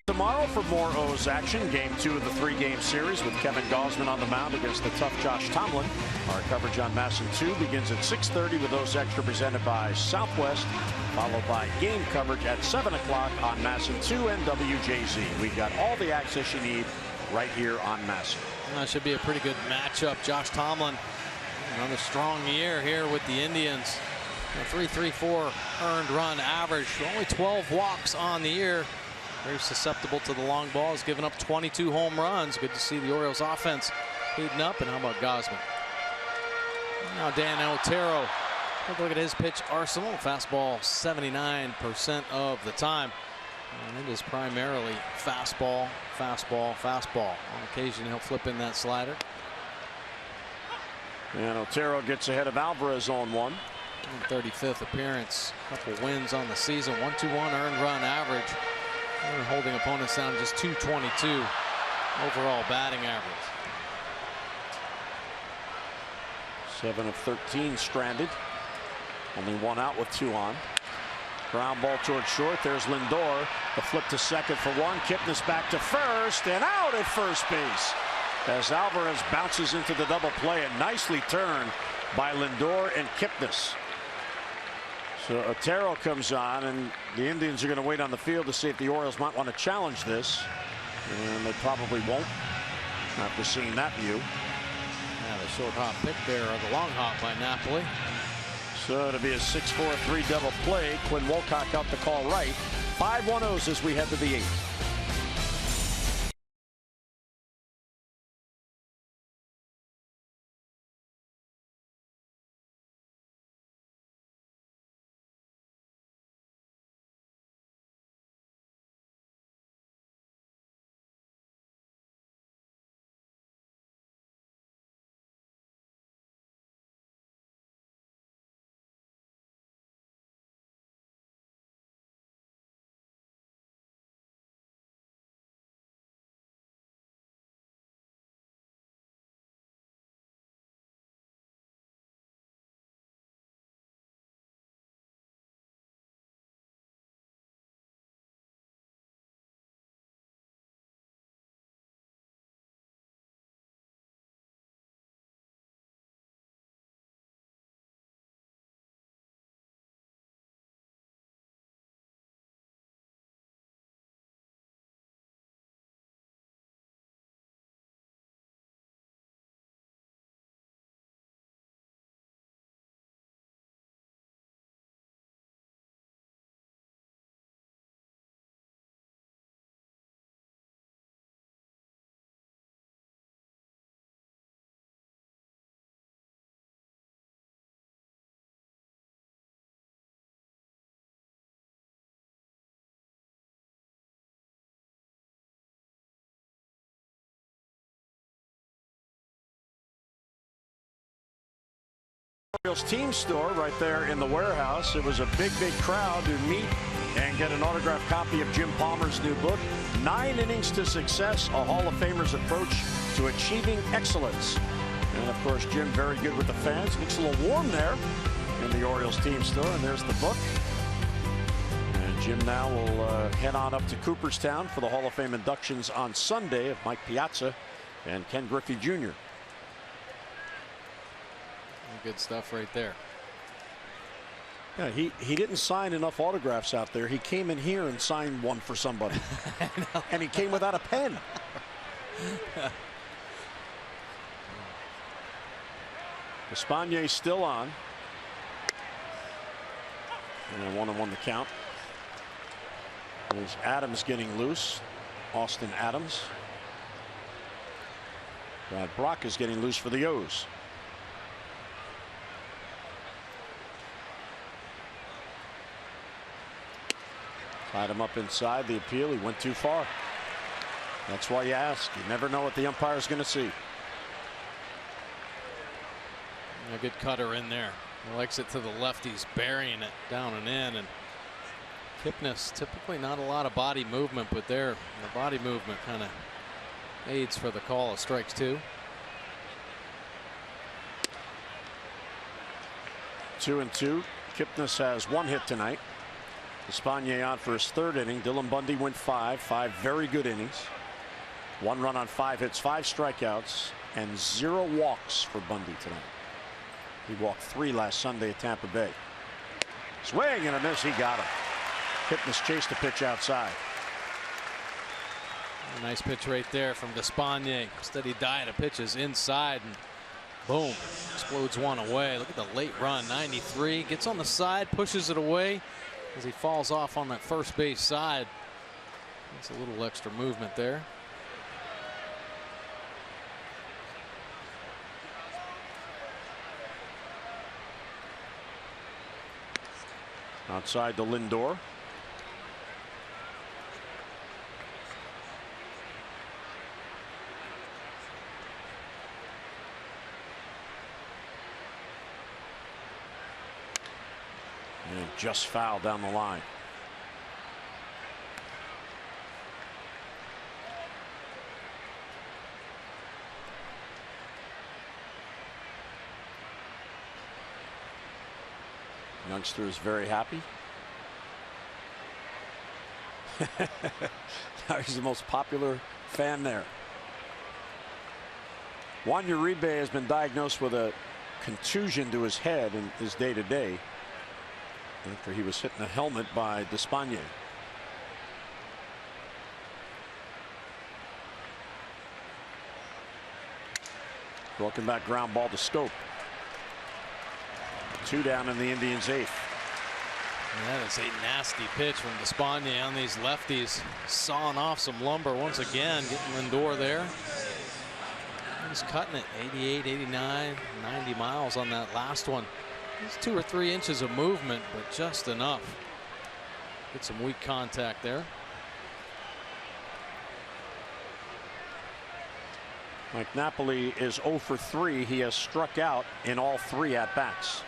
Tomorrow for more O's action. Game 2 of the 3-game series with Kevin Gausman on the mound against the tough Josh Tomlin. Our coverage on MASN 2 begins at 6:30 with O's Extra presented by Southwest, followed by game coverage at 7 o'clock on MASN 2 and WJZ. We've got all the access you need right here on MASN. That should be a pretty good matchup. Josh Tomlin, another strong year here with the Indians. A 3.34 earned run average, only 12 walks on the year. Very susceptible to the long balls, giving up 22 home runs. Good to see the Orioles offense heating up. And how about Gausman? Now Dan Otero. Take a look at his pitch arsenal. Fastball 79% of the time. And it is primarily fastball, fastball, fastball. On occasion he'll flip in that slider. And Otero gets ahead of Alvarez on one. 35th appearance. Couple wins on the season. 1.21 earned run average. They're holding opponents down just 222 overall batting average. 7 of 13 stranded. Only one out with 2 on. Ground ball towards short. There's Lindor. The flip to second for one. Kipnis back to first and out at first base as Alvarez bounces into the double play, and nicely turned by Lindor and Kipnis. So Otero comes on, and the Indians are going to wait on the field to see if the Orioles might want to challenge this, and they probably won't after seeing that view. Yeah, the short hop pick there, or the long hop by Napoli. So it'll be a 6-4-3 double play. Quinn Wolcott out the call right. 5-1 O's as we head to the 8th. Orioles team store right there in the warehouse. It was a big crowd to meet and get an autographed copy of Jim Palmer's new book, 9 Innings to Success, a Hall of Famer's Approach to Achieving Excellence. And of course, Jim very good with the fans. Looks a little warm there in the Orioles team store, and there's the book. And Jim now will head on up to Cooperstown for the Hall of Fame inductions on Sunday of Mike Piazza and Ken Griffey Jr. Good stuff right there. Yeah, he didn't sign enough autographs out there. He came in here and signed one for somebody. And he came without a pen. Espana still on. And 1-1 the count. There's Adams getting loose. Austin Adams. Brad Brock is getting loose for the O's. Tied him up inside the appeal. He went too far. That's why you ask. You never know what the umpire is going to see. A good cutter in there. He likes it to the left. He's burying it down and in. And Kipnis, typically not a lot of body movement, but there the body movement kind of aids for the call of strikes 2. 2-2. Kipnis has 1 hit tonight. Espana on for his 3rd inning. Dylan Bundy went 5 very good innings. 1 run on 5 hits, 5 strikeouts, and 0 walks for Bundy tonight. He walked 3 last Sunday at Tampa Bay. Swing and a miss. He got him. Kipnis chased the pitch outside. A nice pitch right there from Despaigne. Steady diet of pitches inside, and boom, explodes one away. Look at the late run. 93 gets on the side, pushes it away as he falls off on that first base side. That's a little extra movement there. Outside to Lindor. And just foul down the line. Youngster is very happy. Now he's the most popular fan there. Juan Uribe has been diagnosed with a contusion to his head in his day-to-day after he was hit in the helmet by Despaigne. Broken back ground ball to Scope. 2 down in the Indians' 8th. That is a nasty pitch from Despaigne on these lefties, sawing off some lumber once again, getting Lindor there. He's cutting it 88, 89, 90 miles on that last one. It's 2 or 3 inches of movement, but just enough. Get some weak contact there. Mike Napoli is 0 for 3. He has struck out in all 3 at-bats.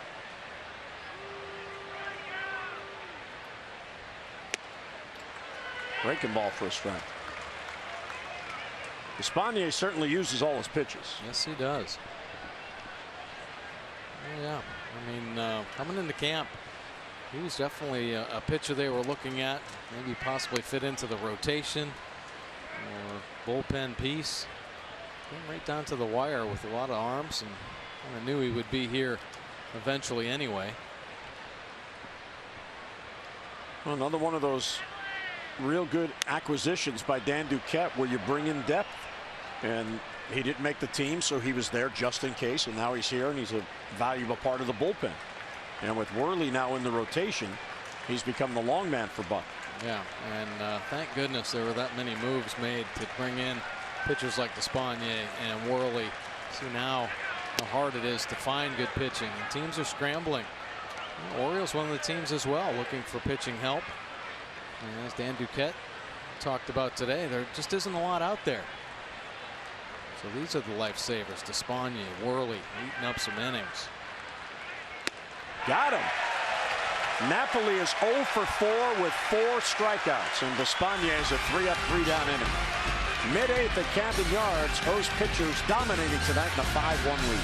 Breaking ball for a strike. Espana certainly uses all his pitches. Yes, he does. Oh, yeah. I mean, coming into camp, he was definitely a pitcher they were looking at. Maybe possibly fit into the rotation or bullpen piece. Came right down to the wire with a lot of arms, and kind of knew he would be here eventually anyway. Well, another one of those real good acquisitions by Dan Duquette where you bring in depth, and he didn't make the team, so he was there just in case, and now he's here and he's a valuable part of the bullpen. And with Worley now in the rotation, he's become the long man for Buck. Yeah, and thank goodness there were that many moves made to bring in pitchers like Despaigne and Worley. See now how hard it is to find good pitching, and teams are scrambling. The Orioles, one of the teams as well, looking for pitching help. And as Dan Duquette talked about today, there just isn't a lot out there. So these are the lifesavers. Despaigne, Worley eating up some innings. Got him. Napoli is 0 for 4 with 4 strikeouts, and Despaigne is a 3-up, 3-down inning. Mid-8th at Camden Yards, host pitchers dominating tonight in a 5-1 lead.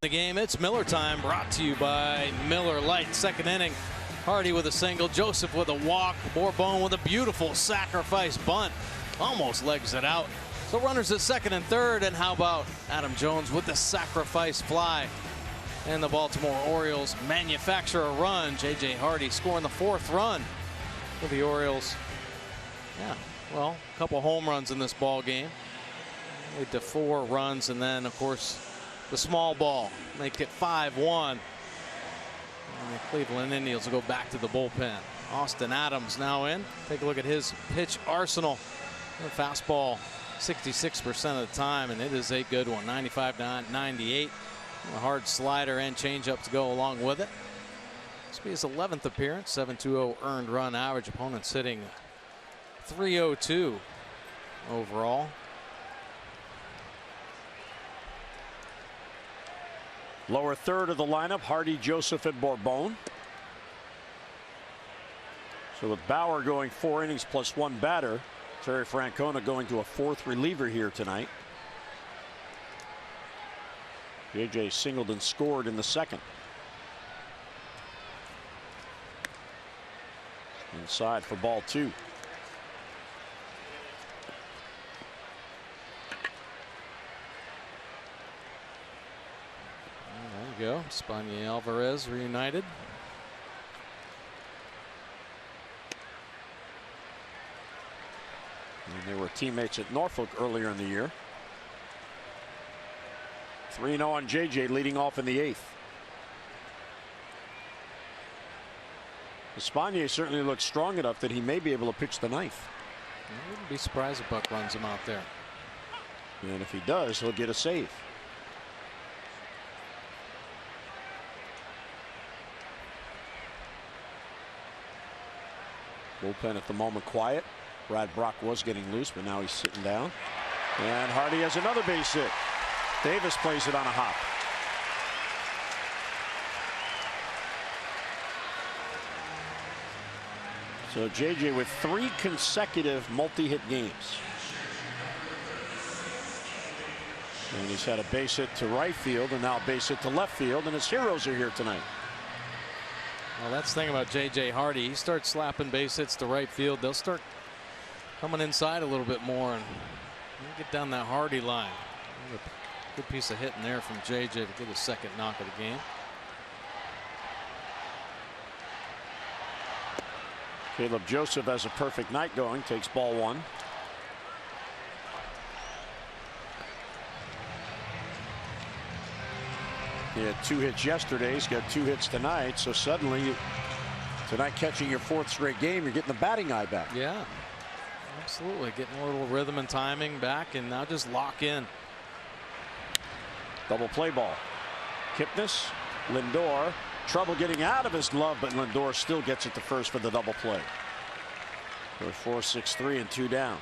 The game, it's Miller time, brought to you by Miller Lite. Second inning, Hardy with a single, Joseph with a walk, Bourbon with a beautiful sacrifice bunt, almost legs it out. So runners at second and third, and how about Adam Jones with the sacrifice fly? And the Baltimore Orioles manufacture a run. J.J. Hardy scoring the 4th run for the Orioles. Yeah, well, a couple home runs in this ball game. Lead to 4 runs, and then, of course, the small ball make it 5-1. And the Cleveland Indians will go back to the bullpen. Austin Adams now in. Take a look at his pitch arsenal. The fastball 66% of the time, and it is a good one. 95-98. A hard slider and changeup to go along with it. This will be his 11th appearance. 7.20 earned run average. Opponents hitting .302 overall. Lower third of the lineup, Hardy, Joseph, and Bourbon. So with Bauer going 4 innings plus 1 batter, Terry Francona going to a 4th reliever here tonight. J.J. singled and scored in the 2nd. Inside for ball 2. Go. Spania Alvarez reunited. And they were teammates at Norfolk earlier in the year. 3-0 on JJ, leading off in the 8th. Espana certainly looks strong enough that he may be able to pitch the 9th. I wouldn't be surprised if Buck runs him out there. And if he does, he'll get a save. Bullpen at the moment quiet. Brad Brock was getting loose, but now he's sitting down. And Hardy has another base hit. Davis plays it on a hop. So JJ with 3 consecutive multi-hit games. And he's had a base hit to right field and now a base hit to left field, and his heroes are here tonight. Well, that's the thing about J.J. Hardy. He starts slapping base hits to right field. They'll start coming inside a little bit more and get down that Hardy line. Good piece of hitting there from J.J. to get his 2nd knock of the game. Caleb Joseph has a perfect night going. Takes ball 1. He had 2 hits yesterday. He's got 2 hits tonight. So suddenly, tonight catching your 4th straight game, you're getting the batting eye back. Yeah. Absolutely, getting a little rhythm and timing back, and now just lock in. Double play ball. Kipnis, Lindor, trouble getting out of his glove, but Lindor still gets it to first for the double play. We're 4-6-3 and 2 down.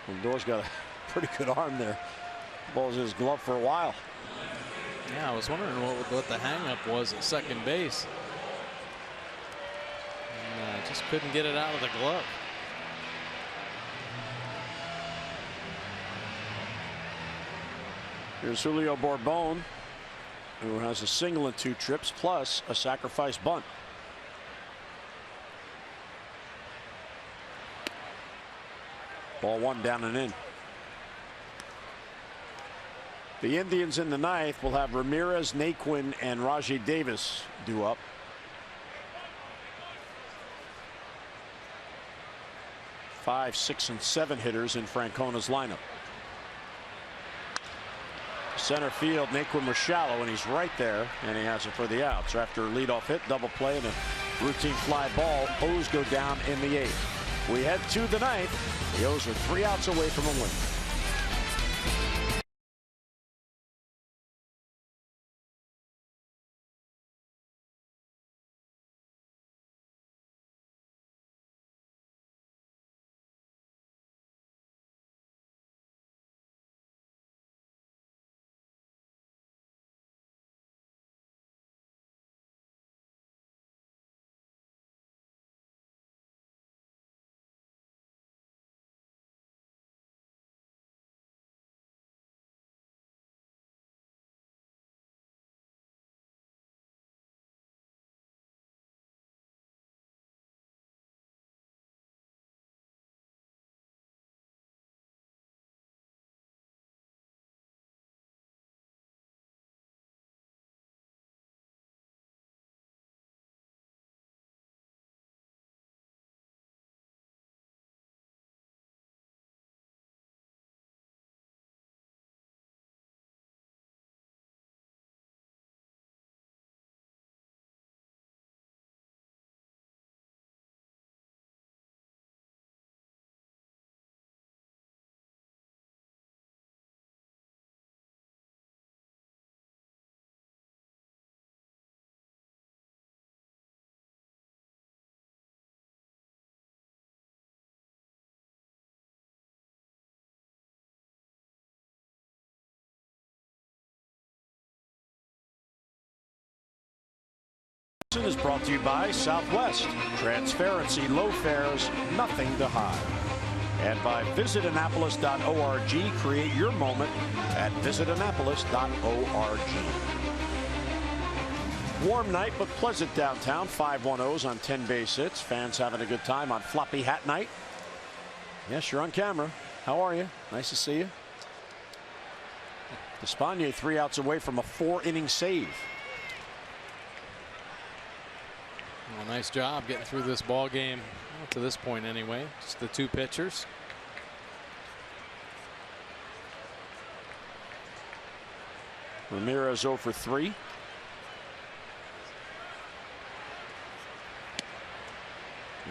Lindor's got a pretty good arm there. Ball's in his glove for a while. Yeah, I was wondering what the hang-up was at second base. And, just couldn't get it out of the glove. Here's Julio Bourbon, who has a single and 2 trips plus a sacrifice bunt. Ball 1 down and in. The Indians in the ninth will have Ramirez, Naquin, and Rajai Davis due up. Five, 6, and 7 hitters in Francona's lineup. Center field, Naquin Machado, and he's right there, and he has it for the out. So after a leadoff hit, double play, and a routine fly ball, O's go down in the 8th. We head to the 9th. The O's are 3 outs away from a win. Is brought to you by Southwest. Transparency, low fares, nothing to hide. And by visitannapolis.org. Create your moment at visitannapolis.org. Warm night but pleasant downtown. 5-1-0s on 10 base hits. Fans having a good time on floppy hat night. Yes, you're on camera. How are you? Nice to see you. Despaigne 3 outs away from a 4-inning save. Well, nice job getting through this ball game, well, to this point anyway. Just the 2 pitchers. Ramirez 0 for 3.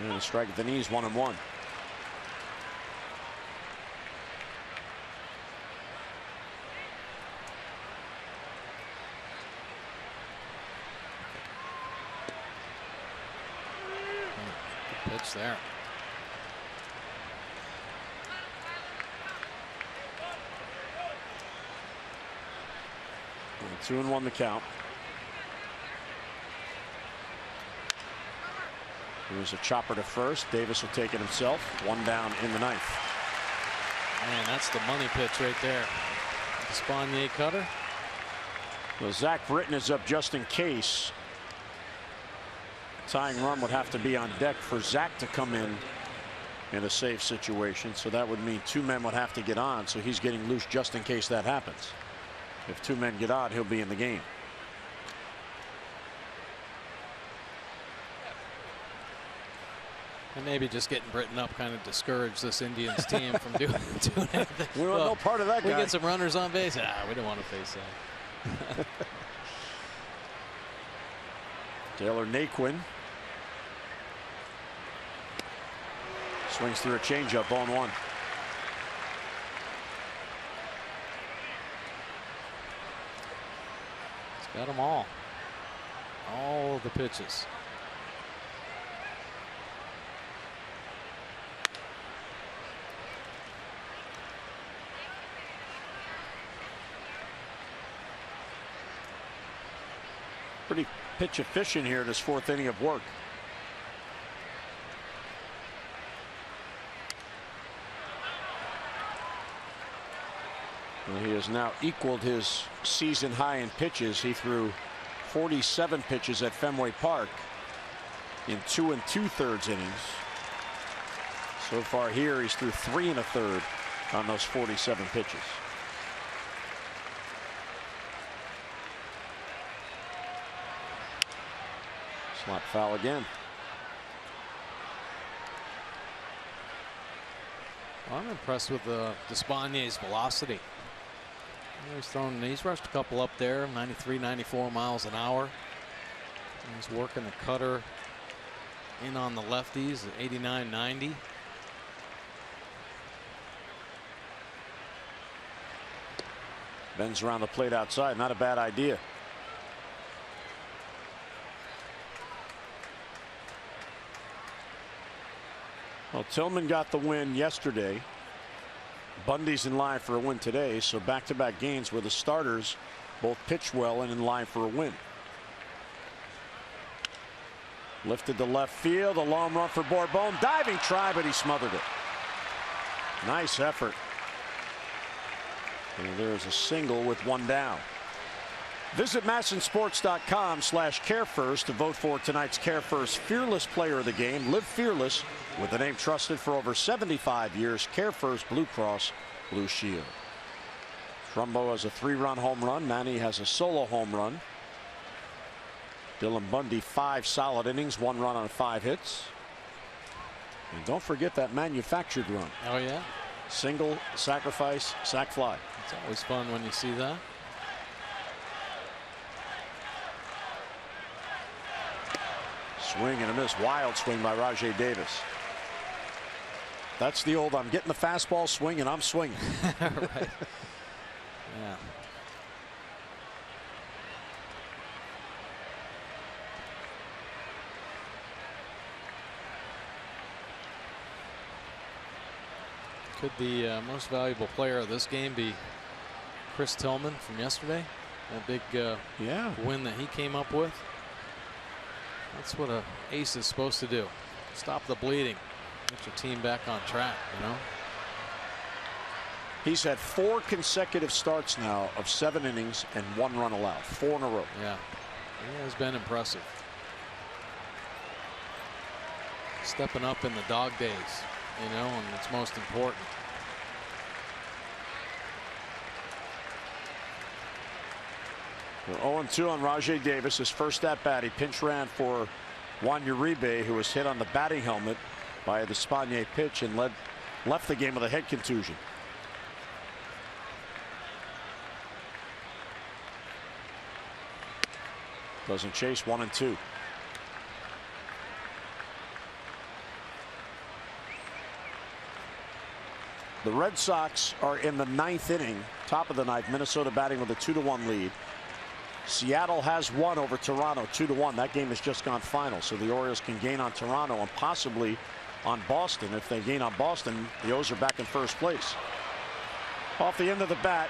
And a strike at the knees, 1-1. Pitch there. 2-1 the count. There's a chopper to first. Davis will take it himself. 1 down in the 9th. Man, that's the money pitch right there. Despaigne cutter. Well, Zach Britton is up just in case. Tying run would have to be on deck for Zach to come in a safe situation. So that would mean 2 men would have to get on. So he's getting loose just in case that happens. If 2 men get on, he'll be in the game. And maybe just getting Britton up kind of discouraged this Indians team from doing anything. We want no part of that guy. We get some runners on base. We don't want to face that. Taylor Naquin. Swings through a changeup, 0-1. He's got them all. All of the pitches. Pretty pitch efficient here in his 4th inning of work. Well, he has now equaled his season high in pitches. He threw 47 pitches at Fenway Park in 2 2/3 innings. So far here, he's threw 3 1/3 on those 47 pitches. Slap foul again. Well, I'm impressed with Despaignet's velocity. He's rushed a couple up there, 93, 94 miles an hour. He's working the cutter in on the lefties at 89, 90. Bends around the plate outside. Not a bad idea. Well, Tillman got the win yesterday. Bundy's in line for a win today, so back-to-back games where the starters both pitched well and in line for a win. Lifted to left field, a long run for Bourbon. Diving try, but he smothered it. Nice effort. And there's a single with 1 down. Visit MASNsports.com/CareFirst to vote for tonight's CareFirst Fearless Player of the Game. Live fearless with the name trusted for over 75 years. CareFirst Blue Cross Blue Shield. Trumbo has a 3-run home run. Manny has a solo home run. Dylan Bundy 5 solid innings, 1 run on 5 hits. And don't forget that manufactured run. Oh yeah. Single, sacrifice, sac fly. It's always fun when you see that. Swing and a miss. Wild swing by Rajai Davis. That's the old I'm getting the fastball swing and I'm swinging. Right. Yeah. Could the most valuable player of this game be Chris Tillman from yesterday? That big win that he came up with. That's what an ace is supposed to do. Stop the bleeding. Get your team back on track, you know. He's had 4 consecutive starts now of 7 innings and 1 run allowed. 4 in a row. Yeah. He has been impressive. Stepping up in the dog days, you know, and it's most important. We're 0-2 on Rajai Davis. His first at bat, he pinch ran for Juan Uribe, who was hit on the batting helmet by a Despaigne pitch and left the game with a head contusion. Doesn't chase. 1-2. The Red Sox are in the 9th inning, top of the 9th. Minnesota batting with a 2-1 lead. Seattle has won over Toronto 2-1. That game has just gone final, so the Orioles can gain on Toronto and possibly on Boston. If they gain on Boston, the O's are back in first place. Off the end of the bat,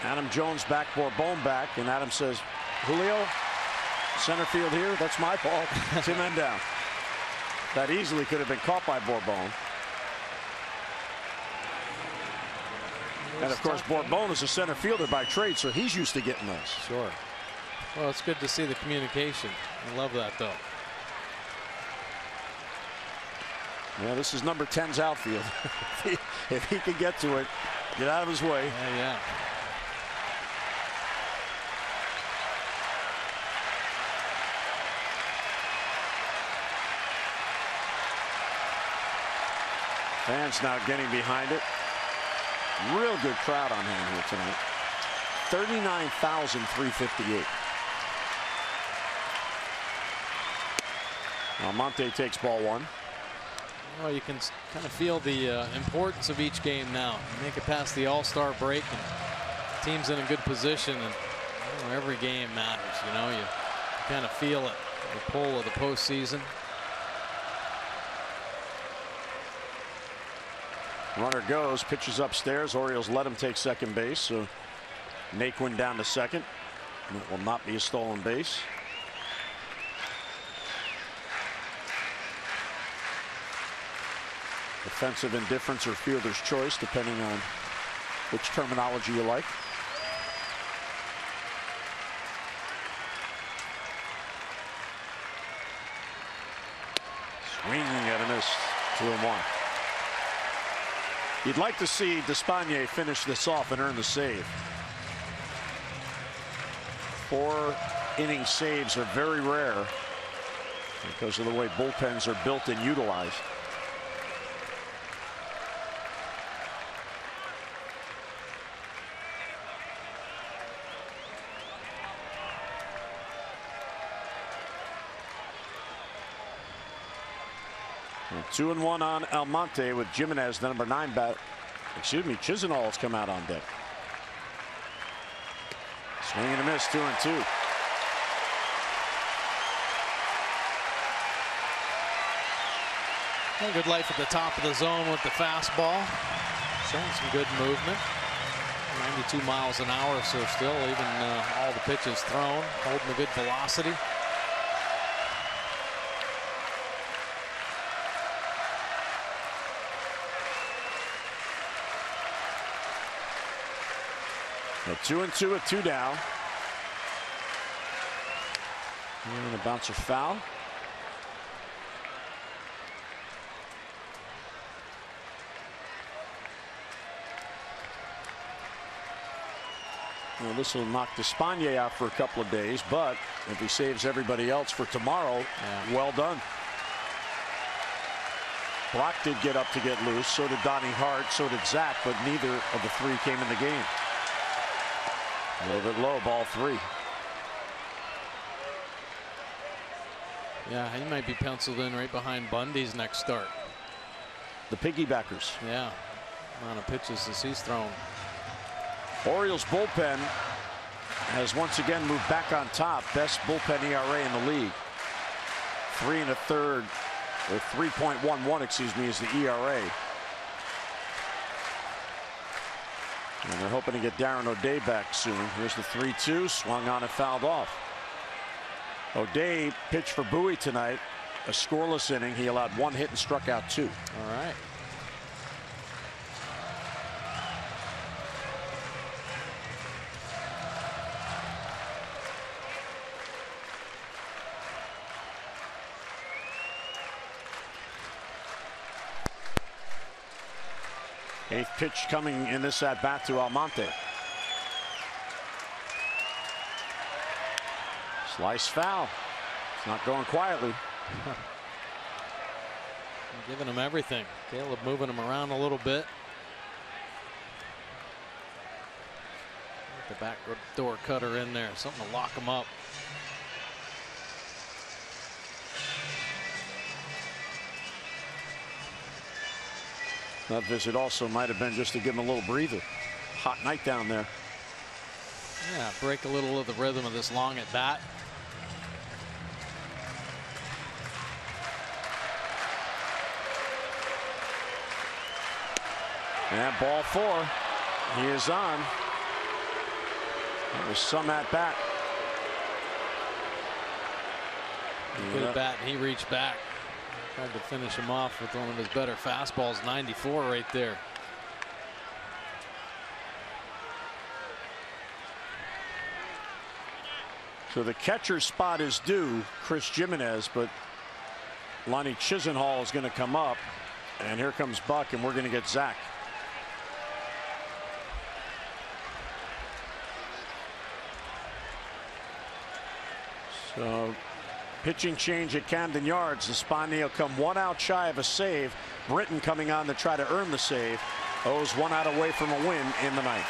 Adam Jones back, Bourbon back, and Adam says, Julio, center field here, that's my ball. 2 men down. That easily could have been caught by Bourbon. And of course, Bourbon is a center fielder by trade, so he's used to getting those. Sure. Well, it's good to see the communication. I love that, though. Yeah, this is number 10's outfield. If he can get to it, get out of his way. Yeah. Fans now getting behind it. Real good crowd on hand here tonight. 39,358. Almonte takes ball 1. Well, you can kind of feel the importance of each game now. You make it past the All-Star break, and the team's in a good position, and every game matters. You kind of feel it, the pull of the postseason. Runner goes, pitches upstairs. Orioles let him take second base, so Naquin down to second. It will not be a stolen base. Defensive indifference or fielder's choice, depending on which terminology you like. Swinging at a miss, 2-1. You'd like to see Despaigne finish this off and earn the save. 4-inning saves are very rare because of the way bullpens are built and utilized. And 2-1 on Almonte with Jimenez, the number 9 bat. Excuse me, Chisenhall's come out on deck. Swing and a miss, 2-2. Good life at the top of the zone with the fastball. Showing some good movement. 92 miles an hour or so still, even all the pitches thrown, holding a good velocity. So 2-2 with 2 down. And a bouncer foul. Well, this will knock Despaigne out for a couple of days, but if he saves everybody else for tomorrow, well done. Brock did get up to get loose, so did Donnie Hart, so did Zach, but neither of the three came in the game. A little bit low, ball 3. Yeah, he might be penciled in right behind Bundy's next start. The piggybackers. Yeah, amount of pitches as he's thrown. Orioles bullpen has once again moved back on top. Best bullpen ERA in the league. 3 1/3, or 3.11, excuse me, is the ERA. And they're hoping to get Darren O'Day back soon. Here's the 3-2, swung on and fouled off. O'Day pitched for Bowie tonight, a scoreless inning. He allowed 1 hit and struck out 2. All right. Eighth pitch coming in this at bat to Almonte. Slice foul. It's not going quietly. Giving him everything. Caleb moving him around a little bit. Get the back door cutter in there. Something to lock him up. That visit also might have been just to give him a little breather. Hot night down there. Yeah, break a little of the rhythm of this long at bat. And ball 4. He is on. There was some at bat. Good at bat, and he reached back. Tried to finish him off with one of his better fastballs. 94 right there. So the catcher spot is due Chris Jimenez, but Lonnie Chisenhall is going to come up, and here comes Buck, and we're going to get Zach. So pitching change at Camden Yards. Despaigne will come 1 out shy of a save. Britton coming on to try to earn the save. O's 1 out away from a win in the 9th.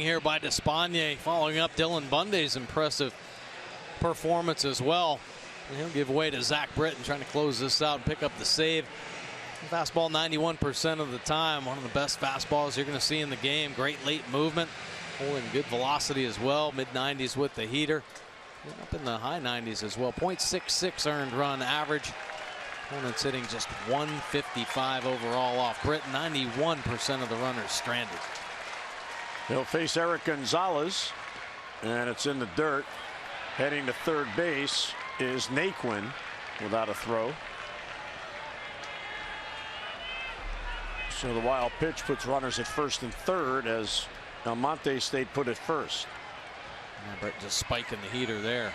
Here by Despaigne, following up Dylan Bundy's impressive performance as well. And he'll give way to Zach Britton, trying to close this out and pick up the save. Fastball 91% of the time. One of the best fastballs you're going to see in the game. Great late movement, holding good velocity as well. Mid-90s with the heater. Up in the high 90s as well. .66 earned run average. Opponents hitting just 155 overall off Britton. 91% of the runners stranded. He'll face Eric Gonzalez, and it's in the dirt. Heading to third base is Naquin without a throw. So the wild pitch puts runners at first and third as Almonte State put it first. Brett just spiking the heater there.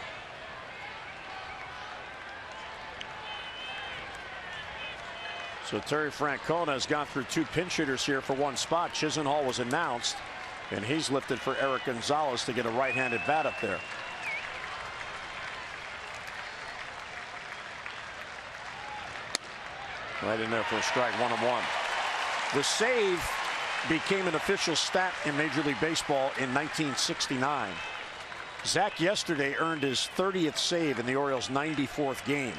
So Terry Francona has gone through two pinch hitters here for one spot. Chisenhall was announced, and he's lifted for Eric Gonzalez to get a right-handed bat up there. Right in there for a strike, 1-1. The save became an official stat in Major League Baseball in 1969. Zach yesterday earned his 30th save in the Orioles' 94th game.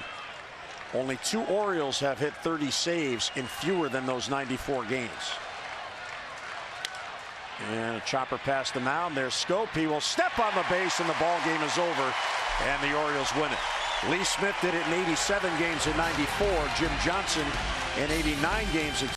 Only 2 Orioles have hit 30 saves in fewer than those 94 games. And a chopper past the mound. There's Scope. He will step on the base, and the ball game is over, and the Orioles win it. Lee Smith did it in 87 games in '94. Jim Johnson in 89 games in